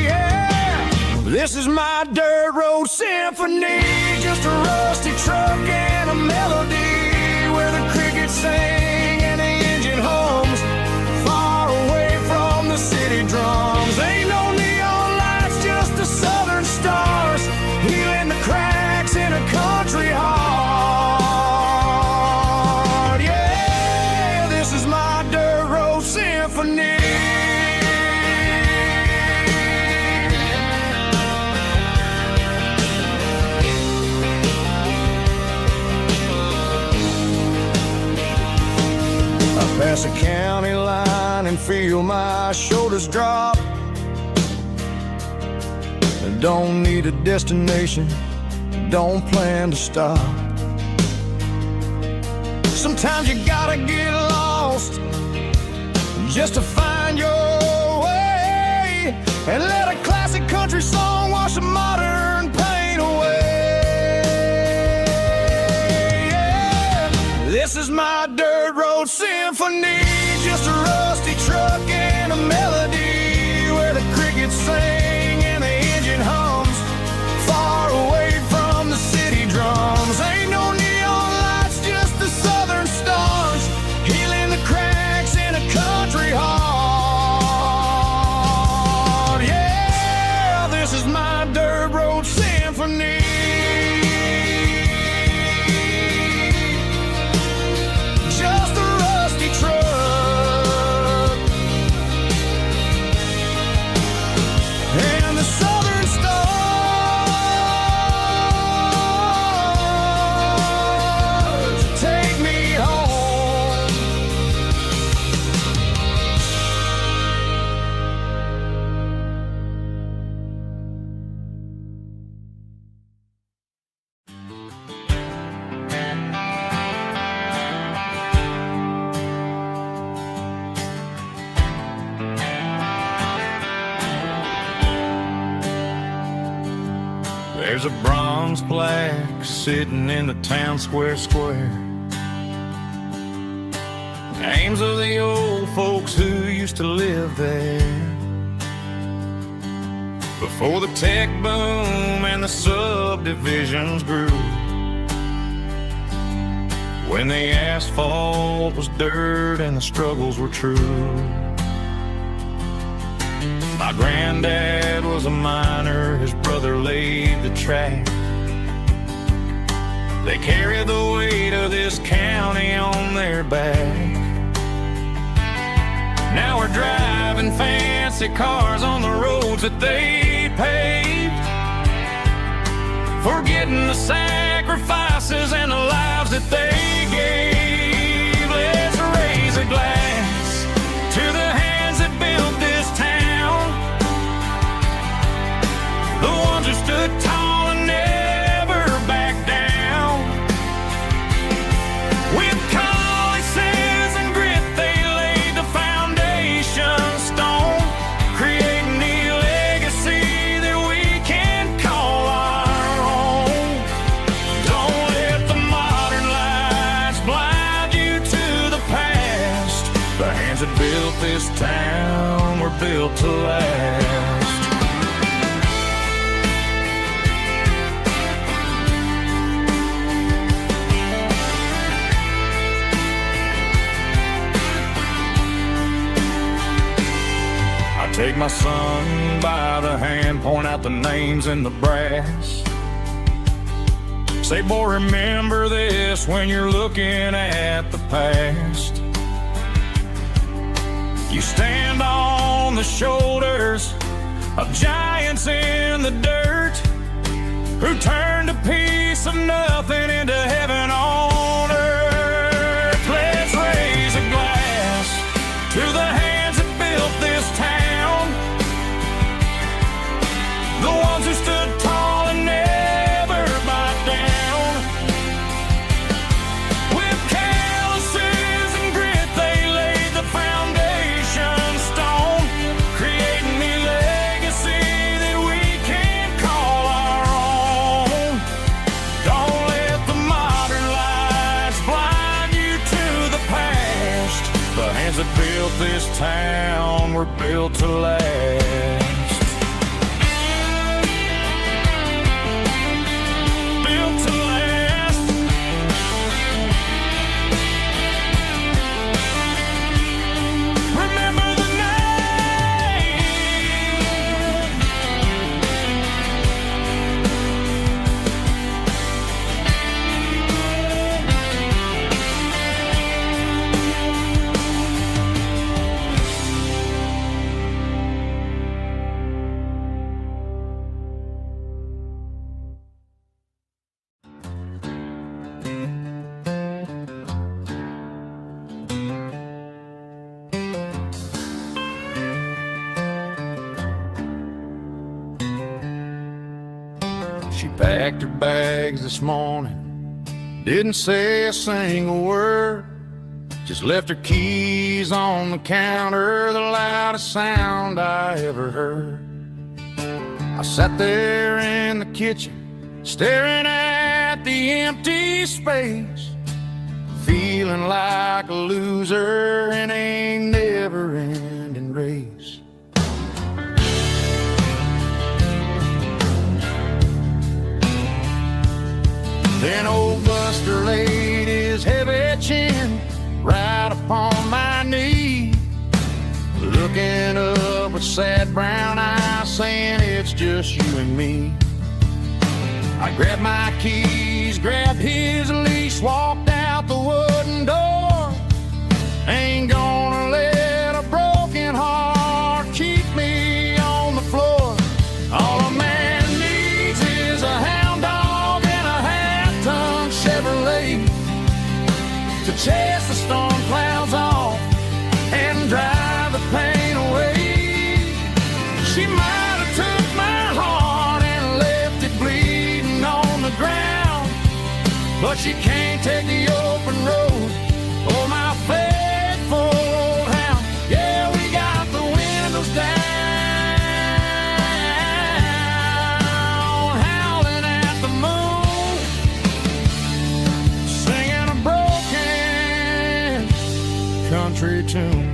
A: Yeah. This is my dirt road symphony, just a rusty truck and a melody where the crickets sing and the engine hums, far away from the city drums. Ain't no neon lights, just the southern stars, healing the cracks in a country heart. Yeah, this is my dirt road symphony. Pass a county line and feel my shoulders drop. Don't need a destination, don't plan to stop. Sometimes you gotta get lost just to find your way, and let a classic country song wash the modern pain away. Yeah. This is my dirt road symphony, just a rusty truck and a melody where the crickets sing and the engine hums, far away from the city drums. Ain't no neon lights, just the southern stars, healing the cracks in a country heart. Yeah, this is my dirt road symphony. Just a rusty truck and the southern stars take me home. There's a bronze plaque sitting in the town square. Names of the old folks who used to live there before the tech boom and the subdivisions grew, when the asphalt was dirt and the struggles were true. My granddad was a miner, his brother laid the track. They carried the weight of this county on their back. Now we're driving fancy cars on the roads that they paved, forgetting the sacrifices and the lives that they gave. Let's raise a glass to the hands that built this town, the ones who stood tall and never backed down. With calluses and grit, they laid the foundation stone, creating the legacy that we can call our own. Don't let the modern lights blind you to the past. The hands that built this town were built to last. Take my son by the hand, point out the names in the brass. Say, boy, remember this when you're looking at the past. You stand on the shoulders of giants in the dirt who turned a piece of nothing into heaven on earth. Let's raise a glass to the hands that built this town, the ones who stood tall and never bowed down. With calluses and grit they laid the foundation stone, creating a legacy that we can call our own. Don't let the modern lies blind you to the past. The hands that built this town were built to last. Built to last. Remember the name. She packed her bags this morning, didn't say a single word, just left her keys on the counter, the loudest sound I ever heard. I sat there in the kitchen, staring at the empty space, feeling like a loser in a never-ending race. Then old Buster laid his heavy chin right upon my knee, looking up with sad brown eyes, saying it's just you and me. I grabbed my keys, grabbed his leash, walked out the wooden door. Ain't gonna let a broken heart keep me on the floor. All a man needs is a hound dog and a half-ton Chevrolet to chase the storm clouds off and drive the pain away. She might have took my heart and left it bleeding on the ground, but she can't take the open road or my faithful old hound. Yeah, we got the windows down, howling at the moon, singing a broken country tune.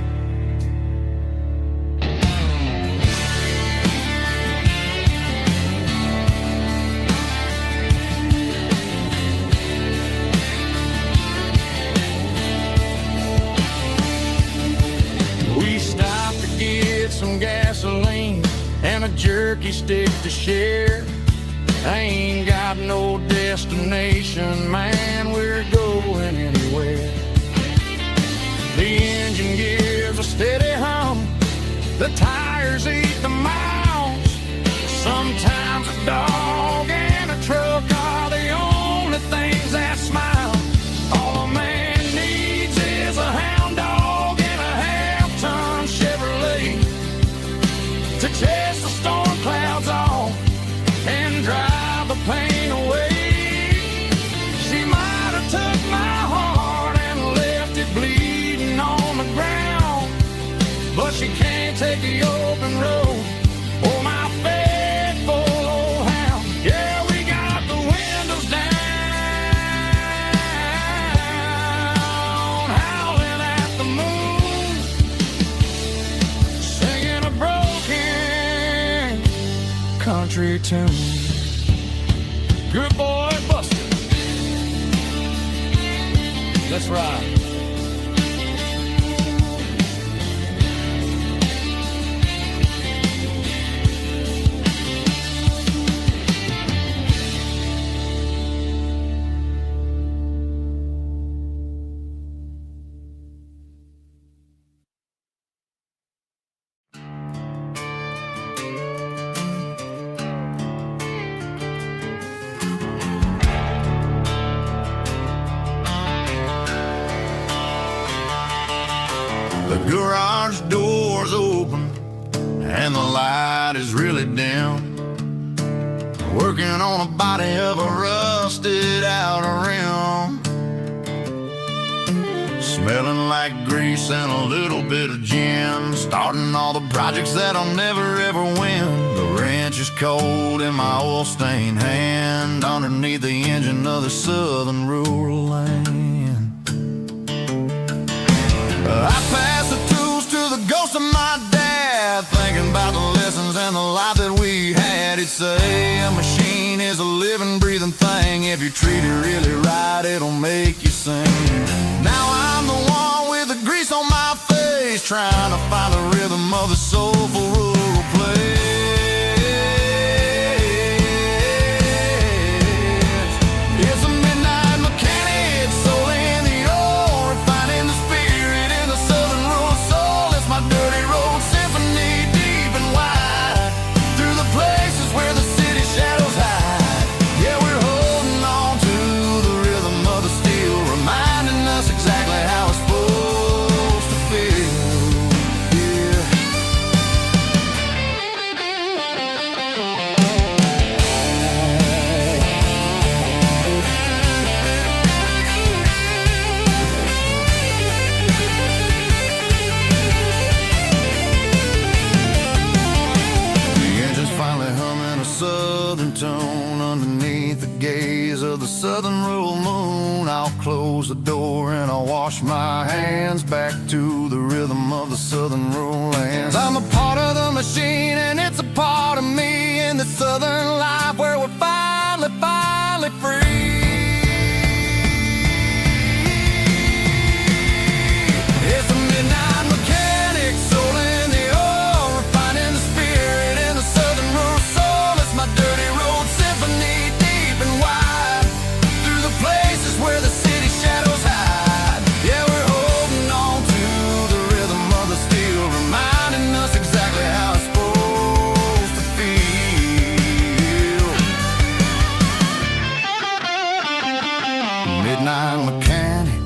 A: We stopped to get some gasoline and a jerky stick to share. I ain't got no destination, man, we're going anywhere. The engine gives a steady hum, the tires eat the miles. Sometimes a dog and a truck are the only things that smile. All a man needs is a hound dog and a half-ton Chevrolet to chase the storm clouds off and drive the pain away. She might have took my heart and left it bleeding on the ground, but she can't take the open road or my faithful old hound. Yeah, we got the windows down, howling at the moon, singing a broken country tune. Good boy, Buster. Let's ride.
B: The garage door's open and the light is really dim. Working on a body of a rusted out rim. Smelling like grease and a little bit of gin. Starting all the projects that'll never ever win. The wrench is cold in my oil-stained hand, underneath the engine of the southern rural land. I pass the tools to the ghost of my dad, thinking about the lessons and the life that we had. He'd say a machine is a living, breathing thing. If you treat it really right, it'll make you sing. Now I'm the one with the grease on my face, trying to find the rhythm of the soulful rural place. It's a midnight mechanic, soul in the ore, refining the spirit in the southern rural soul. It's my dirty road symphony, deep and wide, through the places where the city shadows hide. Yeah, we're holding on to the rhythm of the steel, reminding us exactly how it's supposed to feel. Yeah. The engine's finally humming a southern tone underneath the gaze of the southern rural moon. I'll close the door and I'll wash my hands, back to the rhythm of the southern rural lands. I'm a part of the machine and it's a part of me, in the southern life where we're finally free. It's a midnight mechanic, soul in the ore, refining the spirit in the southern rural soul. It's my dirty road symphony, deep and wide, through the places where the city shadows hide. Yeah, we're holding on to the rhythm of the steel, reminding us exactly how it's supposed to feel. Midnight mechanic,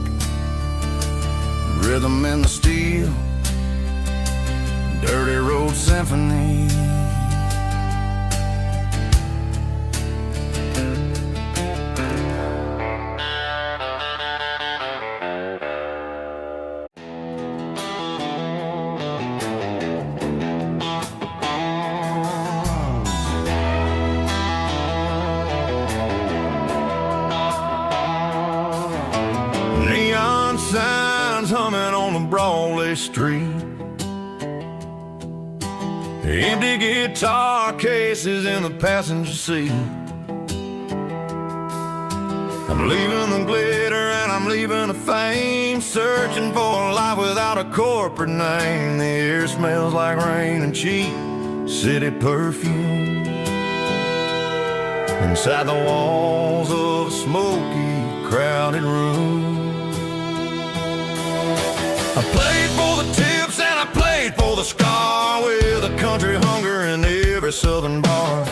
B: rhythm in the steel, dirty road symphony. Neon signs humming on the Broadway street, empty guitar cases in the passenger seat. I'm leaving the glitter and I'm leaving the fame, searching for a life without a corporate name. The air smells like rain and cheap city perfume inside the walls of a smoky, crowded room. I played for the tips and I played for the scar, with a country hunger in every southern bar.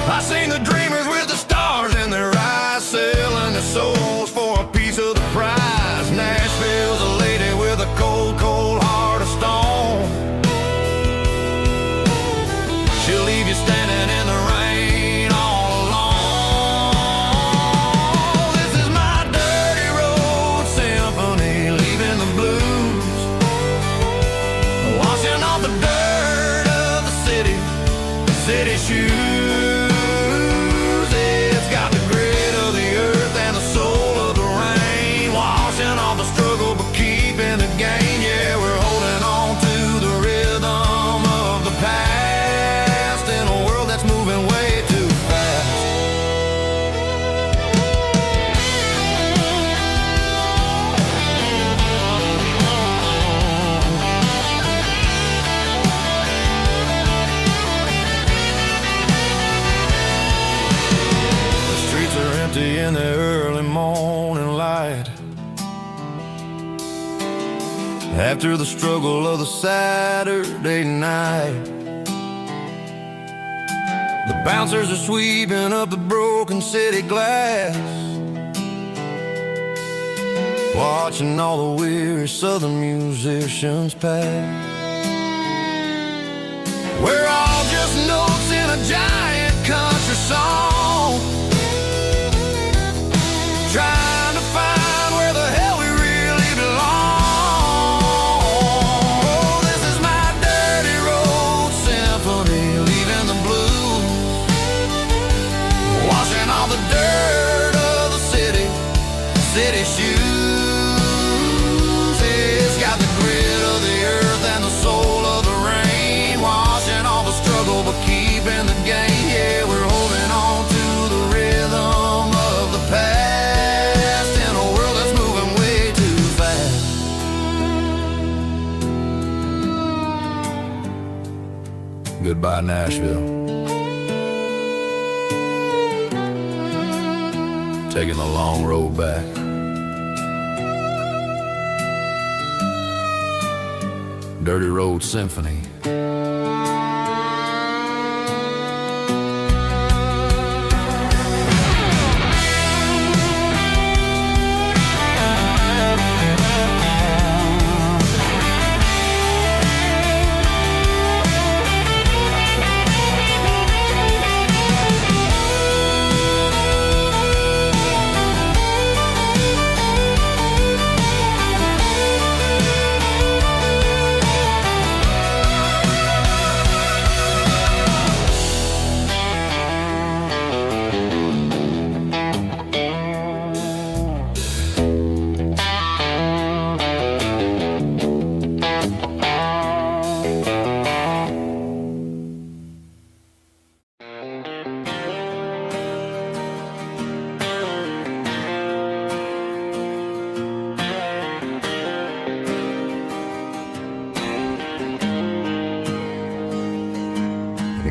B: I seen the dreamers with the stars in their eyes, selling their souls for a piece of the prize. Nashville's a lady with a cold, cold heart of stone. She'll leave you standing in the rain all alone. This is my dirty road symphony, leaving the blues, washing off the dirt of the city shoes. It's got the grit of the earth and the soul of the rain, washing off the struggle but keeping the gain. Yeah, we're holding on to the rhythm of the past in a world that's moving way too fast. In the early morning light, after the struggle of the Saturday night, the bouncers are sweeping up the broken city glass.
C: watching all the weary southern musicians pass. We're all just notes in a giant country song, trying to find where the hell we really belong. Oh, this is my dirty road symphony, leaving the blues, washing all the dirt of the city shoes. It's got the grit of the earth and the soul of the rain, washing all the struggle but keeping the gain. Yeah, we're holding on to the rhythm of the past in a world that's moving way too fast. Goodbye, Nashville. Taking the long road back. Dirty Road Symphony.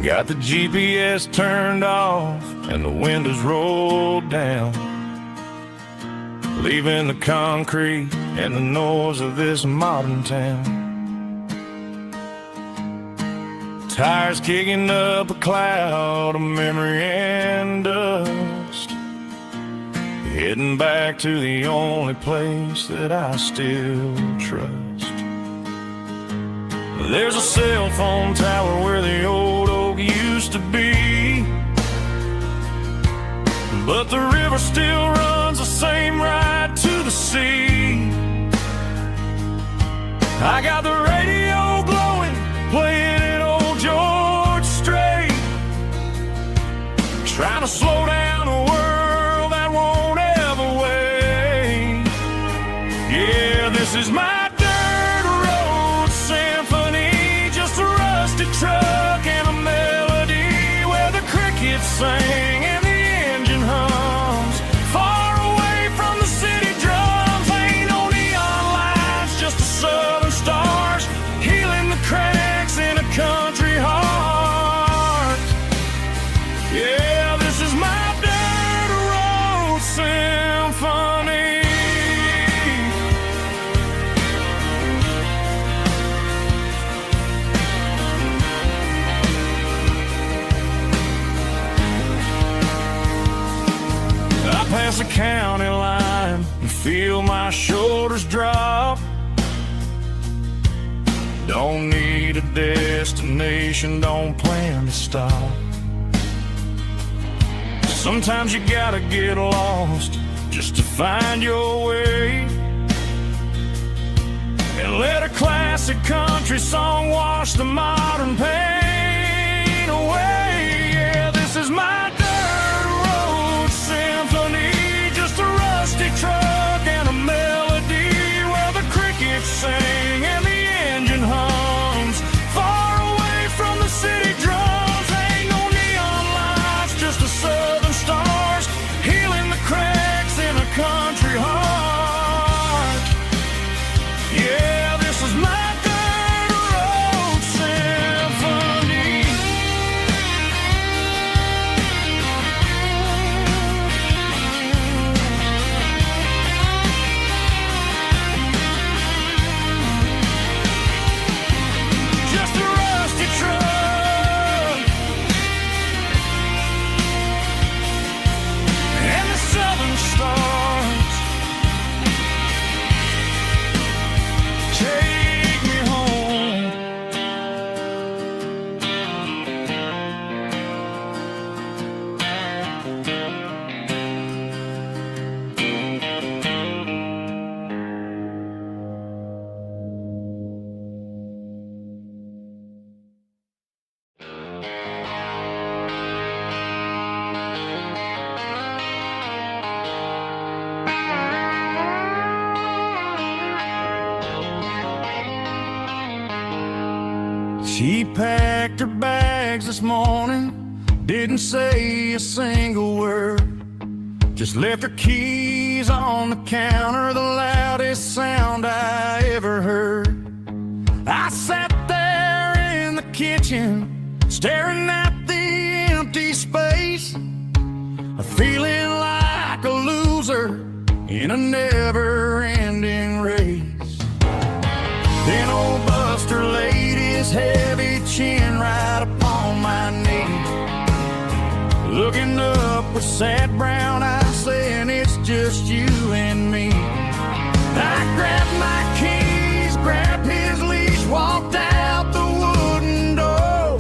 C: Got the GPS turned off and the windows rolled down, leaving the concrete and the noise of this modern town. Tires kicking up a cloud of memory and dust, heading back to the only place that I still trust. There's a cell phone tower where the old oak used to be, but the river still runs the same right to the sea. I got the radio glowing, playing an old George Strait, trying to slow down a world that won't ever wait. Yeah, this is my truck and a melody where the crickets sing and the engine hums, far away from the city drums. Ain't no neon lights, just the southern stars healing the cracks in a country heart. Yeah, this is my dirt road symphony. Past the county line and feel my shoulders drop. Don't need a destination, don't plan to stop. Sometimes you gotta get lost just to find your way, and let a classic country song wash the modern pain away. Yeah, this is my truck and a melody where the crickets sing and the engine hums, far away from the city drums. Ain't no neon lights, just the southern stars healing the cracks in a country heart. Yeah, this is my dirt road symphony.
B: She packed her bags this morning, didn't say a single word, just left her keys on the counter, the loudest sound I ever heard. I sat there in the kitchen, staring at the empty space, feeling like a loser in a never-ending race. Then old Buster laid his heavy chin right upon my knee, looking up with sad brown eyes, saying it's just you and me. I grabbed my keys, grabbed his leash, walked out the wooden door.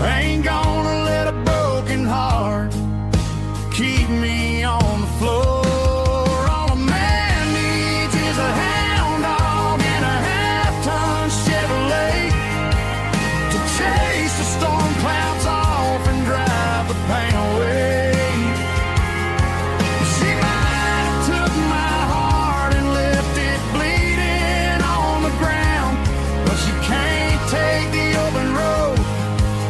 B: I ain't gonna let a broken heart keep me on the floor. All a man needs is a hound dog and a half-ton Chevrolet to chase the storm clouds off and drive the pain away. She might have took my heart and left it bleeding on the ground, but she can't take the open road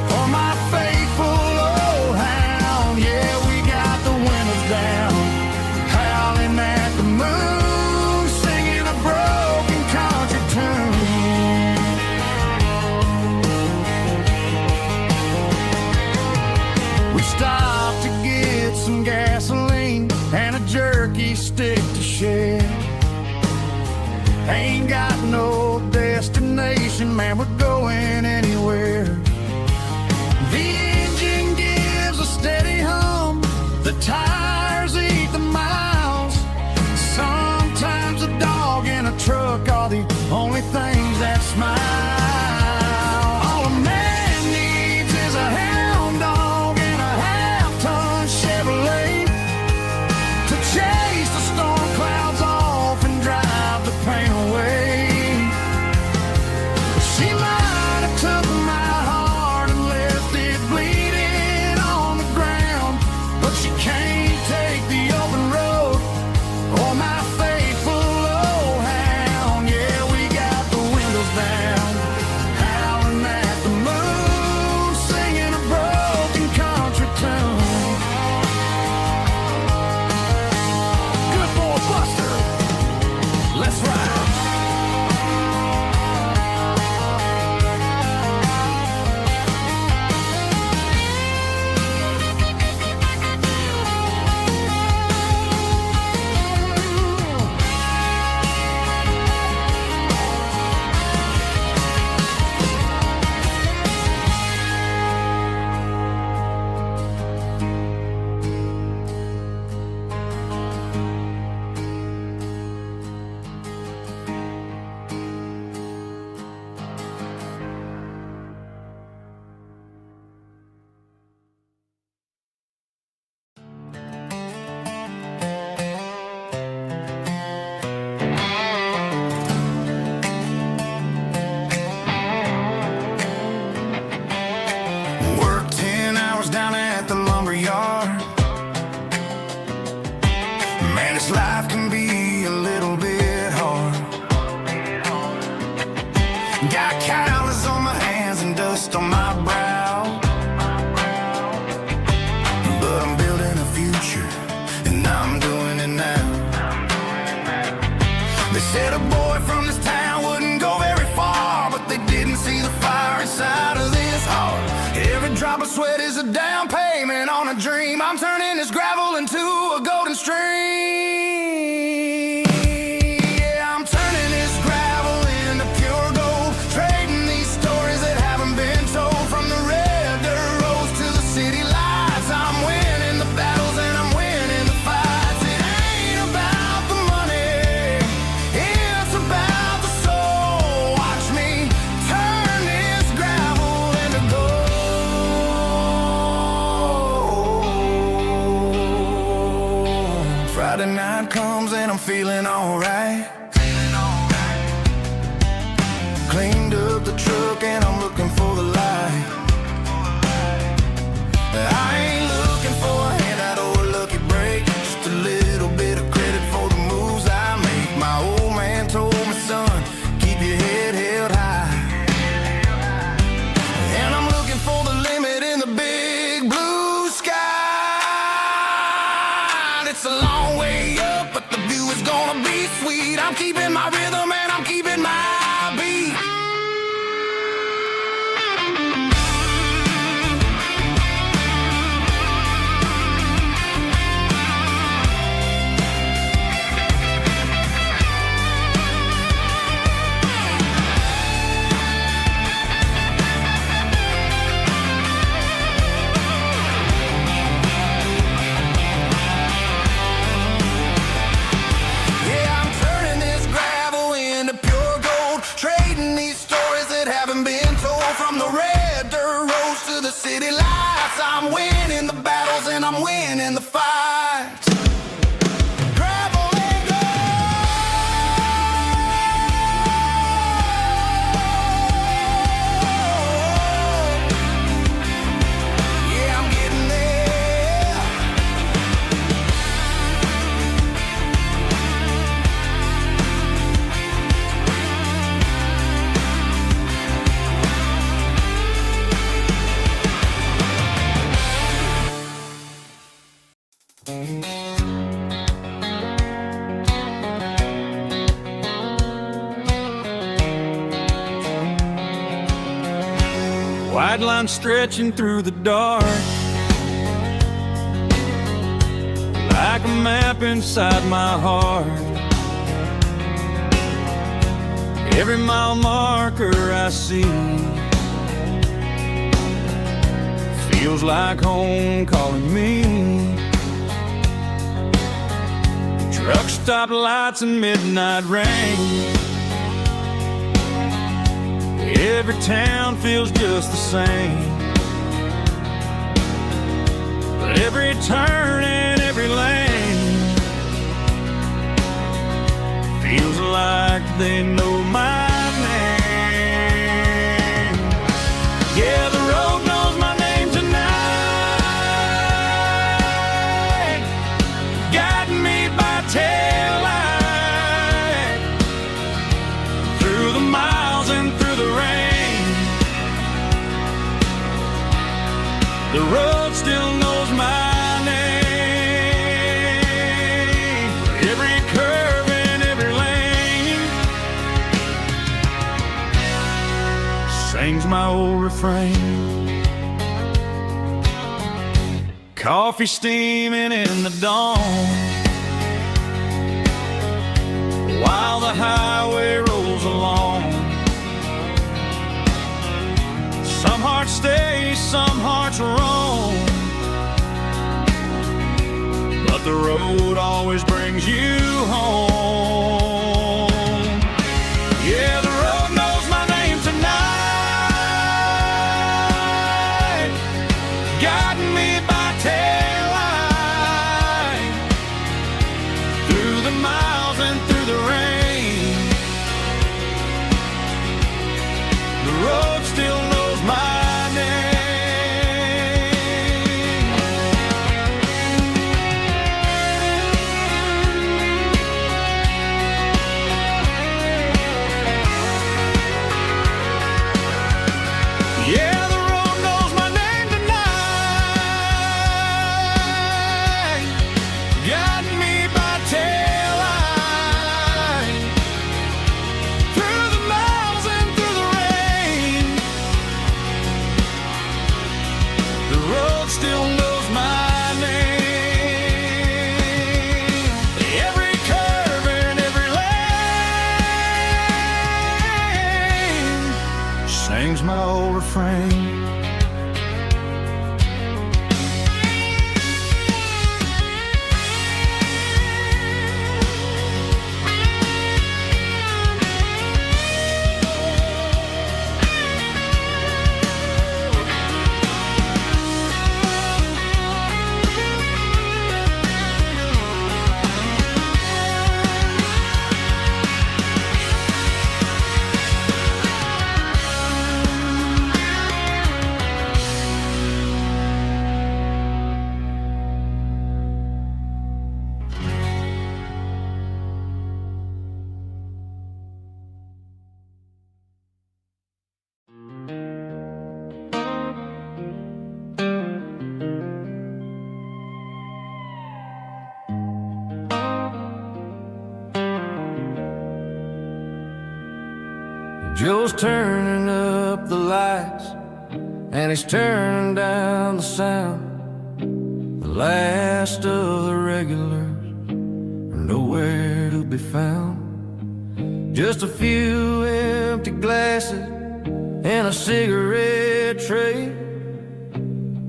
B: for my faithful old hound. Yeah, we got the windows down, howling at the moon, singing a broken country tune. We stopped to get some gasoline and a jerky stick to share. Ain't got no destination, man, we're going anywhere. The engine gives a steady hum, the tires eat the miles. Sometimes a dog and a truck are the only things that smile. All a man needs is a hound dog and a half-ton Chevrolet to chase the storm clouds off and drive the pain away. She might have took my heart and left it bleeding on the ground, but she can't take the open road or my faithful old hound. Yeah, we got the windows down, howling at the moon, singing a broken country tune. Good boy Buster, let's ride. Worked 10 hours down at the lumber yard. Man, this life can be a little bit hard. Got calluses on my hands and dust on my brow, but I'm building a future and I'm doing it now. They said a boy from this town wouldn't go very far, but they didn't see the fire inside of this heart. Every drop of sweat is a down payment on a dream. I'm turning this gravel into a golden stream. Yeah, I'm turning this gravel into pure gold, trading these stories that haven't been told. From the red dirt roads to the city lights, I'm winning the battles and I'm winning the fights. It ain't about the money, it's about the soul. Watch me turn this gravel into gold. Friday night comes and I'm feeling alright. Cleaned up the truck and I'm looking for the light. I ain't looking for a handout or a lucky break, just a little bit of credit for the moves I make. My old man told me, son, keep your head held high. trading these stories that haven't been told. From the red dirt roads to the city lights, I'm winning the battles and I'm winning the fights. Gravel and gold. Yeah, I'm getting there.
D: White line stretching through the dark, like a map inside my heart. Every mile marker I see feels like home calling me. Truck stop lights and midnight rain, every town feels just the same. But every turn and every lane feels like they know my name. Yeah, the road knows my name tonight, guiding me by taillight through the miles and through the rain. The road still knows my name. Every curve and every lane sings my old refrain. Coffee steaming in the dawn, while the highway rolls along. Some hearts stay, some hearts roam, but the road always brings you home. Yeah, the road knows my name tonight, guiding me by taillight through the miles and through the rain. The road still knows my name. Yeah, the road knows my name tonight, guiding me by taillight through the miles and through the rain. The road still knows my name. Every curve and every lane sings my old refrain.
C: Joe's turning up the lights and he's turning down the sound. The last of the regulars are nowhere to be found. Just a few empty glasses and a cigarette tray,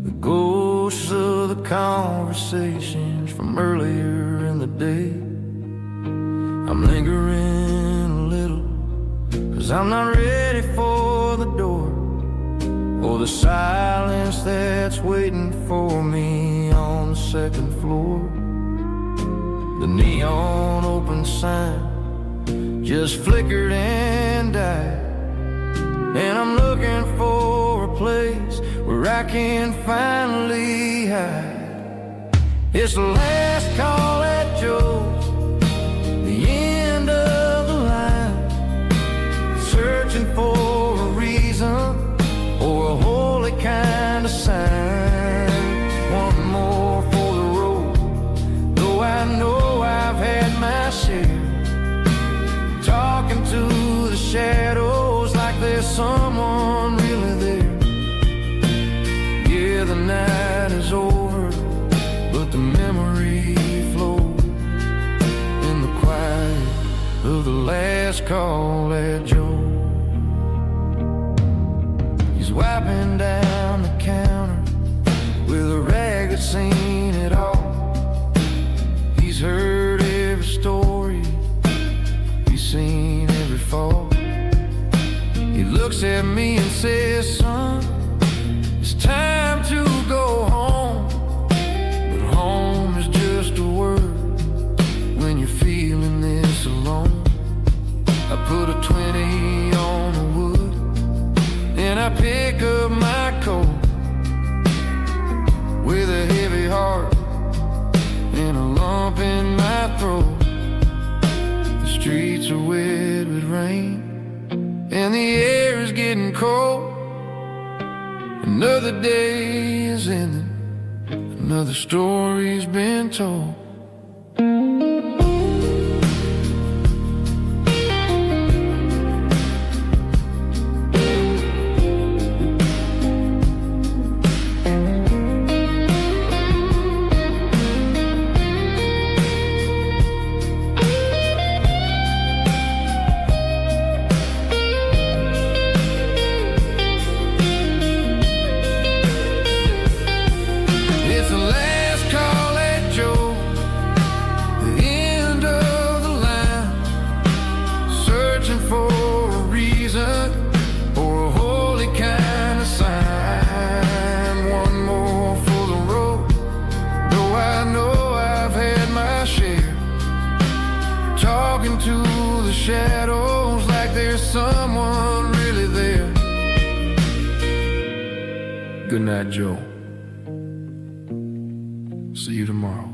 C: the ghosts of the conversations from earlier in the day. I'm lingering a little, 'cause 'cause I'm not ready for the door, or the silence that's waiting for me on the second floor. The neon open sign just flickered and died, and I'm looking for a place where I can finally hide. It's the last call at Joe's, the end of the line, searching for a reason or a holy kind of sign. One more for the road, though I know I've had my share, talking to the shadows like there's someone really there. Yeah, the night is over, but the memory flows in the quiet of the last call at Joe. He's wiping down the counter with a rag that's seen it all. He's heard every story, he's seen every fall. He looks at me and says, son, it's time to go home. But home is just a word when you're feeling this alone. I put a 20 on the wood, and I pick up my coat with a heavy heart and a lump in my throat. The streets are wet with rain, and the air is getting cold. Another day is ending, another story's been told. To the shadows like there's someone really there. Good night, Joe. See you tomorrow.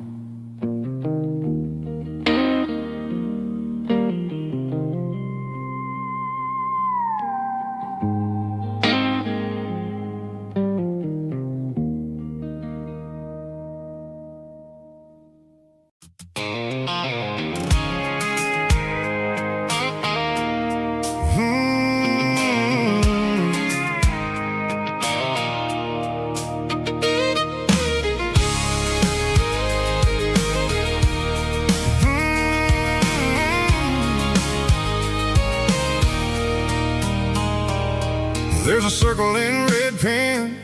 B: There's a circle in red pen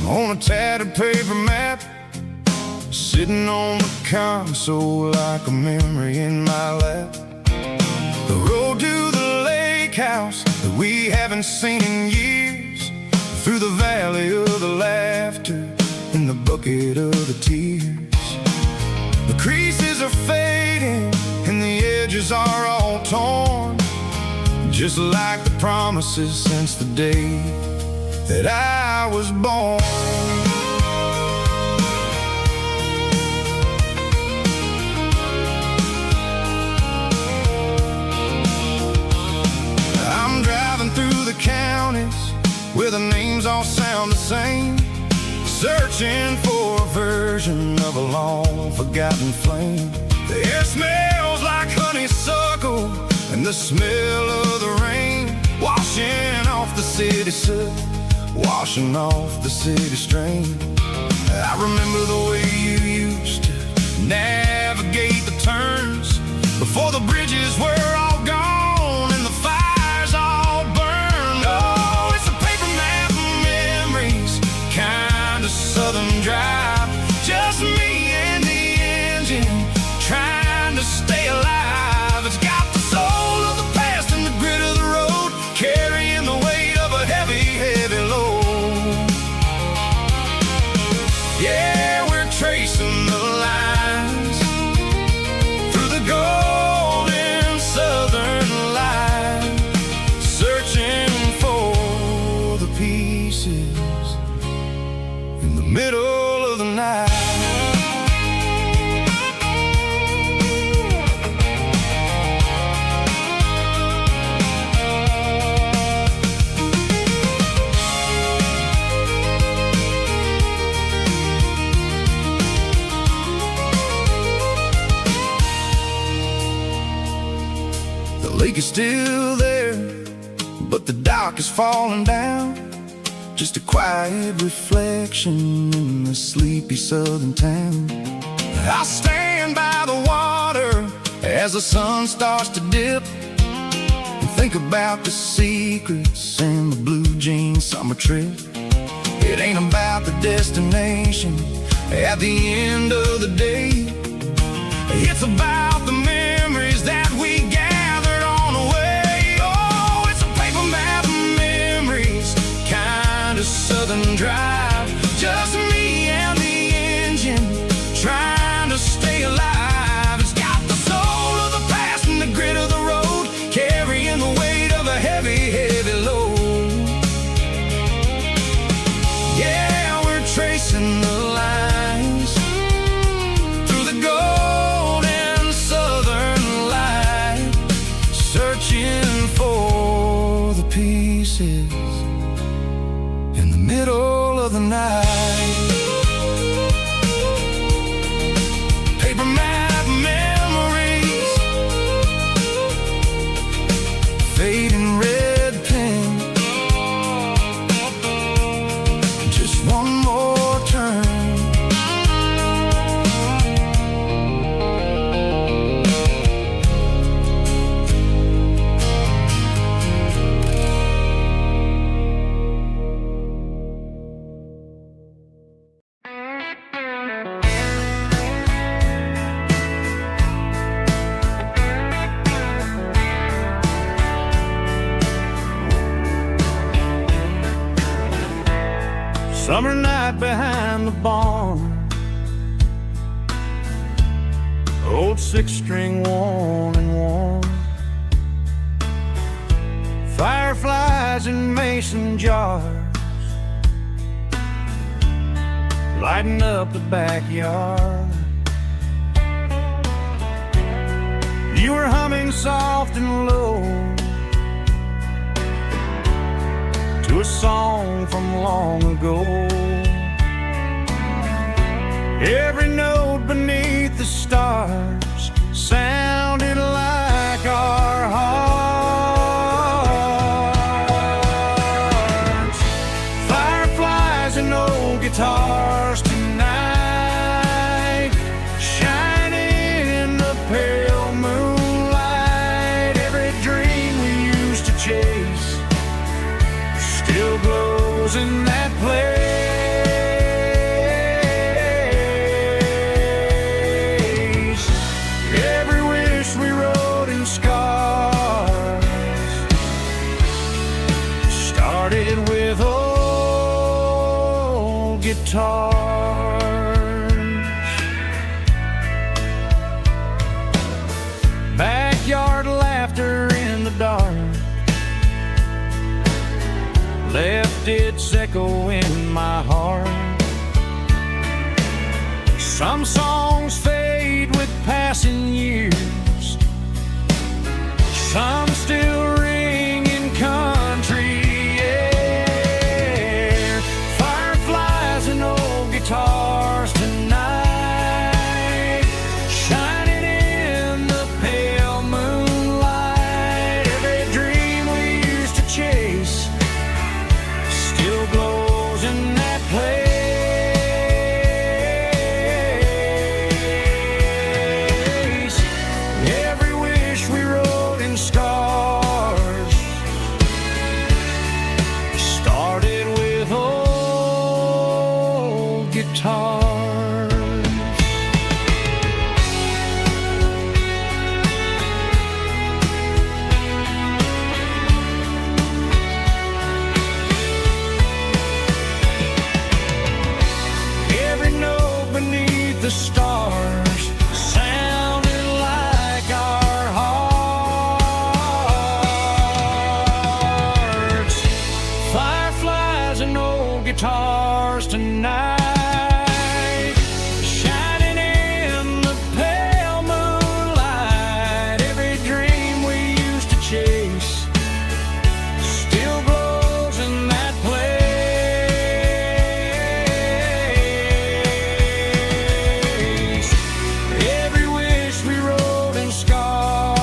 B: on a tattered paper map, sitting on the console like a memory in my lap. The road to the lake house that we haven't seen in years, through the valley of the laughter and the bucket of the tears. The creases are fading and the edges are all torn, just like the promises since the day that I was born. I'm driving through the counties where the names all sound the same, searching for a version of a long-forgotten flame. The air smells like honeysuckle and the smell of the rain, washing off the city soot, washing off the city strain. I remember the way you used to navigate the turns before the bridges were all gone and the fires all burned. Oh, it's a paper map of memories, kind of southern drive, just me and the engine trying to stay alive. It's got the soul of the past and the grit of the road, pieces in the middle of the night. The lake is still there, but the dock is falling down. Just a quiet reflection in the sleepy southern town. I stand by the water as the sun starts to dip, and think about the secrets and the blue jean summer trip. It ain't about the destination at the end of the day. It's about the memories that we gathered on the way. Oh, it's a paper map of memories, kind of southern drive. Just me and the engine, trying to stay alive. It's got the soul of the past and the grit of the road, carrying the weight of a heavy, heavy load. Yeah, we're tracing the lines through the golden southern light, searching for the pieces in the middle of the night. Paper map memories, fading red pen, just one more turn.
C: Summer night behind the barn, old six-string worn and worn. Fireflies in mason jars, lighting up the backyard. You were humming soft and low to a song from long ago. Every note beneath the stars sounded like our hearts. Fireflies and old guitars tonight, shining in the pale moonlight. Every dream we used to chase still glows in that place. Every wish we wrote in scars started with old guitars. Backyard laughter in the dark left its echo in my heart. Some songs fade with passing years, some still ring in country air. Fireflies and old guitars tonight, shining in the pale moonlight. Every dream we used to chase still glows in that place. Every wish we wrote in stars
A: guitars tonight, shining in the pale moonlight. Every dream we used to chase still glows in that place. Every wish we wrote in scars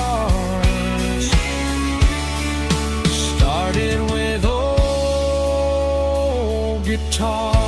A: started with old guitars.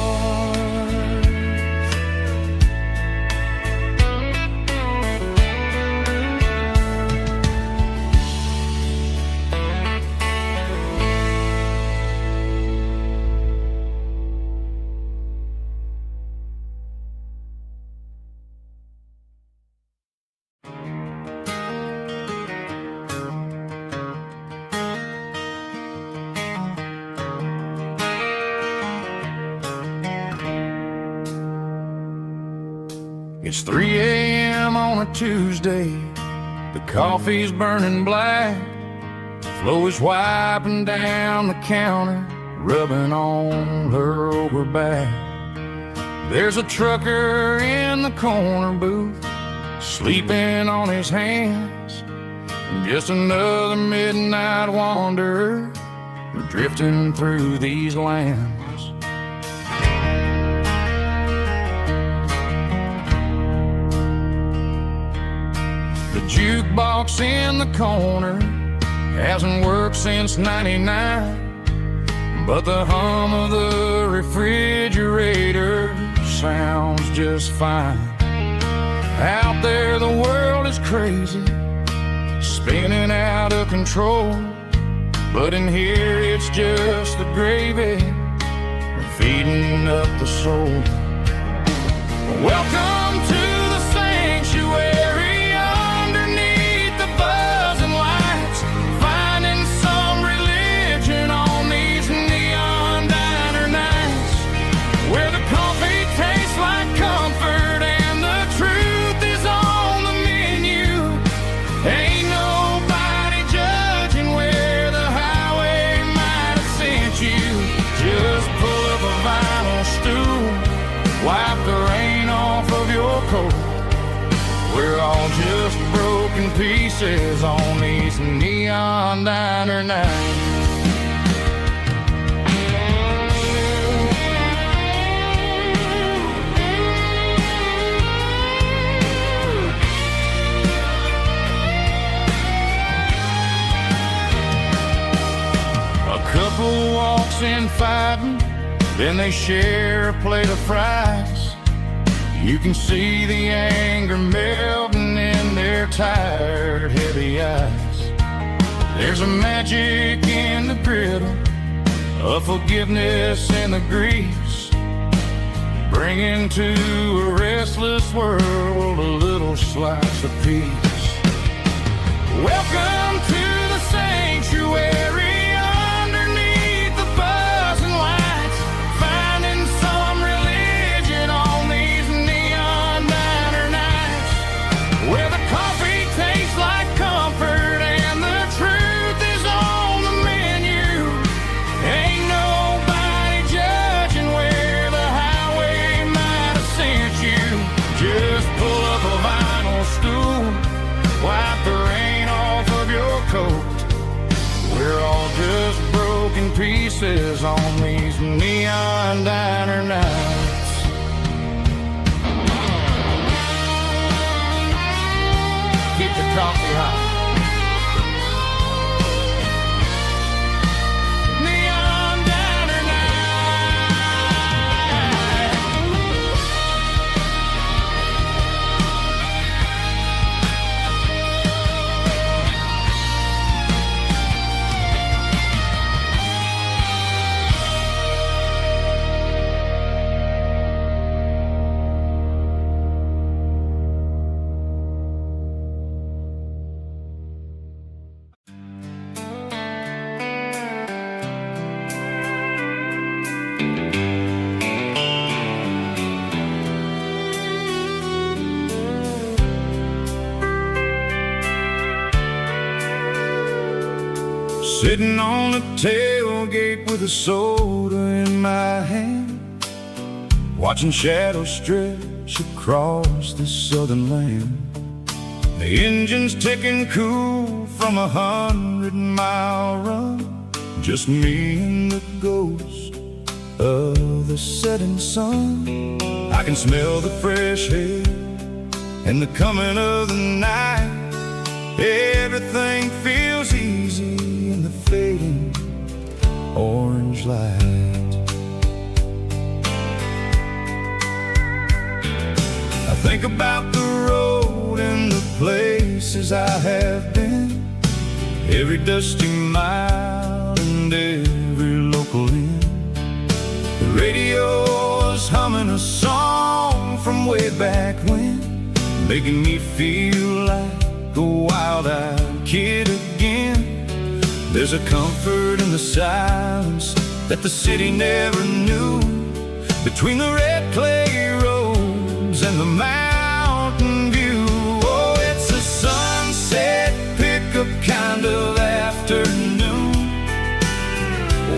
A: It's 3 a.m. on a Tuesday. The coffee's burning black. Flo is wiping down the counter, rubbing on her over back. There's a trucker in the corner booth, sleeping on his hands. Just another midnight wanderer, drifting through these lands. The jukebox in the corner hasn't worked since '99, but the hum of the refrigerator sounds just fine. Out there the world is crazy, spinning out of control, but in here it's just the gravy feeding up the soul. Welcome to the sanctuary, underneath the buzzing lights, finding some religion on these neon diner nights, where the coffee tastes like comfort and the truth is on the menu. Ain't nobody judging where the highway might have sent you. Just pull up a vinyl stool, wipe the rain off of your coat. We're all just broken pieces on these neon diner nights. A couple walks in fighting, then they share a plate of fries. You can see the anger melting in their tired, heavy eyes. There's a magic in the griddle, a forgiveness in the grease, bringing to a restless world a little slice of peace. Welcome to the sanctuary, underneath the buzzing lights, finding some religion on these neon diner nights, where the coffee tastes like comfort and the truth is on the menu. Ain't nobody judging where the highway might have sent you. Just pull up a vinyl stool, wipe the rain off of your coat. We're all just broken pieces on these neon diner nights. Keep the coffee hot. Neon diner night.
B: Sitting on the tailgate with a soda in my hand, watching shadows stretch across this southern land. The engine's ticking cool from 100-mile run, just me and the ghost of the setting sun. I can smell the fresh air and the coming of the night. Everything feels easy in the fading orange light. I think about the road and the places I have been, every dusty mile and every local inn. The radio is humming a song from way back when, making me feel like a wild-eyed kid again. There's a comfort in the silence that the city never knew, between the red clay roads and the mountain view. Oh, it's a sunset pickup kind of afternoon,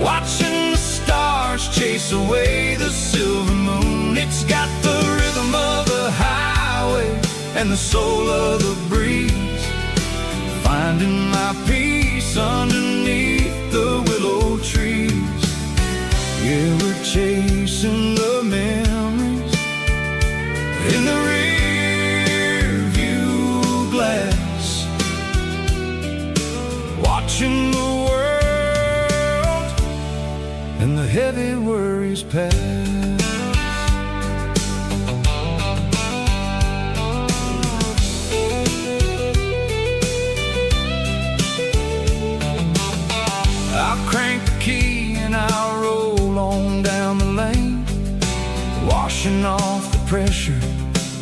B: watching the stars chase away the silver moon. It's got the rhythm of the highway and the soul of the breeze, finding my peace underneath the willow trees. Yeah, we're chasing the memories in the rear view glass, watching the world and the heavy worries pass. Crank the key and I'll roll on down the lane, washing off the pressure,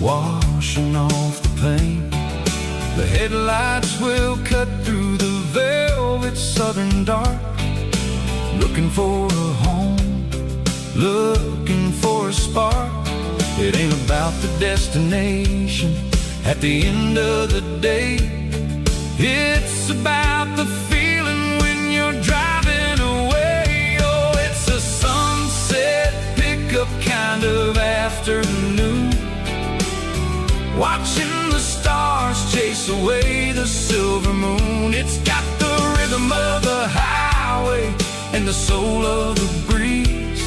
B: washing off the pain. The headlights will cut through the velvet southern dark, looking for a home, looking for a spark. It ain't about the destination at the end of the day, it's about the feeling when you're driving away. Oh, it's a sunset pickup kind of afternoon, watching the stars chase away the silver moon. It's got the rhythm of the highway and the soul of the breeze,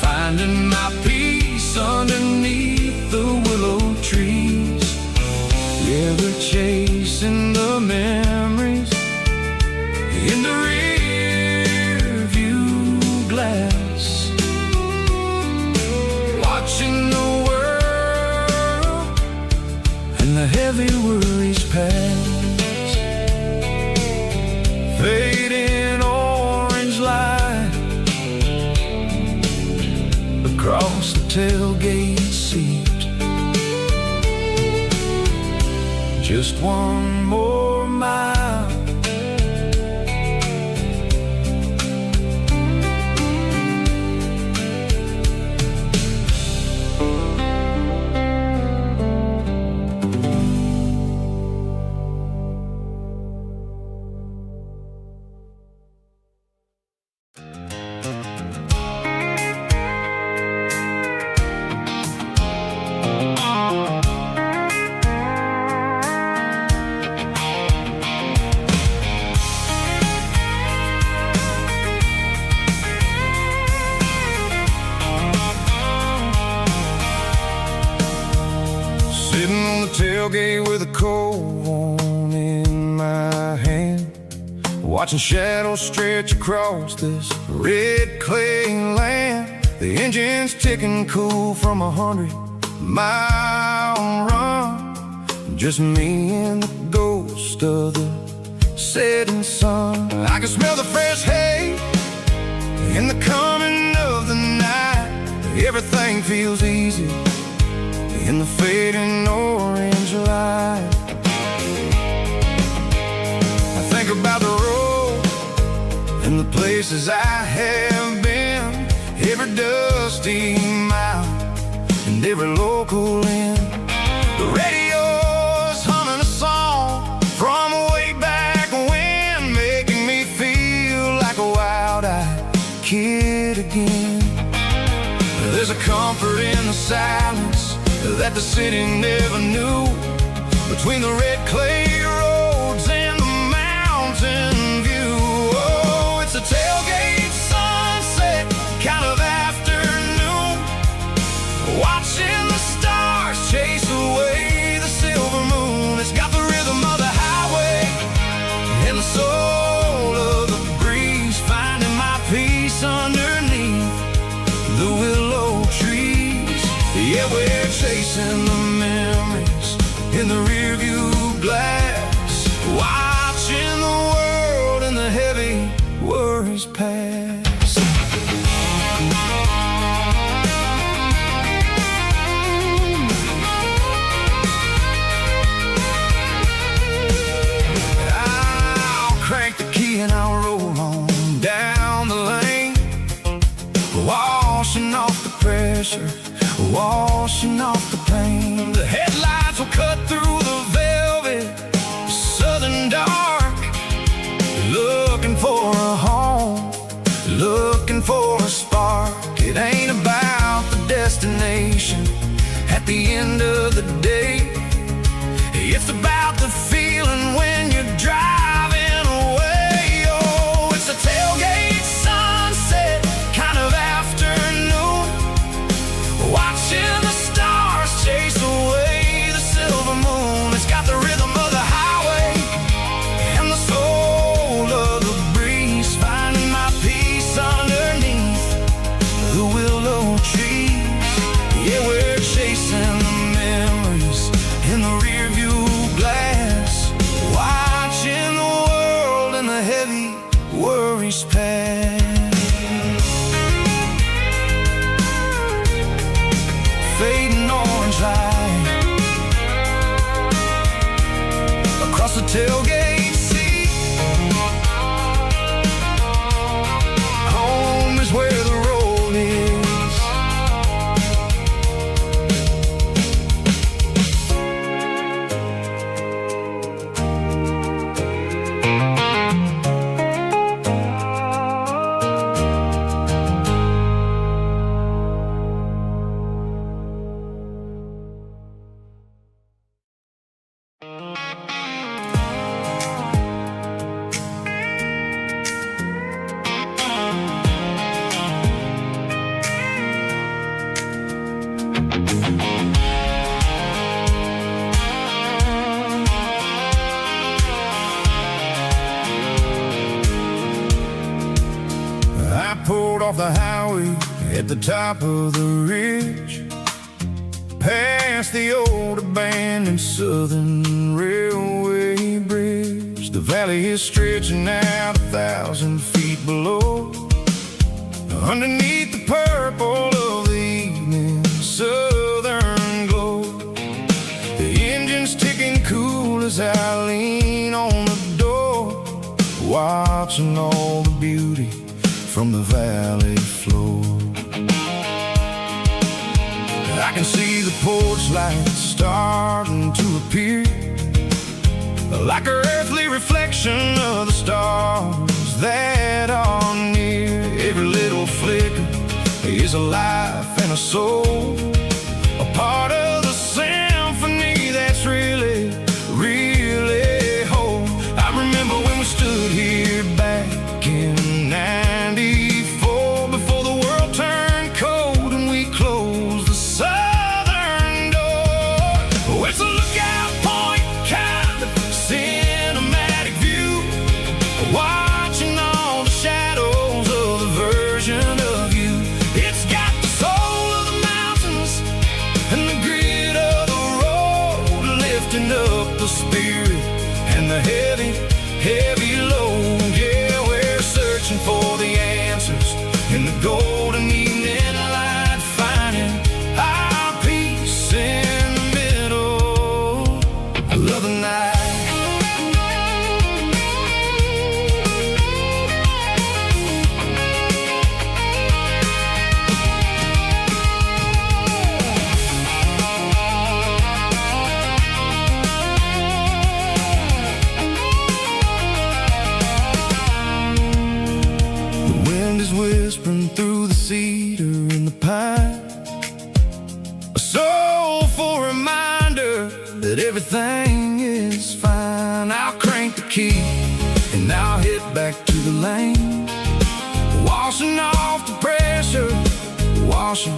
B: finding my peace underneath the willow trees. Yeah, we're chasing the memories in the rear view glass, watching the world and the heavy worries pass. Fading orange light across the tailgate seat, just one more mile. Sitting on the tailgate with a cold one in my hand, watching shadows stretch across this red clay land. The engine's ticking cool from 100-mile run, just me and the ghost of the setting sun. I can smell the fresh hay and the coming of the night. Everything feels easy in the fading orange light. I think about the road and the places I have been, every dusty mile and every local inn. The radio's humming a song from way back when, making me feel wild-eyed kid again.
A: There's a comfort in the silence that the city never knew, between the red clay roads and the mountain view. Oh, it's a tailgate sunset kind of afternoon, watching the stars chase away the silver moon. It's got the rhythm of the highway and the soul of the breeze, finding my peace underneath the willow trees. Yeah, we're chasing the memories in the rearview glass, watching the world and the heavy worries pass. I'll crank the key and I'll roll on down the lane, washing off the pressure, washing off the pain. The headlights will cut through the velvet southern dark, looking for a home, looking for a spark. It ain't about the destination at the end of the day, it's about the feeling when you're driving away. Oh, it's a tailgate sunset kind of afternoon, watching the stars chase away the silver moon. It's got the rhythm of the highway and the soul of the breeze, finding my peace underneath the willow trees. Yeah, we're chasing the memories in the rearview glass, watching the world and the heavy worries pass. Fading orange light across the tailgate seat. Home is where the road is. I pulled off the highway at the top of the ridge, past the old abandoned southern railway bridge. The valley is stretching out 1,000 feet below, underneath the purple of the evening southern glow. The engine's ticking cool as I lean on the door, watching all the beauty from the valley floor. I can see the porch lights starting to appear, like an earthly reflection of the stars that are near. Every little flicker is a life and a soul, a part of the symphony that's really, really whole. I remember when we stood here back in '94, before the world turned cold and we closed the southern door. Oh, it's a lookout point, kind of cinematic view, watching all the shadows of the version of you. It's got the soul of the mountains and the grit of the road, lifting up the spirit and the heavy, heavy load. Yeah, we're searching for the answers in the golden evening light, finding our peace in the middle of the night.
C: whispering through the cedar and the pine. A soulful reminder that everything is fine. I'll crank the key and I'll head back to the lane, washing off the pressure, washing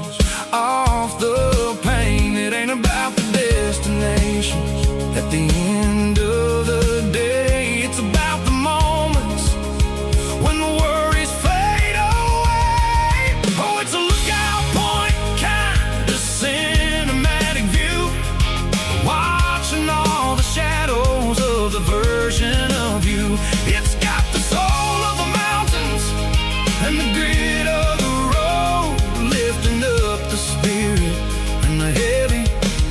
C: off the pain. It ain't about the destinations at the end of the day. It's about the moments when the worries fade away. Oh, it's a lookout point, kind of cinematic view, watching all the shadows of the version of you. It's got the soul of the mountains and the grit of the road, lifting up the spirit and the heavy,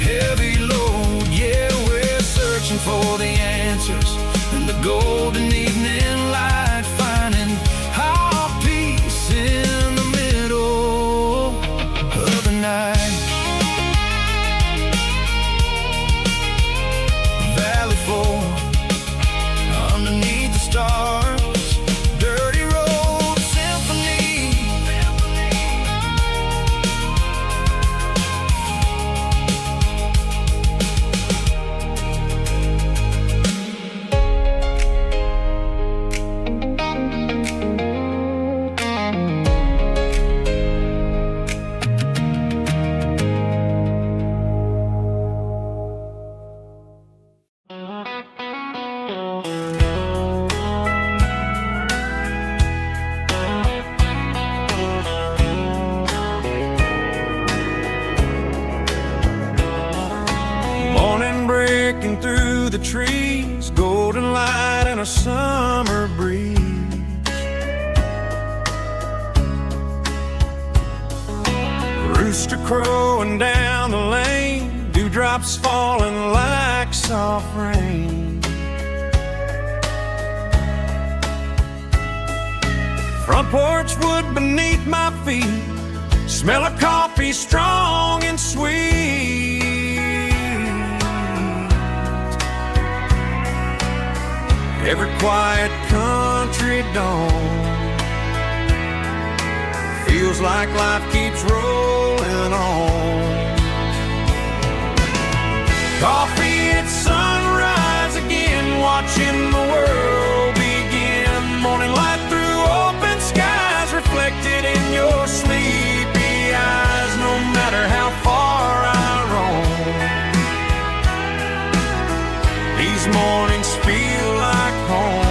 C: heavy load. Yeah, we're searching for the answers and the golden evening light, finding our peace in the middle of the night. Valley floor underneath the stars, dirty road symphony. Morning breaking through the trees, golden light and a summer breeze. Rooster crowing down the lane, dewdrops falling like soft rain. Front porch wood beneath my feet, smell of coffee strong and sweet. Every quiet country dawn feels like life keeps rolling on. Coffee at sunrise again, watching the world begin. Morning light through open skies, reflected in your sleepy eyes. No matter how far I roam, these mornings feel like home.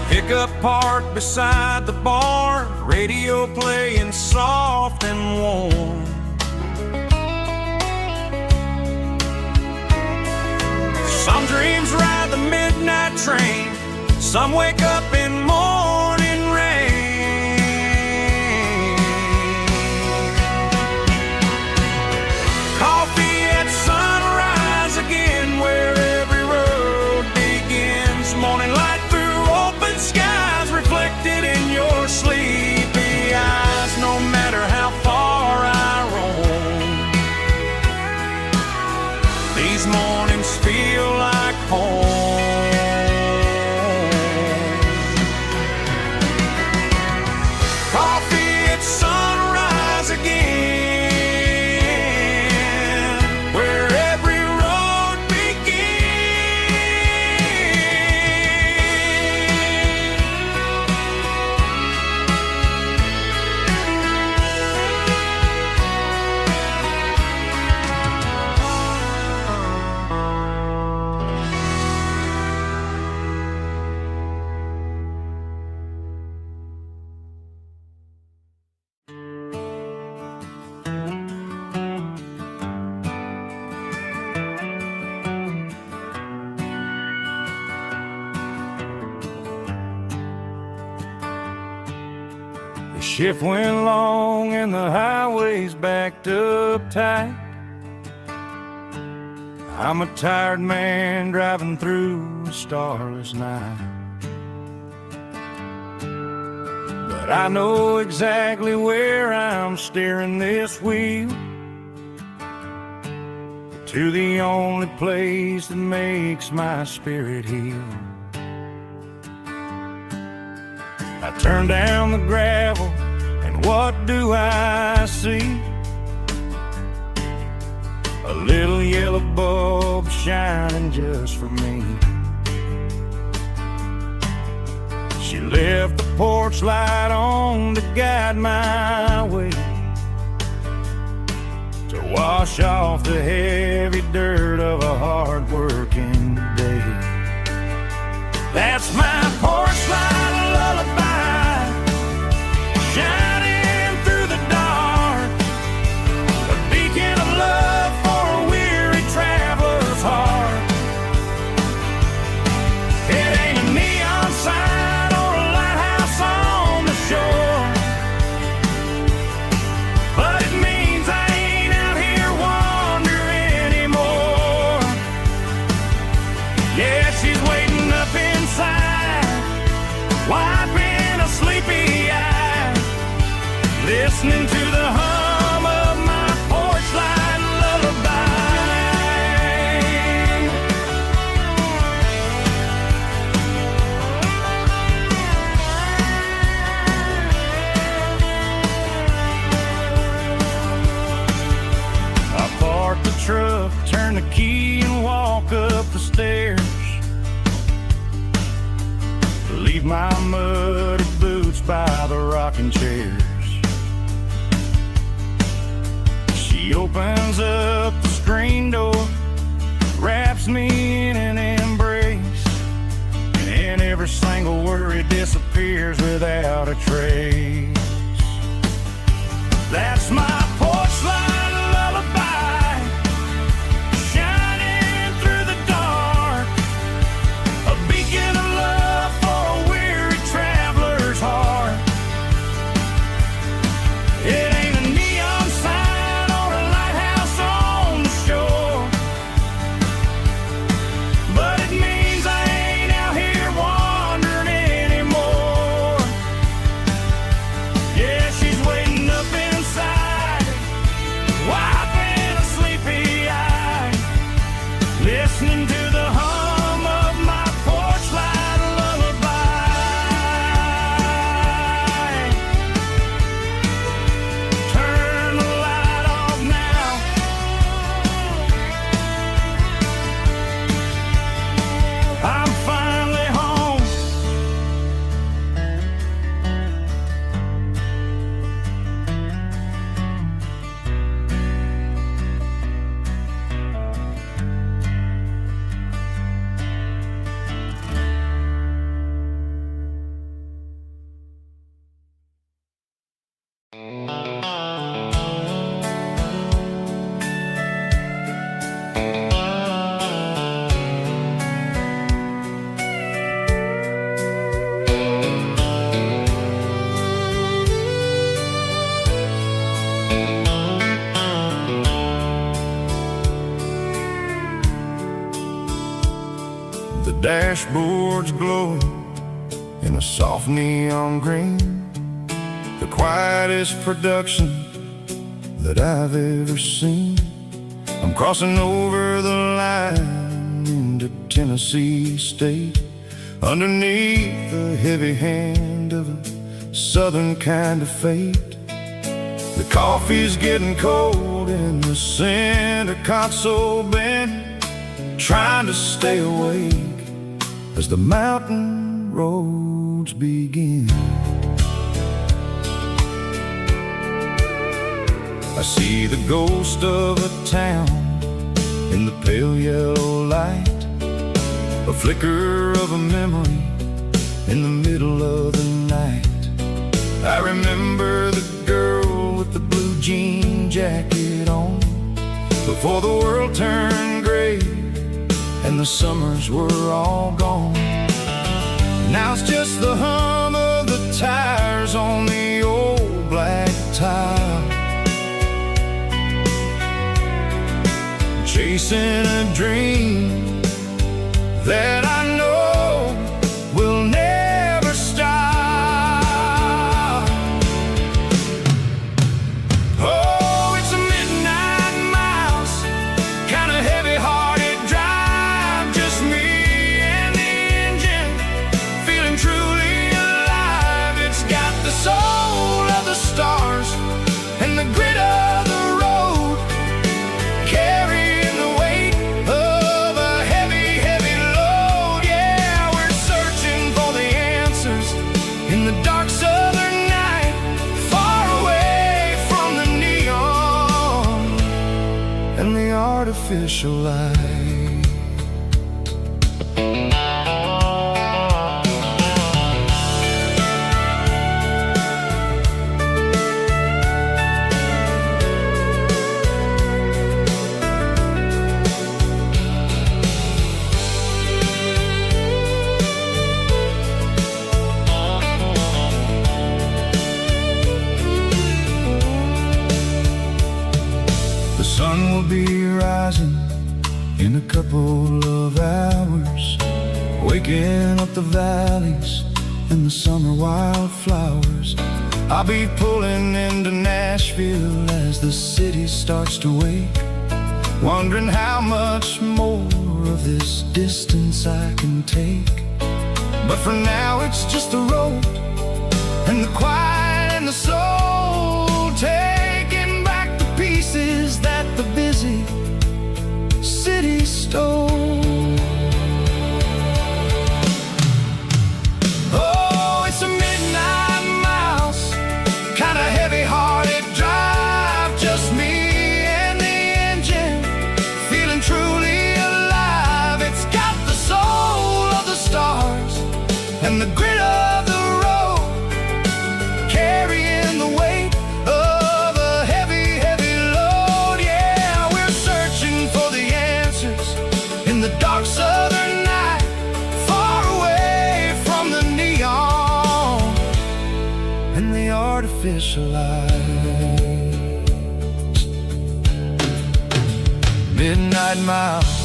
C: Pickup parked beside the barn, radio playing soft and warm. Some dreams ride the midnight train, some wake up in morning rain. Coffee at sunrise again, where every road begins. Morning light through open skies, reflected in your sleepy eyes. No matter how far I roam, these mornings feel like home. Coffee at sunrise again, where every road The shift went long and the highway's backed up tight. I'm a tired man driving through a starless night, but but I know exactly where I'm steering this wheel, to the only place that makes my spirit heal. I turn down the gravel, and what do I see? A little yellow bulb shining just for me. She left the porch light on to guide my way, to wash off the heavy dirt of a hard-working day. That's my porch light lullaby, shining through the dark, a beacon of love for a weary traveler's heart. It ain't a neon sign or a lighthouse on the shore, but it means I ain't out here wandering anymore. Yeah, she's waiting up inside, wiping a sleepy eye, listening to the hum of my porch light lullaby. I park the truck, turn the key, and walk up the stairs, leave my muddy boots by the rocking chairs. She opens up the screen door, wraps me in an embrace, and every single worry disappears without a trace. That's my porch light lullaby, shining through the dark, a beacon of love for a weary traveler's heart. It ain't a neon sign or a lighthouse on the shore, but it means I ain't out here wandering anymore. Yeah, she's waiting up inside, wiping a sleepy eye, listening to the hum of my porch light lullaby. Turn the light off now, I'm finally home. The dashboard's glowing in a soft neon green, the quietest production that I've ever seen. I'm crossing over the line into Tennessee State, underneath the heavy hand of a southern kind of fate. The coffee's getting cold in the center console bin, trying to stay awake as the mountain roads begin. I see the ghost of a town in the pale yellow light, a flicker of a memory in the middle of the night. I remember the girl with the blue jean jacket on, before the world turned gray and the summers were all gone. Now it's just the hum of the tires on the old black tile, chasing a dream that I know will never stop.
B: artificial light. The sun will be rising in a couple of hours, waking up the valleys and the summer wildflowers. I'll be pulling into Nashville as the city starts to wake, wondering how much more of this distance I can take. But for now it's just the road and the quiet and the soul, taking back the pieces that the busy city stole. Oh, it's a midnight mouse, kinda heavy-hearted drive, just me and the engine, feeling truly alive. It's got the soul of the stars and the grit of the road, carrying the weight of a heavy, heavy load. Yeah, we're searching for the answers in the dark southern night, far away from the neon and the artificial lights. Midnight mouse,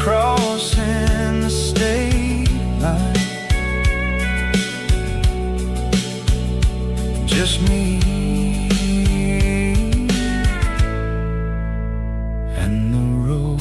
B: crossing the state line, just me and the road.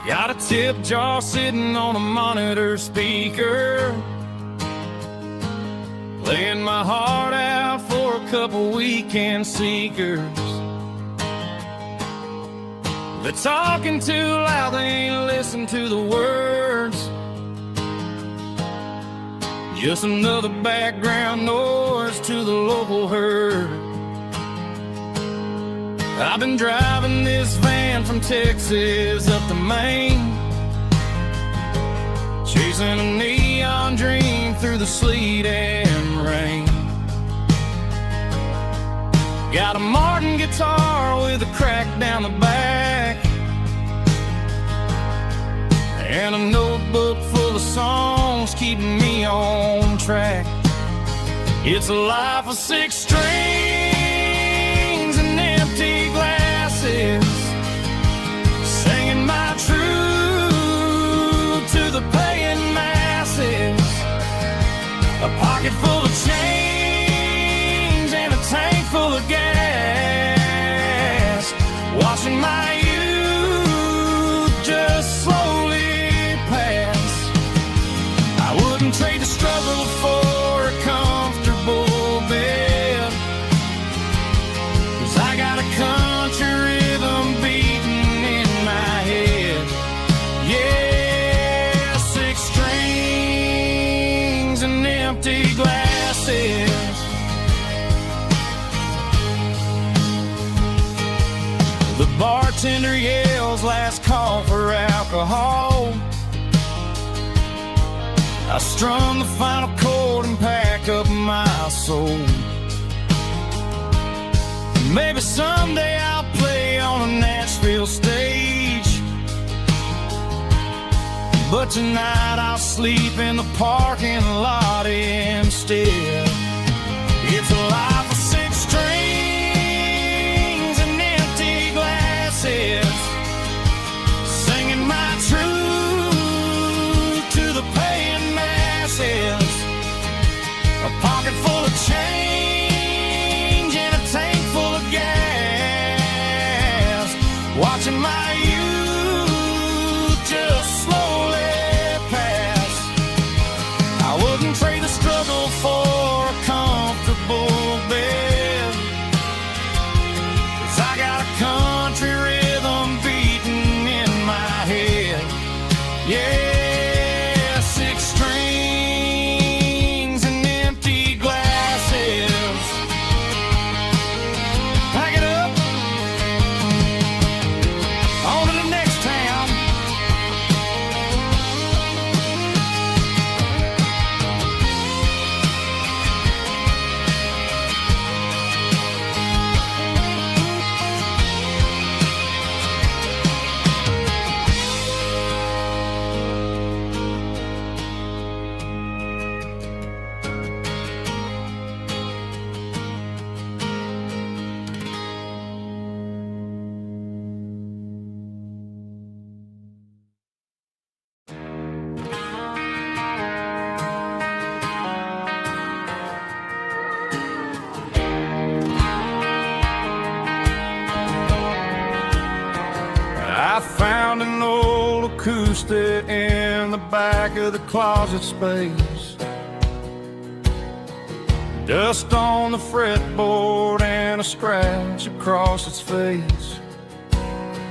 A: Got a tip jar sitting on a monitor speaker, playing my heart out for a couple weekend seekers. They're talking too loud, they ain't listen to the words, just another background noise to the local herd. I've been driving this van from Texas up to Maine, chasing a neon dream through the sleet and rain. Got a Martin guitar with a crack down the back, and a notebook full of songs keeping me on track. It's a life of 6 strings and empty glasses, singing my truth to the paying masses. A pocket full of change and a tank full of gas, watching my youth just slowly pass. I wouldn't trade the struggle for a comfortable bed, 'cause I got a country rhythm beating in my head. Yeah, 6 strings and empty glasses. The bartender yells last call for alcohol. I strum the final chord and pack up my soul. Maybe someday I'll play on a Nashville stage, but tonight I'll sleep in the parking lot instead. It's a life of 6 strings and empty glasses, a pocket full of change and a tank full of gas, watching my youth just slowly pass. I wouldn't trade the struggle for a comfortable bed, 'cause I got a country rhythm beating in my head. Yeah, 6 strings and empty glasses. Pack it up, on to the next town. I found an old acoustic in the back of the closet space. Dust on the fretboard and a scratch across its face.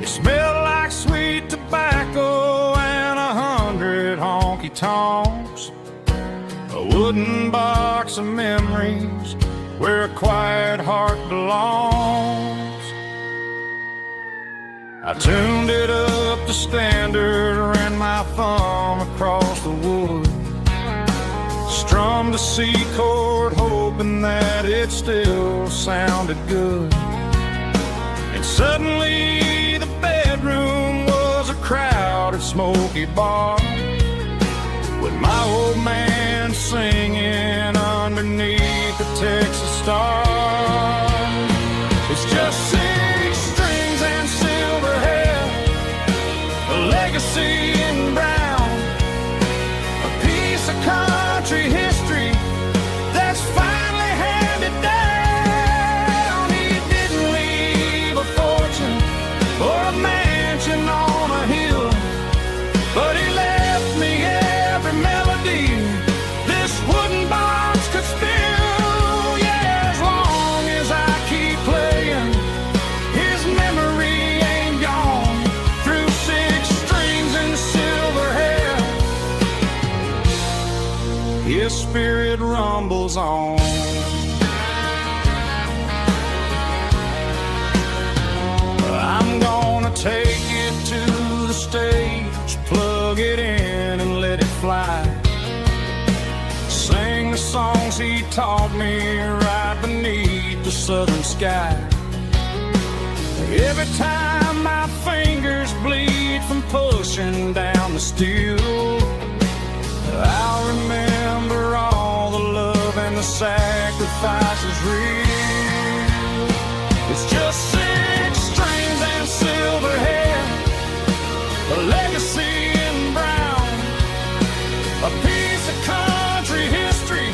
A: It smelled like sweet tobacco and 100 honky-tonks. A wooden box of memories where a quiet heart belongs. I tuned it up to standard, ran my thumb across the wood, strummed a C chord hoping that it still sounded good. And suddenly the bedroom was a crowded smoky bar, with my old man singing underneath the Texas stars. It's just 6 strings and silver hair, a legacy in brown, a piece of country history that's finally handed down. He didn't leave a fortune or a mansion on a hill, but he left me every melody this wooden box could spill. Yeah, as long as I keep playing, his memory ain't gone. Through 6 strings and silver hair, his spirit rumbles on. I'm gonna take it to the stage, plug it in and let it fly. Sing the songs he taught me right beneath the southern sky. Every time my fingers bleed from pushing down the steel, I'll remember all the love and the sacrifices real. It's just 6 strings and silver hair, a legacy in brown, a piece of country history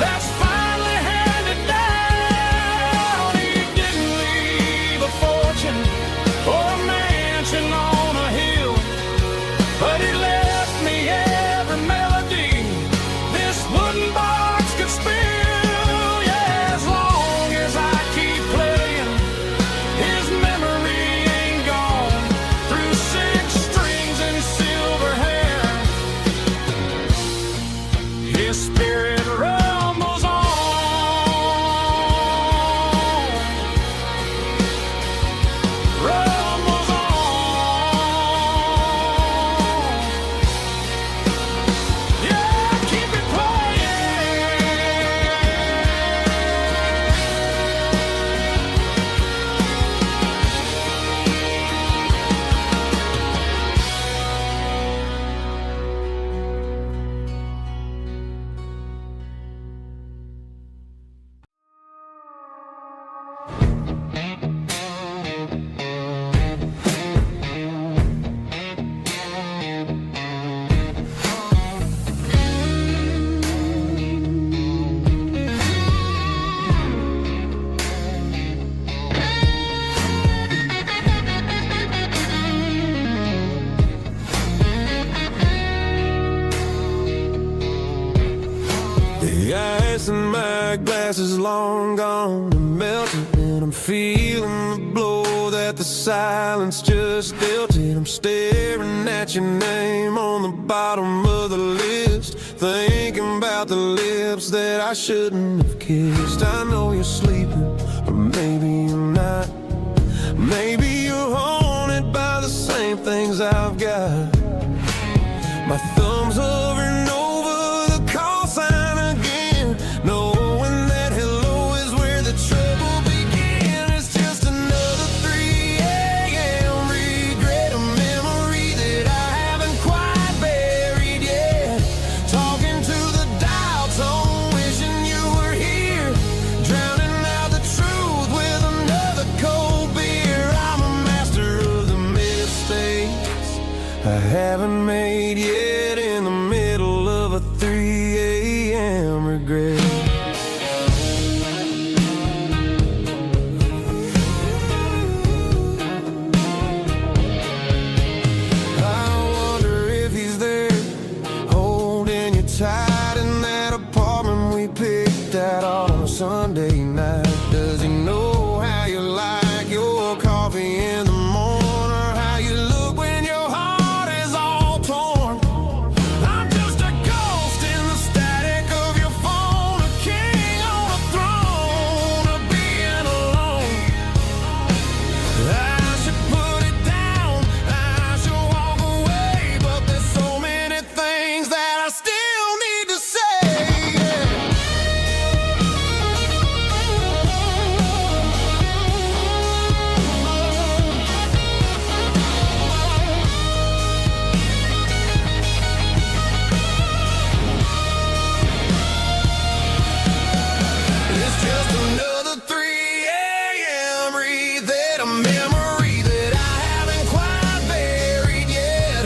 A: that's finally handed down. He didn't leave a fortune or a mansion on a hill, but he left me every melody this wooden box could spill. Yeah, as long
C: ice and my glass is long gone and melted, and I'm feeling the blow that the silence just dealt it. I'm staring at your name on the bottom of the list, thinking about the lips that I shouldn't have kissed. I know you're sleeping, or maybe you're not. Maybe you're haunted by the same things I've got. My thumb's over and over the call sign again, knowing that hello is where the trouble began. It's just another 3 a.m. regret, a memory that I haven't quite buried yet. Talking to the dial tone, wishing you were here, drowning out the truth with another cold beer. I'm a master of the mistakes I haven't made yet, in the middle of a 3 a.m. regret. I wonder if he's there, holding you tight in that apartment we picked out on a Sunday night. Does he know how you like your coffee in the morning, or how you look when your heart is all torn? I'm just a ghost in the static of your phone, a king on a throne of being alone. I should put it down, I should walk away, but there's so many things that I still need to say. It's just another 3 a.m. read, a memory that I haven't quite buried yet.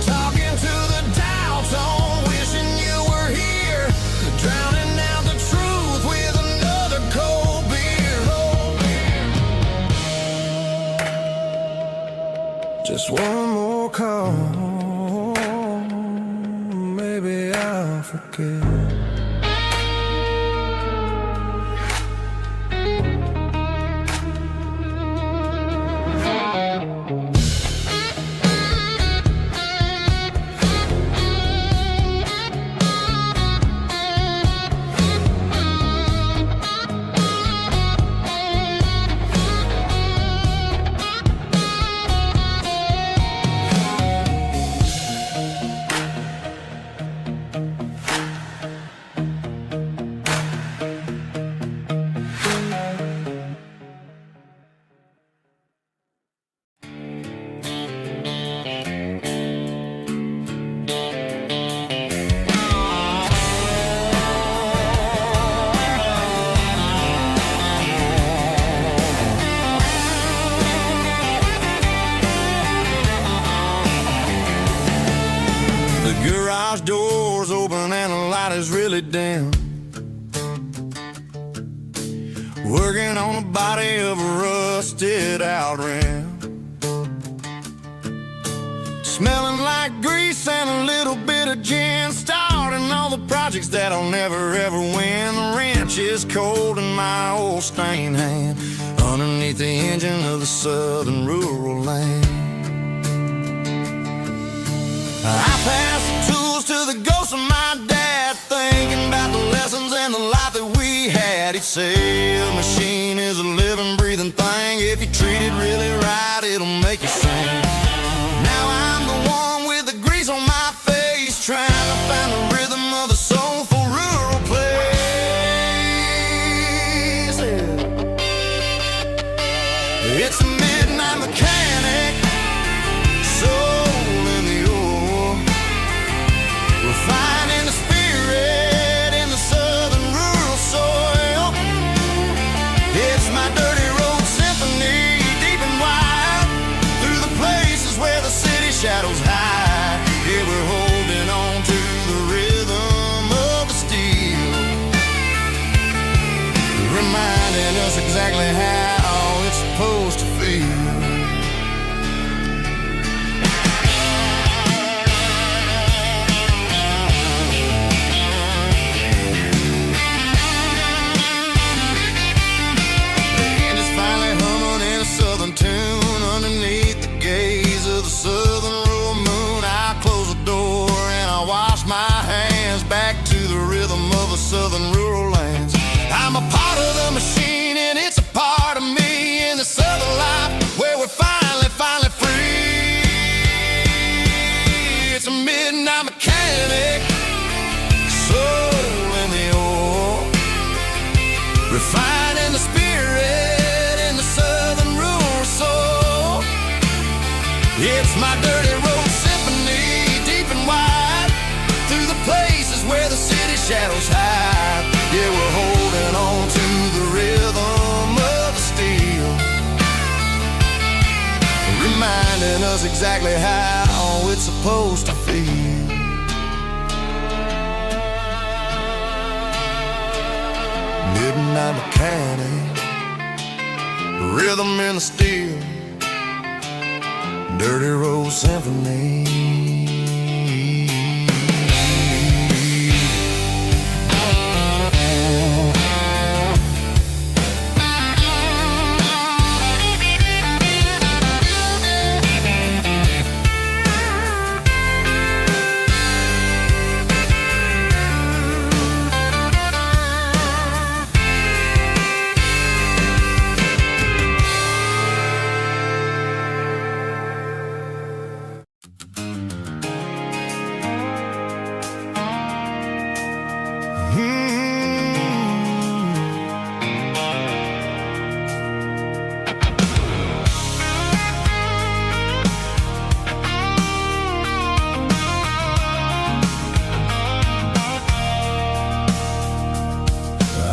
C: Talking to the dial tone, wishing you were here, drowning out the truth with another cold beer. Just one more call, maybe I'll forget. The garage door's open and the light is really dim. Working on the body of a rusted out rim. Smelling like grease and a little bit of gin. Starting all the projects that I'll never ever win. The wrench is cold in my old stained hand, underneath the engine of the southern rural land. I pass the tools to the ghost of my dad, thinking about the lessons and the life that we had. He'd say a machine is a living, breathing thing. If you treat it really right, it'll make you sing. Now I'm the one with the grease on my face, trying to find the rhythm of the soulful rural place. It's a midnight mechanic, soul in the ore, refining the spirit in the southern rural soil. It's my dirty road symphony, deep and wide, through the places where the city shadows hide. Here we're holding on to the rhythm of the steel, reminding us exactly how it's supposed to feel.
A: Finding the spirit in the southern rural soul. It's my dirty road symphony, deep and wide, through the places where the city shadows hide. Yeah, we're holding on to the rhythm of the steel, reminding us exactly how it's supposed to feel. Midnight mechanic, rhythm in the steel, dirty road symphony.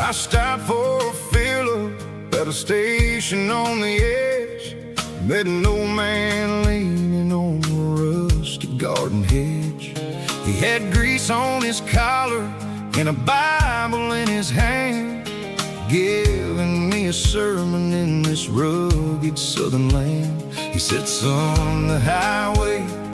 A: I stopped for a fill-up at a station on the edge. Met an old man leaning on a rusty garden hedge. He had grease on his collar and a Bible in his hand, giving me a sermon in this rugged southern land. He said, son, the highway